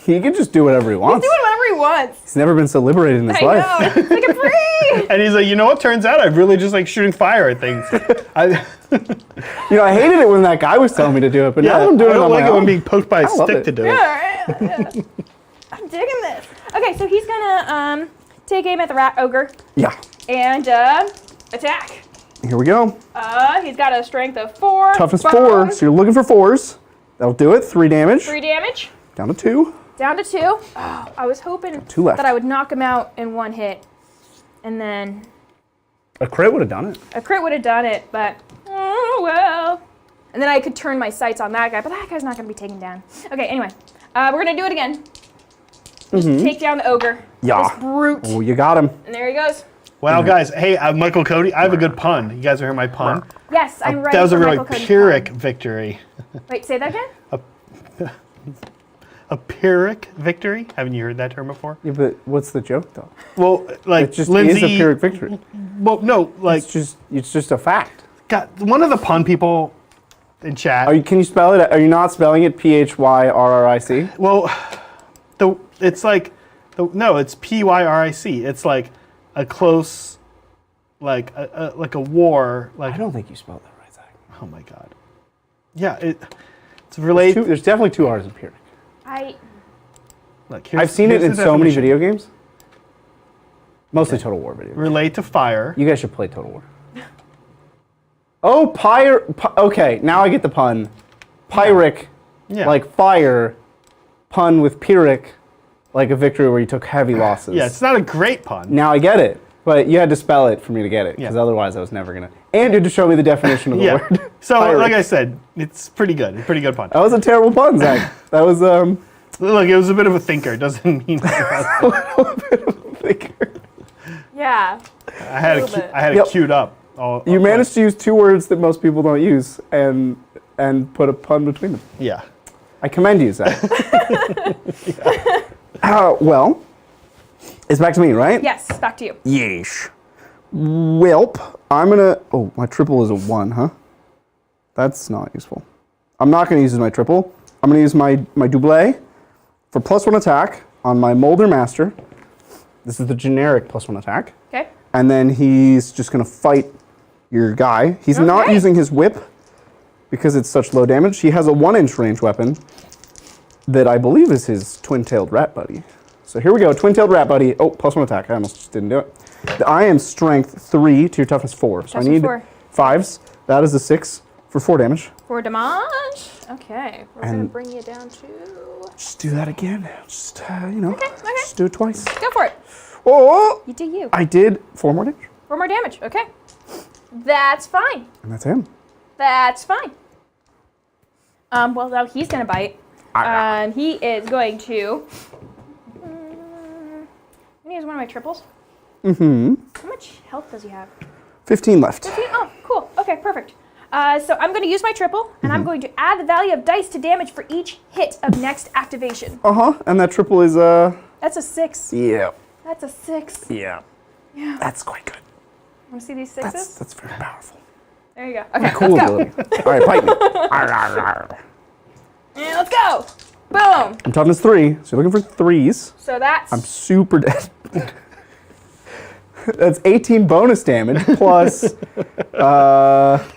Speaker 1: He can just do whatever he wants.
Speaker 2: He's doing whatever he wants.
Speaker 1: He's never been so liberated in his life.
Speaker 2: I know. It's like a free.
Speaker 3: And he's like, you know what? Turns out I really just like shooting fire at things. I
Speaker 1: hated it when that guy was telling me to do it, but now I'm doing it on
Speaker 3: like
Speaker 1: my
Speaker 3: it when
Speaker 1: own.
Speaker 3: being poked by a
Speaker 1: love
Speaker 3: stick
Speaker 1: it.
Speaker 3: to do it.
Speaker 2: Yeah, right? Yeah. I'm digging this. Okay, so he's gonna take aim at the rat ogre
Speaker 1: Yeah.
Speaker 2: and attack.
Speaker 1: Here we go.
Speaker 2: He's got a strength of 4.
Speaker 1: Toughness
Speaker 2: Boom.
Speaker 1: 4, so you're looking for 4s. That'll do it. 3 damage.
Speaker 2: 3 damage.
Speaker 1: Down to 2.
Speaker 2: Down to 2. Oh, I was hoping
Speaker 1: 2 left.
Speaker 2: that I would knock him out in one hit. And then
Speaker 1: A crit would have done it.
Speaker 2: a crit would have done it, but oh well. And then I could turn my sights on that guy, but that guy's not going to be taken down. Okay, anyway. We're going to do it again. Just take down the ogre.
Speaker 1: Yeah.
Speaker 2: This brute.
Speaker 1: Oh, you got him.
Speaker 2: And there he goes.
Speaker 3: Wow, guys. Hey, Michael Cody, I have a good pun. You guys hear my pun?
Speaker 2: Yes, I'm ready
Speaker 3: That was
Speaker 2: for
Speaker 3: a really
Speaker 2: Michael Cody's
Speaker 3: Pyrrhic
Speaker 2: pun.
Speaker 3: victory.
Speaker 2: Wait, say that again?
Speaker 3: A Pyrrhic victory? Haven't you heard that term before?
Speaker 1: Yeah, but what's the joke, though?
Speaker 3: Well, like
Speaker 1: It just
Speaker 3: Lindsay.
Speaker 1: is a Pyrrhic victory.
Speaker 3: Well, no, like
Speaker 1: It's just a fact.
Speaker 3: God, one of the pun people in chat.
Speaker 1: Can you spell it? Are you not spelling it Phyrric?
Speaker 3: Well, it's like it's Pyrric. It's like a close, like a war. Like
Speaker 1: I don't think you spelled that right, Zach.
Speaker 3: oh my God. Yeah, it's related.
Speaker 1: There's definitely 2 R's in Pyrrhic.
Speaker 3: Look,
Speaker 1: I've seen it
Speaker 3: here's
Speaker 1: in
Speaker 3: the
Speaker 1: so many
Speaker 3: definition.
Speaker 1: video games. Mostly Total War video games.
Speaker 3: Relate to fire.
Speaker 1: You guys should play Total War. Oh, okay, now I get the pun. Pyrrhic,
Speaker 3: Yeah.
Speaker 1: like fire, pun with Pyrrhic, like a victory where you took heavy losses.
Speaker 3: Yeah, it's not a great pun.
Speaker 1: Now I get it, but you had to spell it for me to get it, because
Speaker 3: Yeah.
Speaker 1: otherwise I was never gonna. And you had to show me the definition of the
Speaker 3: Yeah.
Speaker 1: word.
Speaker 3: So,
Speaker 1: Pyrrhic.
Speaker 3: like I said, it's pretty good. It's a pretty good pun.
Speaker 1: That was a terrible pun, Zach. That was
Speaker 3: Look, it was a bit of a thinker. It doesn't mean
Speaker 1: thicker.
Speaker 2: Yeah.
Speaker 3: I had
Speaker 2: little bit.
Speaker 3: it
Speaker 1: Yep.
Speaker 3: queued up.
Speaker 1: You managed to use 2 words that most people don't use, and put a pun between them.
Speaker 3: Yeah.
Speaker 1: I commend you, Zach. Well, it's back to me, right?
Speaker 2: Yes, back to you.
Speaker 1: Yeesh. Welp, I'm gonna. Oh, my triple is a 1, huh? That's not useful. I'm not gonna use my triple. I'm gonna use my double for +1 attack on my Molder Master. This is the generic +1 attack.
Speaker 2: Okay.
Speaker 1: And then he's just gonna fight your guy. He's not
Speaker 2: Okay.
Speaker 1: using his whip because it's such low damage. He has a 1-inch range weapon that I believe is his twin-tailed rat buddy. So here we go, twin-tailed rat buddy. Oh, +1 attack. I almost just didn't do it. I am strength 3 to your toughness 4. So
Speaker 2: Toughness
Speaker 1: I need
Speaker 2: 4.
Speaker 1: 5s. That is a 6 for 4 damage.
Speaker 2: 4 damage. Okay. We're going to
Speaker 1: And-
Speaker 2: bring you down to...
Speaker 1: Just do that again. Just,
Speaker 2: Okay.
Speaker 1: just do it twice.
Speaker 2: Go for it.
Speaker 1: Oh,
Speaker 2: You do you.
Speaker 1: I did 4 more damage.
Speaker 2: 4 more damage. Okay. That's fine.
Speaker 1: And that's him.
Speaker 2: That's fine. Well, now he's going to bite. He is going to... I'm going to use one of my triples. How much health does he have?
Speaker 1: 15 left.
Speaker 2: Oh, cool. Okay, perfect. So I'm going to use my triple, and I'm going to add the value of dice to damage for each hit of next activation.
Speaker 1: And that triple is,
Speaker 2: That's a 6.
Speaker 1: yeah.
Speaker 2: That's a 6.
Speaker 1: Yeah.
Speaker 2: Yeah.
Speaker 1: That's quite good.
Speaker 2: Want to see these 6s?
Speaker 1: That's very powerful.
Speaker 2: There you go. Okay,
Speaker 1: Cool
Speaker 2: let's go.
Speaker 1: ability. All right, bite me. Arr, arr, arr.
Speaker 2: And let's go. Boom.
Speaker 1: I'm toughness 3, so you're looking for 3s.
Speaker 2: So that's...
Speaker 1: I'm super dead. That's 18 bonus damage plus 5.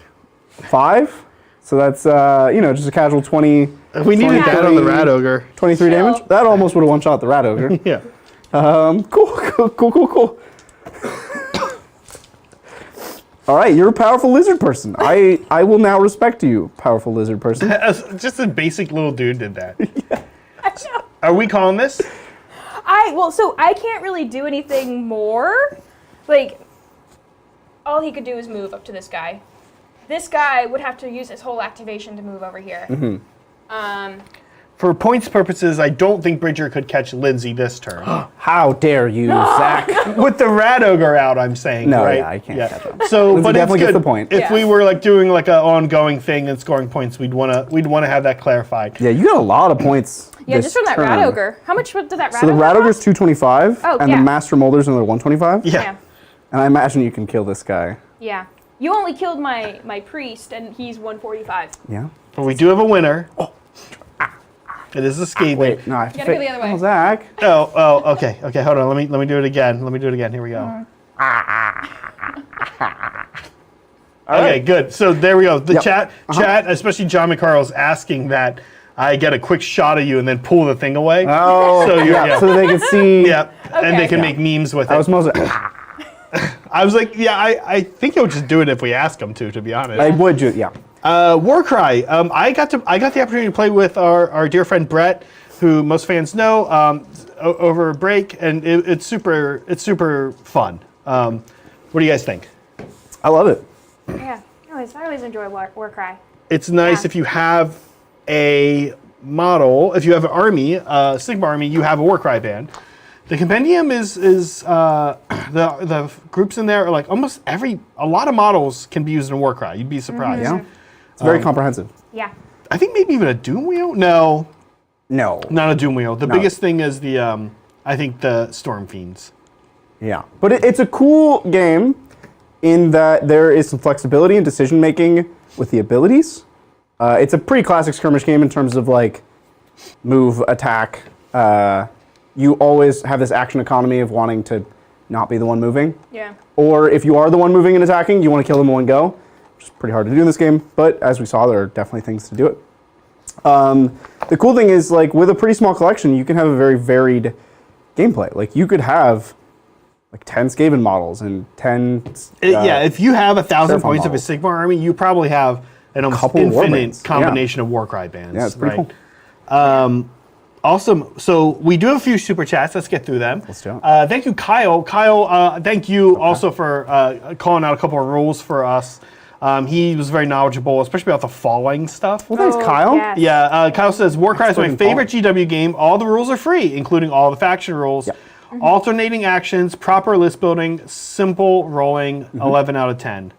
Speaker 1: So that's, just a casual 20.
Speaker 3: We needed
Speaker 1: 23
Speaker 3: that on the rat ogre.
Speaker 1: 23
Speaker 2: Chill.
Speaker 1: damage. That almost would have one-shot the rat ogre.
Speaker 3: Yeah.
Speaker 1: Cool. All right, you're a powerful lizard person. I will now respect you, powerful lizard person.
Speaker 3: Just a basic little dude did that.
Speaker 2: I know.
Speaker 3: Are we calling this?
Speaker 2: So I can't really do anything more. Like, all he could do is move up to this guy. This guy would have to use his whole activation to move over here.
Speaker 3: For points purposes, I don't think Bridger could catch Lindsay this turn.
Speaker 1: How dare you, Zach?
Speaker 3: With the Rat Ogre out, I'm saying.
Speaker 1: No,
Speaker 3: right?
Speaker 1: yeah, I can't catch him.
Speaker 3: So,
Speaker 1: Lindsay
Speaker 3: but
Speaker 1: definitely
Speaker 3: it's
Speaker 1: gets
Speaker 3: good.
Speaker 1: the point.
Speaker 3: If we were like doing like an ongoing thing and scoring points, we'd wanna have that clarified.
Speaker 1: Yeah, you got a lot of points.
Speaker 2: Yeah,
Speaker 1: this
Speaker 2: just from that
Speaker 1: turn.
Speaker 2: Rat Ogre. How much did that Rat Ogre
Speaker 1: So the Rat Ogre's
Speaker 2: cost?
Speaker 1: 225,
Speaker 2: Oh,
Speaker 1: and
Speaker 2: yeah.
Speaker 1: the Master Molder's another 125.
Speaker 3: Yeah.
Speaker 1: And I imagine you can kill this guy.
Speaker 2: Yeah. You only killed my priest, and he's 145.
Speaker 1: Yeah.
Speaker 3: But we do have a winner. It is a Skaven.
Speaker 1: Wait, no, I have to
Speaker 2: gotta go the other way.
Speaker 1: Oh, Zach.
Speaker 3: Oh, okay, hold on. Let me do it again. Here we go. Okay, good. So there we go. The chat, especially John McCarl, is asking that I get a quick shot of you and then pull the thing away.
Speaker 1: Oh,
Speaker 3: So you're-
Speaker 1: yeah, so they can see.
Speaker 3: Yeah, and they
Speaker 2: Okay.
Speaker 3: can make memes with it.
Speaker 1: I was mostly.
Speaker 3: I was like, yeah, I think he'll just do it if we ask him to be honest.
Speaker 1: I would do. Yeah.
Speaker 3: Warcry. I got the opportunity to play with our dear friend Brett, who most fans know, over break, and it's super fun. What do you guys think?
Speaker 1: I love it.
Speaker 2: Yeah. I always enjoy Warcry.
Speaker 3: It's nice
Speaker 2: Yeah.
Speaker 3: if you have a model, if you have an army, Sigma army, you have a Warcry band. The compendium is the groups in there are like almost a lot of models can be used in Warcry. You'd be surprised.
Speaker 1: Yeah. It's very comprehensive.
Speaker 2: Yeah.
Speaker 3: I think maybe even a Doom Wheel? No,
Speaker 1: No.
Speaker 3: not a Doom Wheel. The biggest thing is the I think the Storm Fiends.
Speaker 1: Yeah. But it's a cool game in that there is some flexibility in decision making with the abilities. It's a pretty classic skirmish game in terms of like move, attack. You always have this action economy of wanting to not be the one moving.
Speaker 2: Yeah.
Speaker 1: Or if you are the one moving and attacking, you want to kill them in one go, which is pretty hard to do in this game. But as we saw, there are definitely things to do it. The cool thing is, like, with a pretty small collection, you can have a very varied gameplay. Like, you could have like 10 Skaven models and 10.
Speaker 3: Yeah, if you have 1,000
Speaker 1: Seraphon
Speaker 3: points of a
Speaker 1: models.
Speaker 3: Sigma army, you probably have an almost
Speaker 1: Couple
Speaker 3: infinite
Speaker 1: warbands,
Speaker 3: combination of Warcry bands.
Speaker 1: Yeah, it's pretty
Speaker 3: right?
Speaker 1: cool.
Speaker 3: Awesome. So we do have a few super chats. Let's get through them.
Speaker 1: Let's do it.
Speaker 3: Thank you, Kyle. Kyle, thank you also for calling out a couple of rules for us. He was very knowledgeable, especially about the falling stuff.
Speaker 1: Well, thanks,
Speaker 2: Oh,
Speaker 1: Kyle.
Speaker 2: yes.
Speaker 3: Yeah, Kyle says, Warcry is my
Speaker 1: Expert in
Speaker 3: favorite GW game. All the rules are free, including all the faction rules.
Speaker 1: Yep.
Speaker 3: Alternating actions, proper list building, simple rolling, 11 out of 10.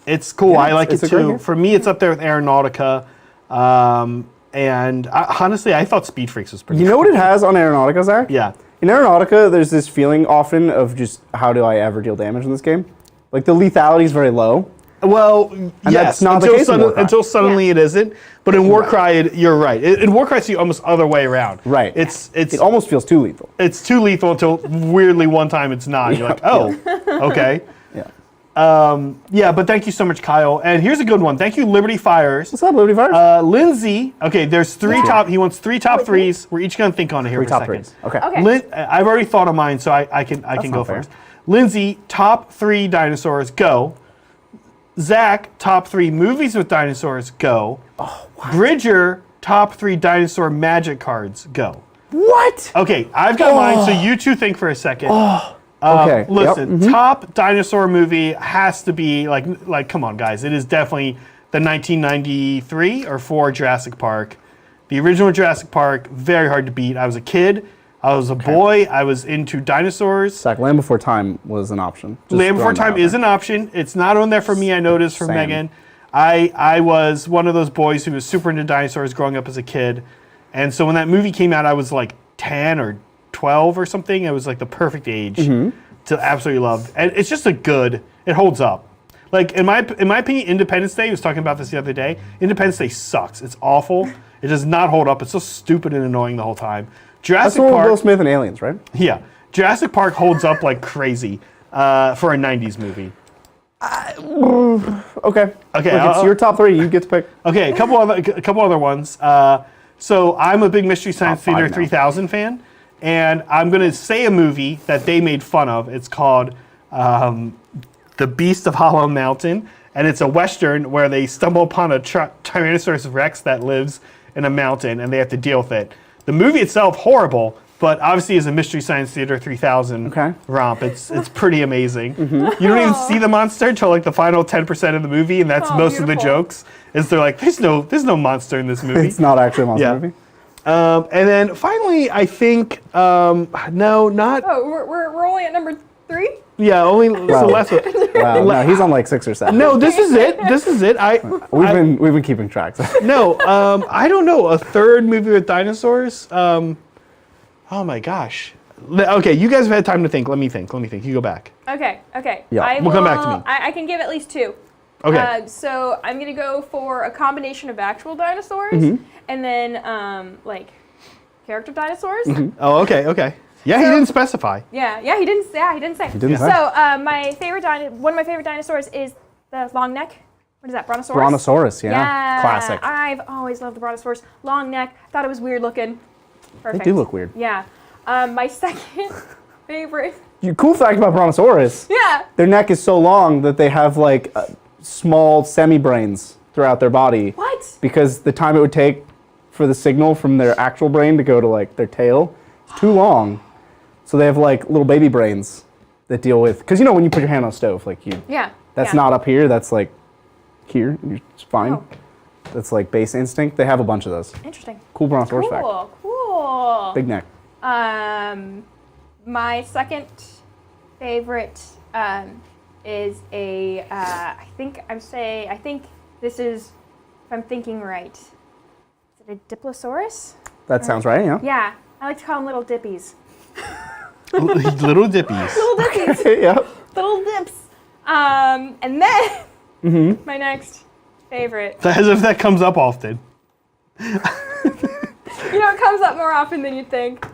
Speaker 3: It's cool. I like
Speaker 1: it's
Speaker 3: it
Speaker 1: a great
Speaker 3: too.
Speaker 1: game.
Speaker 3: For me, it's up there with Aeronautica. And honestly, I thought Speed Freaks was pretty
Speaker 1: You know what it has on Aeronautica, Zach?
Speaker 3: Yeah.
Speaker 1: In Aeronautica, there's this feeling often of just, how do I ever deal damage in this game? Like, the lethality is very low.
Speaker 3: Well, yes,
Speaker 1: that's not the
Speaker 3: until,
Speaker 1: case in Warcry.
Speaker 3: until suddenly
Speaker 2: Yeah.
Speaker 3: it isn't. But in Warcry, you're right. In Warcry, it's the almost other way around.
Speaker 1: Right.
Speaker 3: It
Speaker 1: almost feels too lethal.
Speaker 3: it's too lethal until weirdly one time it's not. You're like, oh, okay.
Speaker 1: Yeah.
Speaker 3: Yeah, but thank you so much, Kyle. And here's a good one. Thank you, Liberty Fires.
Speaker 1: What's up, Liberty Fires?
Speaker 3: Lindsay. Okay, there's three top. He wants three top threes. We're each gonna think on it here
Speaker 1: Three
Speaker 3: for a
Speaker 1: top
Speaker 3: second.
Speaker 1: threes. Okay.
Speaker 2: Okay.
Speaker 3: I've already thought of mine, so I can go
Speaker 1: not fair.
Speaker 3: first. Lindsay, top 3 dinosaurs, go. Zach, top 3 movies with dinosaurs, go.
Speaker 1: Oh,
Speaker 3: Bridger, top 3 dinosaur magic cards, go.
Speaker 1: What?
Speaker 3: Okay, I've got mine, so you two think for a second.
Speaker 1: Okay.
Speaker 3: Listen,
Speaker 1: Yep.
Speaker 3: top dinosaur movie has to be like come on, guys. It is definitely the 1993 or 4 Jurassic Park. The original Jurassic Park, very hard to beat. I was a kid. I was a boy. I was into dinosaurs.
Speaker 1: Zach, Land Before Time was an option. Just
Speaker 3: Land Before
Speaker 1: throwing that
Speaker 3: Time
Speaker 1: out
Speaker 3: is
Speaker 1: there.
Speaker 3: an option. It's not on there for me, I noticed, for
Speaker 1: Same.
Speaker 3: Megan. I was one of those boys who was super into dinosaurs growing up as a kid. And so when that movie came out, I was like 10 or 12 or something. It was like the perfect age to absolutely love. And it's just it holds up. Like, in my opinion, Independence Day, I was talking about this the other day, Independence Day sucks. It's awful. It does not hold up. It's so stupid and annoying the whole time.
Speaker 1: That's
Speaker 3: Jurassic
Speaker 1: the one with
Speaker 3: Park.
Speaker 1: Will Smith and aliens, right?
Speaker 3: Yeah. Jurassic Park holds up like crazy for a 90s movie.
Speaker 1: Okay.
Speaker 3: Okay,
Speaker 1: Look, it's your top 3. You get to pick.
Speaker 3: Okay, a couple other ones. So I'm a big Mystery Science
Speaker 1: Top 5
Speaker 3: Theater
Speaker 1: now.
Speaker 3: 3000 fan, and I'm going to say a movie that they made fun of. It's called The Beast of Hollow Mountain, and it's a Western where they stumble upon a Tyrannosaurus Rex that lives in a mountain, and they have to deal with it. The movie itself, horrible, but obviously as a Mystery Science Theater 3000 romp, it's pretty amazing. You don't even see the monster until like the final 10% of the movie, and that's most of the
Speaker 2: beautiful.
Speaker 3: jokes. Is they're like, there's no monster in this movie.
Speaker 1: It's not actually a monster
Speaker 3: Yeah.
Speaker 1: movie.
Speaker 3: And then finally, I think no, not
Speaker 2: Oh, we're only at number 3.
Speaker 3: yeah, only so less.
Speaker 1: Wow, no, he's on like 6 or 7.
Speaker 3: No, this is it. This is it.
Speaker 1: We've been keeping track.
Speaker 3: No, I don't know. A third movie with dinosaurs. Oh my gosh. Okay, you guys have had time to think. Let me think. You go back.
Speaker 2: Okay.
Speaker 1: Yeah,
Speaker 3: we'll come back to me.
Speaker 2: I can give at least 2.
Speaker 3: Okay.
Speaker 2: So I'm gonna go for a combination of actual dinosaurs and then like character dinosaurs.
Speaker 3: Oh, okay. Yeah, he didn't specify.
Speaker 2: Yeah, he didn't say.
Speaker 1: He didn't say.
Speaker 2: So my favorite one of my favorite dinosaurs is the long neck. What is that? Brontosaurus.
Speaker 1: Brontosaurus, yeah.
Speaker 2: Yeah,
Speaker 1: Classic.
Speaker 2: I've always loved the Brontosaurus. Long neck. Thought it was weird looking. Perfect.
Speaker 1: They do look weird.
Speaker 2: Yeah. My second favorite.
Speaker 1: Cool fact about Brontosaurus.
Speaker 2: Yeah.
Speaker 1: Their neck is so long that they have like small semi-brains throughout their body.
Speaker 2: What?
Speaker 1: Because the time it would take for the signal from their actual brain to go to like their tail is too long. So they have like little baby brains that deal with, because when you put your hand on a stove, like that's not up here, that's like here, it's fine.
Speaker 2: Oh.
Speaker 1: That's like base instinct. They have a bunch of those.
Speaker 2: Interesting.
Speaker 1: Cool Brontosaurus fact.
Speaker 2: Cool.
Speaker 1: Big neck.
Speaker 2: My second favorite is a. I think this is, if I'm thinking right, is it a Diplosaurus?
Speaker 1: That sounds right, yeah.
Speaker 2: Yeah, I like to call them little dippies.
Speaker 3: Little dippies.
Speaker 2: Little dippies.
Speaker 1: Yeah.
Speaker 2: Little dips. And then my next favorite.
Speaker 3: As if that comes up often.
Speaker 2: It comes up more often than you'd think.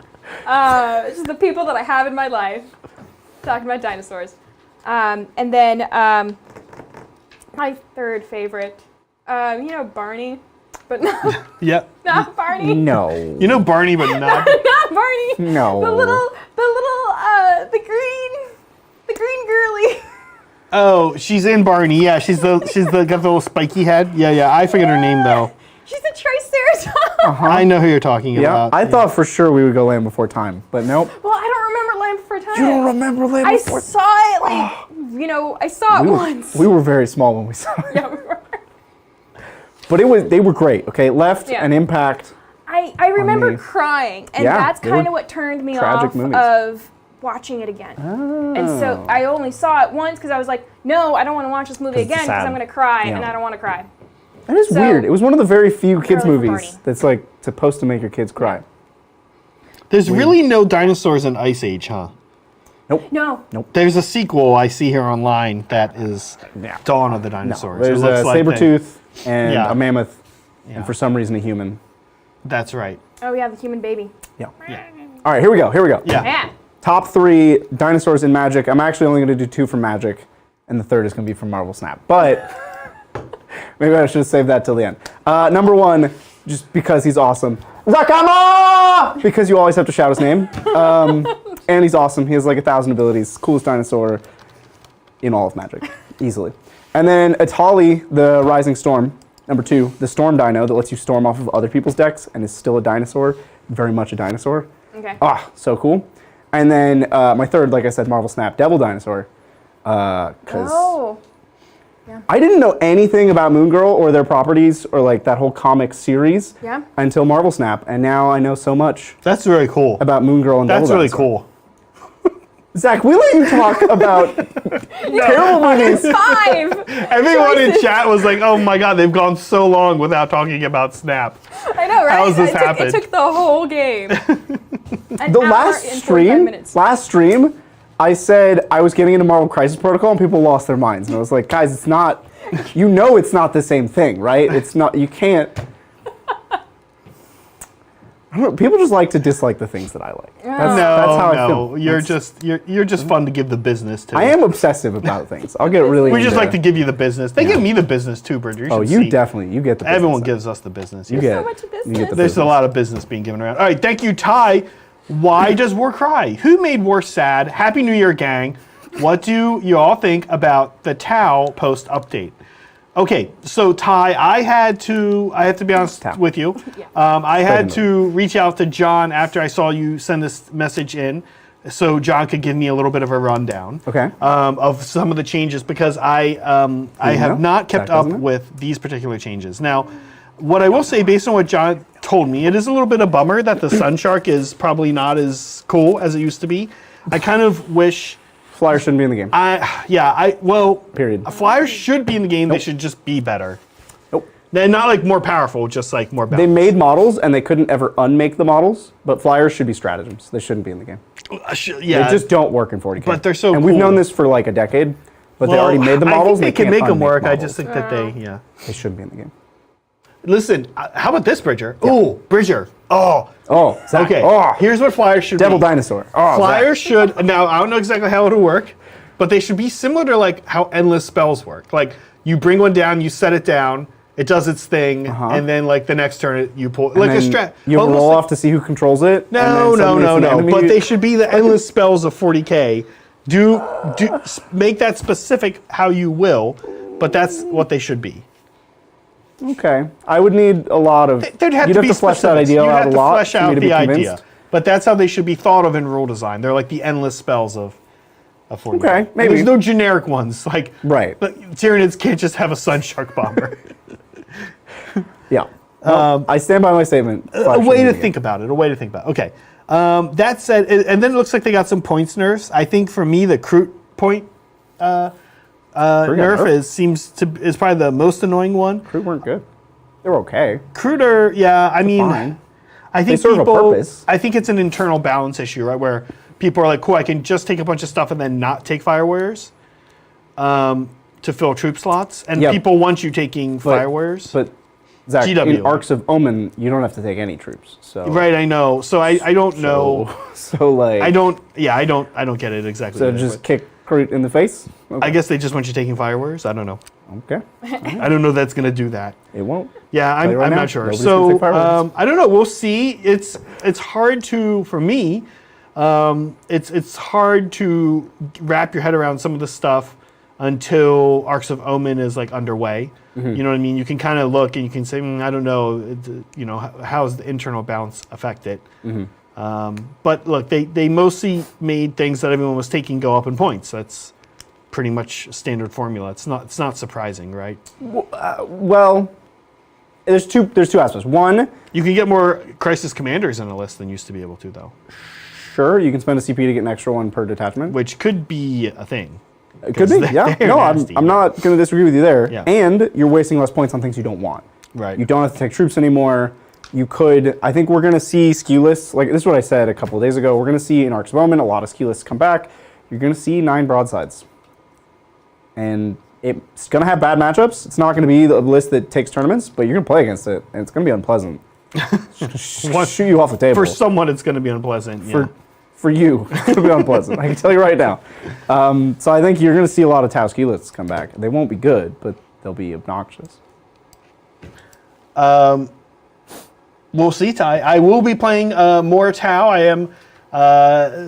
Speaker 2: It's just the people that I have in my life. Talking about dinosaurs. And then my third favorite, Barney, but not,
Speaker 3: Yep.
Speaker 2: not Barney.
Speaker 1: No.
Speaker 3: Barney, but not.
Speaker 2: Not Barney.
Speaker 1: No.
Speaker 2: The green girly.
Speaker 3: Oh, she's in Barney. Yeah, she's got the little spiky head. Yeah. I forget her name though.
Speaker 2: She's a Triceratops.
Speaker 3: I know who you're talking
Speaker 1: Yeah,
Speaker 3: about.
Speaker 1: I thought for sure we would go Land Before Time, but nope.
Speaker 2: Well, I don't remember Land Before Time.
Speaker 1: You don't remember Land
Speaker 2: I
Speaker 1: Before
Speaker 2: saw it I saw it once.
Speaker 1: We were very small when we saw it.
Speaker 2: Yeah, we were.
Speaker 1: But they were great, okay? Left
Speaker 2: Yeah.
Speaker 1: an impact.
Speaker 2: I remember
Speaker 1: me.
Speaker 2: crying, and
Speaker 1: Yeah,
Speaker 2: that's
Speaker 1: they
Speaker 2: kind
Speaker 1: were
Speaker 2: of what turned me
Speaker 1: tragic
Speaker 2: off
Speaker 1: movies.
Speaker 2: of watching it again. And so I only saw it once because I was like, no, I don't want to watch this movie
Speaker 1: 'Cause it's
Speaker 2: again because
Speaker 1: sad.
Speaker 2: I'm going to cry,
Speaker 1: Yeah.
Speaker 2: and I don't want to cry.
Speaker 1: That is
Speaker 2: So-
Speaker 1: weird. It was one of the very few kids'
Speaker 2: Early for
Speaker 1: movies
Speaker 2: Barney.
Speaker 1: that's like supposed to make your kids cry.
Speaker 3: There's really no dinosaurs in Ice Age, huh?
Speaker 2: No.
Speaker 3: There's a sequel I see here online that is
Speaker 1: Yeah.
Speaker 3: Dawn of the
Speaker 1: No,
Speaker 3: Dinosaurs.
Speaker 1: there's
Speaker 3: It looks
Speaker 1: a
Speaker 3: like
Speaker 1: saber-tooth and
Speaker 3: Yeah.
Speaker 1: a mammoth,
Speaker 3: Yeah.
Speaker 1: and for some reason a human.
Speaker 3: That's right.
Speaker 2: Oh, yeah, the human baby.
Speaker 1: Yeah.
Speaker 3: Yeah.
Speaker 1: All right, here we go.
Speaker 3: Yeah.
Speaker 2: Yeah.
Speaker 1: Top 3 dinosaurs in Magic. I'm actually only going to do 2 from Magic, and the third is going to be from Marvel Snap. But maybe I should have saved that till the end. Number 1, just because he's awesome. Zakama! Because you always have to shout his name. And he's awesome. He has like 1,000 abilities. Coolest dinosaur in all of Magic, easily. And then Atali, the Rising Storm. Number 2, the Storm Dino that lets you storm off of other people's decks and is still a dinosaur. Very much a dinosaur.
Speaker 2: Okay.
Speaker 1: So cool. And then my third, like I said, Marvel Snap, Devil Dinosaur. Because
Speaker 2: Oh.
Speaker 1: I didn't know anything about Moon Girl or their properties or like that whole comic series
Speaker 2: Yeah.
Speaker 1: until Marvel Snap. And now I know so much
Speaker 3: That's really cool.
Speaker 1: about Moon Girl and
Speaker 3: That's
Speaker 1: Devil
Speaker 3: really
Speaker 1: Dinosaur.
Speaker 3: cool.
Speaker 1: Zach, we let you talk about terrible movies.
Speaker 2: 5.
Speaker 3: Everyone in chat was like, "Oh my god, they've gone so long without talking about Snap."
Speaker 2: I know, right?
Speaker 3: How has this happened?
Speaker 2: It took the whole game.
Speaker 1: The last stream, I said I was getting into Marvel Crisis Protocol and people lost their minds. And I was like, guys, it's not, it's not the same thing, right? It's not, you can't. I don't know, people just like to dislike the things that I like. That's how I feel.
Speaker 3: You're just fun to give the business to.
Speaker 1: I am obsessive about things. I'll get really
Speaker 3: We just
Speaker 1: into-
Speaker 3: like to give you the business. They give me the business too, Bridger.
Speaker 1: Oh,
Speaker 3: you
Speaker 1: you definitely, you get the business.
Speaker 3: Everyone gives us the business.
Speaker 1: You get
Speaker 2: so much
Speaker 1: you
Speaker 2: business.
Speaker 1: get the
Speaker 3: There's a
Speaker 1: business.
Speaker 3: lot of business being given around. All right, thank you, Ty. Why does War cry? Who made War sad? Happy New Year, gang. What do you all think about the Tau post update? Okay, so Ty, I have to be honest with you. I had to reach out to John after I saw you send this message in, so John could give me a little bit of a rundown of some of the changes because I have not kept up with these particular changes. Now, What I will say, based on what John told me, it is a little bit a bummer that the Sun Shark is probably not as cool as it used to be. I kind of wish...
Speaker 1: Flyers shouldn't be in the game.
Speaker 3: Period. Flyers should be in the game. Nope. They should just be better.
Speaker 1: Nope.
Speaker 3: They're not like more powerful, just like more balanced.
Speaker 1: They made models and they couldn't ever unmake the models, but flyers should be stratagems. They shouldn't be in the game.
Speaker 3: Yeah.
Speaker 1: They just don't work in 40K.
Speaker 3: But they're so
Speaker 1: And
Speaker 3: cool.
Speaker 1: we've known this for like a decade, but they already made the models.
Speaker 3: I think they can make them work.
Speaker 1: Models.
Speaker 3: I just think that
Speaker 1: they shouldn't be in the game.
Speaker 3: Listen, how about this, Bridger? Yeah. Ooh, Bridger. Oh,
Speaker 1: Zach.
Speaker 3: Okay.
Speaker 1: Oh.
Speaker 3: Here's what flyers should
Speaker 1: Devil
Speaker 3: be.
Speaker 1: Dinosaur. Oh,
Speaker 3: flyers should, now I don't know exactly how it'll work, but they should be similar to like how endless spells work. Like you bring one down, you set it down, it does its thing, and then like the next turn you pull,
Speaker 1: and
Speaker 3: like a strat.
Speaker 1: You roll off to see who controls it.
Speaker 3: No. But they should be the endless spells of 40K. Do make that specific how you will, but that's what they should be.
Speaker 1: Okay, I would need a lot of.
Speaker 3: You'd have to flesh that
Speaker 1: idea out a lot.
Speaker 3: Flesh out the idea, but that's how they should be thought of in rule design. They're like the endless spells of 40K.
Speaker 1: Okay, maybe
Speaker 3: there's no generic ones like
Speaker 1: right.
Speaker 3: Tyranids can't just have a Sun Shark bomber.
Speaker 1: Yeah, I stand by my statement.
Speaker 3: A way to think about it. Okay. That said, and then it looks like they got some points nerfs. I think for me, the Kroot point nerf is probably the most annoying one.
Speaker 1: Kroot weren't good. They were okay.
Speaker 3: Kroot are, yeah. I mean,
Speaker 1: fine.
Speaker 3: I think
Speaker 1: they serve a purpose.
Speaker 3: I think it's an internal balance issue, right? Where people are like, "Cool, I can just take a bunch of stuff and then not take Fire Warriors to fill troop slots," and people want you taking Fire Warriors.
Speaker 1: But Zach, in Arcs of Omen, you don't have to take any troops. So
Speaker 3: right, I know. So I don't know.
Speaker 1: So like
Speaker 3: I don't get it exactly.
Speaker 1: So just kick Kroot in the face.
Speaker 3: Okay. I guess they just want you taking Fire Warriors. I don't know.
Speaker 1: Okay.
Speaker 3: I don't know that's going to do that.
Speaker 1: It won't.
Speaker 3: Yeah, I'm not sure. So I don't know. We'll see. It's hard to, for me, it's hard to wrap your head around some of the stuff until Arcs of Omen is like underway. Mm-hmm. You know what I mean? You can kind of look and you can say, I don't know, how is the internal balance affected? Mm-hmm. But look, they mostly made things that everyone was taking go up in points. That's pretty much a standard formula. It's not surprising, right?
Speaker 1: Well, there's two aspects. One,
Speaker 3: you can get more Crisis Commanders in a list than you used to be able to, though.
Speaker 1: Sure, you can spend a CP to get an extra one per detachment,
Speaker 3: which could be a thing.
Speaker 1: It could be, yeah. No, I'm not going to disagree with you there.
Speaker 3: Yeah.
Speaker 1: And you're wasting less points on things you don't want.
Speaker 3: Right.
Speaker 1: You don't have to take troops anymore. You could, I think we're going to see skew lists, like this is what I said a couple of days ago, we're going to see in Arcs of Omen a lot of skew lists come back. You're going to see 9 broadsides. And it's going to have bad matchups. It's not going to be the list that takes tournaments, but you're going to play against it, and it's going to be unpleasant. Shoot you off the table.
Speaker 3: For someone, it's going to be unpleasant.
Speaker 1: For you, it's going to be unpleasant. I can tell you right now. So I think you're going to see a lot of Tau ski lists come back. They won't be good, but they'll be obnoxious.
Speaker 3: We'll see, Ty. I will be playing more Tau. I am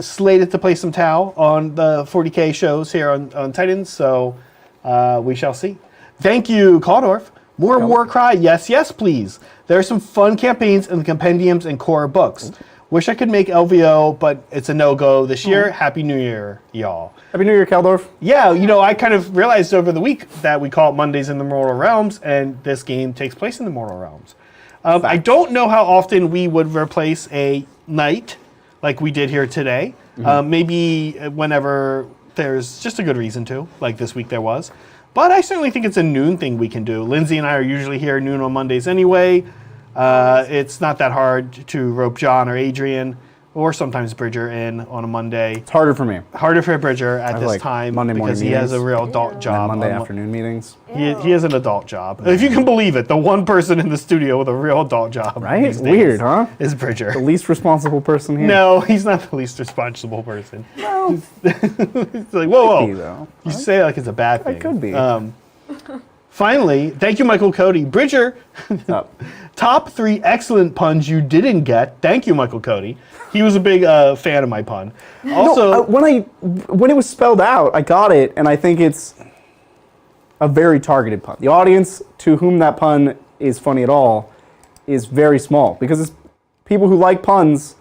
Speaker 3: slated to play some Tau on the 40K shows here on Titans, so we shall see. Thank you, Caldorf. More Warcry? Yes, please. There are some fun campaigns in the compendiums and core books. Wish I could make LVO, but it's a no-go this year. Happy New Year, y'all.
Speaker 1: Happy New Year, Caldorf.
Speaker 3: Yeah, I kind of realized over the week that we call it Mondays in the Mortal Realms, and this game takes place in the Mortal Realms. I don't know how often we would replace a night like we did here today. Mm-hmm. Maybe whenever there's just a good reason to, like this week there was. But I certainly think it's a noon thing we can do. Lindsay and I are usually here noon on Mondays anyway. It's not that hard to rope John or Adrian or sometimes Bridger in on a Monday.
Speaker 1: It's harder for me.
Speaker 3: Harder for Bridger at this time because he has a real adult job.
Speaker 1: Monday afternoon meetings.
Speaker 3: He has an adult job. If you can believe it, the one person in the studio with a real adult job.
Speaker 1: Right? Weird, huh?
Speaker 3: Is Bridger.
Speaker 1: The least responsible person here.
Speaker 3: No, he's not the least responsible person.
Speaker 1: No.
Speaker 3: It's like, whoa. You say it like it's a bad thing.
Speaker 1: It could be.
Speaker 3: Finally, thank you, Michael Cody. Bridger, top 3 excellent puns you didn't get. Thank you, Michael Cody. He was a big fan of my pun. Also,
Speaker 1: when it was spelled out, I got it, and I think it's a very targeted pun. The audience to whom that pun is funny at all is very small, because it's people who like puns,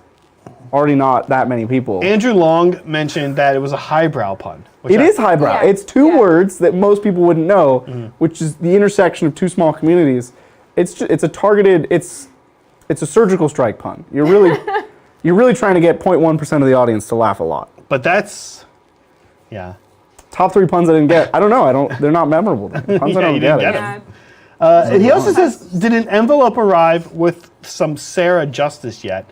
Speaker 1: already not that many people.
Speaker 3: Andrew Long mentioned that it was a highbrow pun.
Speaker 1: It is highbrow. Yeah. It's 2 words that most people wouldn't know, which is the intersection of 2 small communities. It's a targeted. It's a surgical strike pun. You're really trying to get 0.1% of the audience to laugh a lot.
Speaker 3: But that's, yeah.
Speaker 1: Top 3 puns I didn't get. I don't know. They're not memorable. Puns I
Speaker 3: Yeah,
Speaker 1: don't
Speaker 3: you
Speaker 1: get.
Speaker 3: didn't get
Speaker 1: it.
Speaker 3: 'em. And he also says, did an envelope arrive with some Sarah justice yet?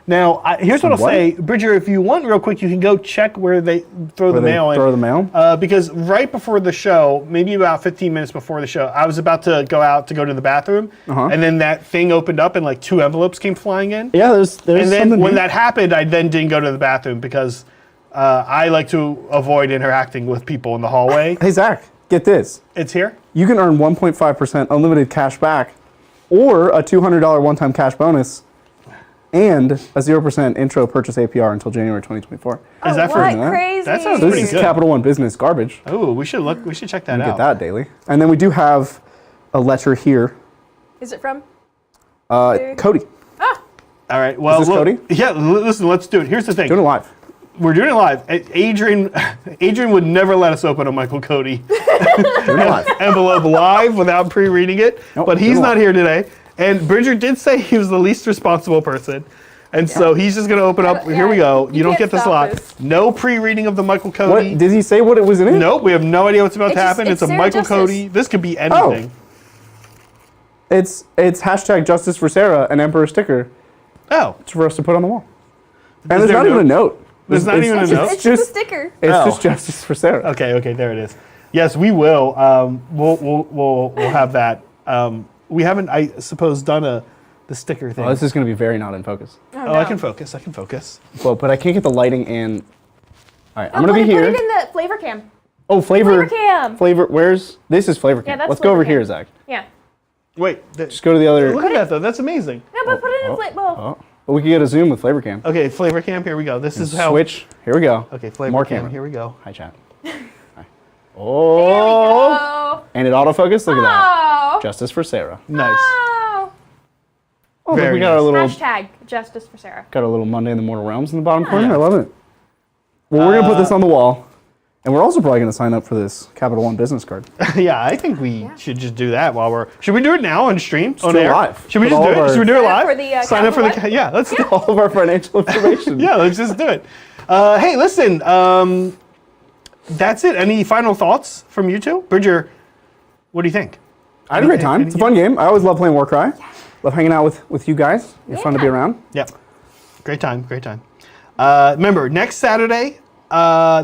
Speaker 3: Now, here's what I'll
Speaker 1: What?
Speaker 3: say. Bridger, if you want real quick, you can go check where they throw the mail in.
Speaker 1: Throw the mail?
Speaker 3: Because right before the show, maybe about 15 minutes before the show, I was about to go out to go to the bathroom. And then that thing opened up and like 2 envelopes came flying in.
Speaker 1: Yeah, there's
Speaker 3: And then
Speaker 1: something
Speaker 3: when
Speaker 1: here.
Speaker 3: that happened, I then didn't go to the bathroom because I like to avoid interacting with people in the hallway.
Speaker 1: Hey, Zach, get this.
Speaker 3: It's here?
Speaker 1: You can earn 1.5% unlimited cash back or a $200 one-time cash bonus and a 0% intro purchase APR until January 2024.
Speaker 3: Is that for
Speaker 2: what?
Speaker 1: that?
Speaker 2: Crazy.
Speaker 3: That sounds
Speaker 1: So
Speaker 3: pretty
Speaker 1: this is
Speaker 3: good.
Speaker 1: Capital One business garbage.
Speaker 3: Oh, we should check that
Speaker 1: You
Speaker 3: out.
Speaker 1: get that daily. And then we do have a letter here.
Speaker 2: Is it from?
Speaker 1: Cody,
Speaker 3: All right. Well,
Speaker 1: this
Speaker 3: look,
Speaker 1: Cody?
Speaker 3: Yeah. Listen. Let's do it. Here's the thing.
Speaker 1: doing it live.
Speaker 3: We're doing it live. Adrian would never let us open a Michael Cody
Speaker 1: Doing it live.
Speaker 3: envelope live without pre-reading it.
Speaker 1: Nope,
Speaker 3: but he's
Speaker 1: doing it
Speaker 3: not
Speaker 1: live.
Speaker 3: here today. And Bridger did say he was the least responsible person. And so he's just going to open up.
Speaker 2: Yeah,
Speaker 3: Here we go.
Speaker 2: you
Speaker 3: You don't
Speaker 2: can't
Speaker 3: get this
Speaker 2: stop
Speaker 3: lot.
Speaker 2: this.
Speaker 3: No pre-reading of the Michael
Speaker 1: What
Speaker 3: Cody.
Speaker 1: did he say? What it was in it?
Speaker 3: Nope. We have no idea what's about to
Speaker 2: It's just-
Speaker 3: happen. It's
Speaker 2: it's
Speaker 3: a
Speaker 2: Sarah
Speaker 3: Michael
Speaker 2: Justice.
Speaker 3: Cody. This could be anything.
Speaker 1: It's hashtag Justice for Sarah, an Emperor sticker.
Speaker 3: Oh.
Speaker 1: It's for us to put on the wall. And
Speaker 3: Is
Speaker 1: there's
Speaker 3: there
Speaker 1: not even a note.
Speaker 3: There's not even a
Speaker 1: it's
Speaker 3: note?
Speaker 2: It's just a
Speaker 1: just
Speaker 2: sticker.
Speaker 1: It's
Speaker 3: Oh.
Speaker 1: just Justice for Sarah.
Speaker 3: Okay, there it is. Yes, we will. We'll have that. We haven't, I suppose, done the sticker thing.
Speaker 1: Oh, this is going to be very not in focus.
Speaker 3: Oh, I can focus.
Speaker 1: But I can't get the lighting and. All right, I'm
Speaker 2: No,
Speaker 1: going to be
Speaker 2: put
Speaker 1: here.
Speaker 2: it in the flavor cam.
Speaker 1: Oh, flavor.
Speaker 2: Flavor cam.
Speaker 1: Flavor. Where's this? Is flavor cam.
Speaker 2: that's
Speaker 1: Let's go over
Speaker 2: flavor
Speaker 1: here,
Speaker 2: cam.
Speaker 1: Zach.
Speaker 2: Yeah.
Speaker 3: Wait,
Speaker 1: Just go to the other.
Speaker 3: look at that though. That's amazing.
Speaker 2: No, but put it in the flavor.
Speaker 1: Oh, well, we could get a zoom with flavor cam.
Speaker 3: Okay, flavor cam. Here we go. This is how.
Speaker 1: Switch. Here we go.
Speaker 3: Okay, flavor
Speaker 1: More
Speaker 3: cam.
Speaker 1: camera.
Speaker 3: Here we go.
Speaker 1: Hi, chat. Hi.
Speaker 2: There
Speaker 1: Oh.
Speaker 2: we go.
Speaker 1: And it autofocus. Look at that.
Speaker 2: Oh.
Speaker 1: Justice for Sarah.
Speaker 3: Nice.
Speaker 2: Oh.
Speaker 1: Oh, look,
Speaker 3: Very
Speaker 1: we got our
Speaker 3: nice.
Speaker 1: little
Speaker 2: Hashtag Justice for Sarah.
Speaker 1: got our little Monday in the Mortal Realms in the bottom corner. I love it. Well, we're gonna put this on the wall, and we're also probably gonna sign up for this Capital One business card.
Speaker 3: Yeah, I think we should just do that while we're. Should we do it now on stream? On
Speaker 1: do it
Speaker 3: air?
Speaker 1: live.
Speaker 3: Should we
Speaker 1: With
Speaker 3: just
Speaker 1: all
Speaker 3: do
Speaker 1: of
Speaker 3: it?
Speaker 1: our-
Speaker 3: Should we do it
Speaker 2: Sign up
Speaker 3: live?
Speaker 2: for the,
Speaker 3: Sign up for
Speaker 2: Capital
Speaker 3: the. Yeah, let's do it.
Speaker 1: All of our financial information.
Speaker 3: Yeah, let's just do it. Hey, listen. That's it. Any final thoughts from you two? Bridger, what do you think?
Speaker 1: I had a great time. It's a fun game. I always love playing Warcry. Love hanging out with you guys. It's fun to be
Speaker 2: Yeah.
Speaker 1: around.
Speaker 3: Yep. Great time. Remember, next Saturday,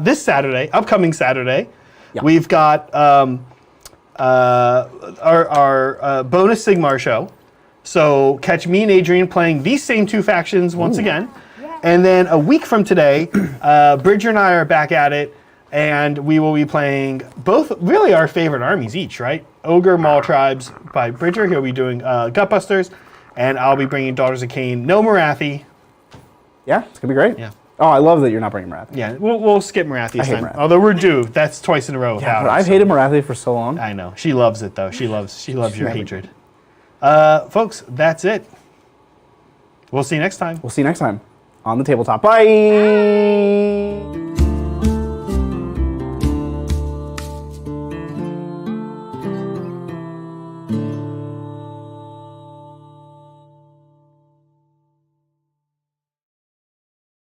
Speaker 3: this Saturday, upcoming Saturday,
Speaker 1: Yeah.
Speaker 3: we've got our bonus Sigmar show. So catch me and Adrian playing these same 2 factions once again. And then a week from today, Bridger and I are back at it. And we will be playing both really our favorite armies each, right? Ogre Maul Tribes by Bridger. He'll be doing Gutbusters. And I'll be bringing Daughters of Cain. No Marathi.
Speaker 1: Yeah, it's gonna be great.
Speaker 3: Yeah.
Speaker 1: Oh, I love that you're not bringing Marathi.
Speaker 3: Yeah, we'll skip Marathi this
Speaker 1: hate
Speaker 3: time.
Speaker 1: Marathi.
Speaker 3: Although we're due. That's twice in a row without
Speaker 1: But
Speaker 3: it,
Speaker 1: I've
Speaker 3: so-
Speaker 1: hated Marathi for so long.
Speaker 3: I know. She loves it, though. She loves your
Speaker 1: never
Speaker 3: hatred. Folks, that's it. We'll see you next time.
Speaker 1: We'll see you next time on the tabletop. Bye.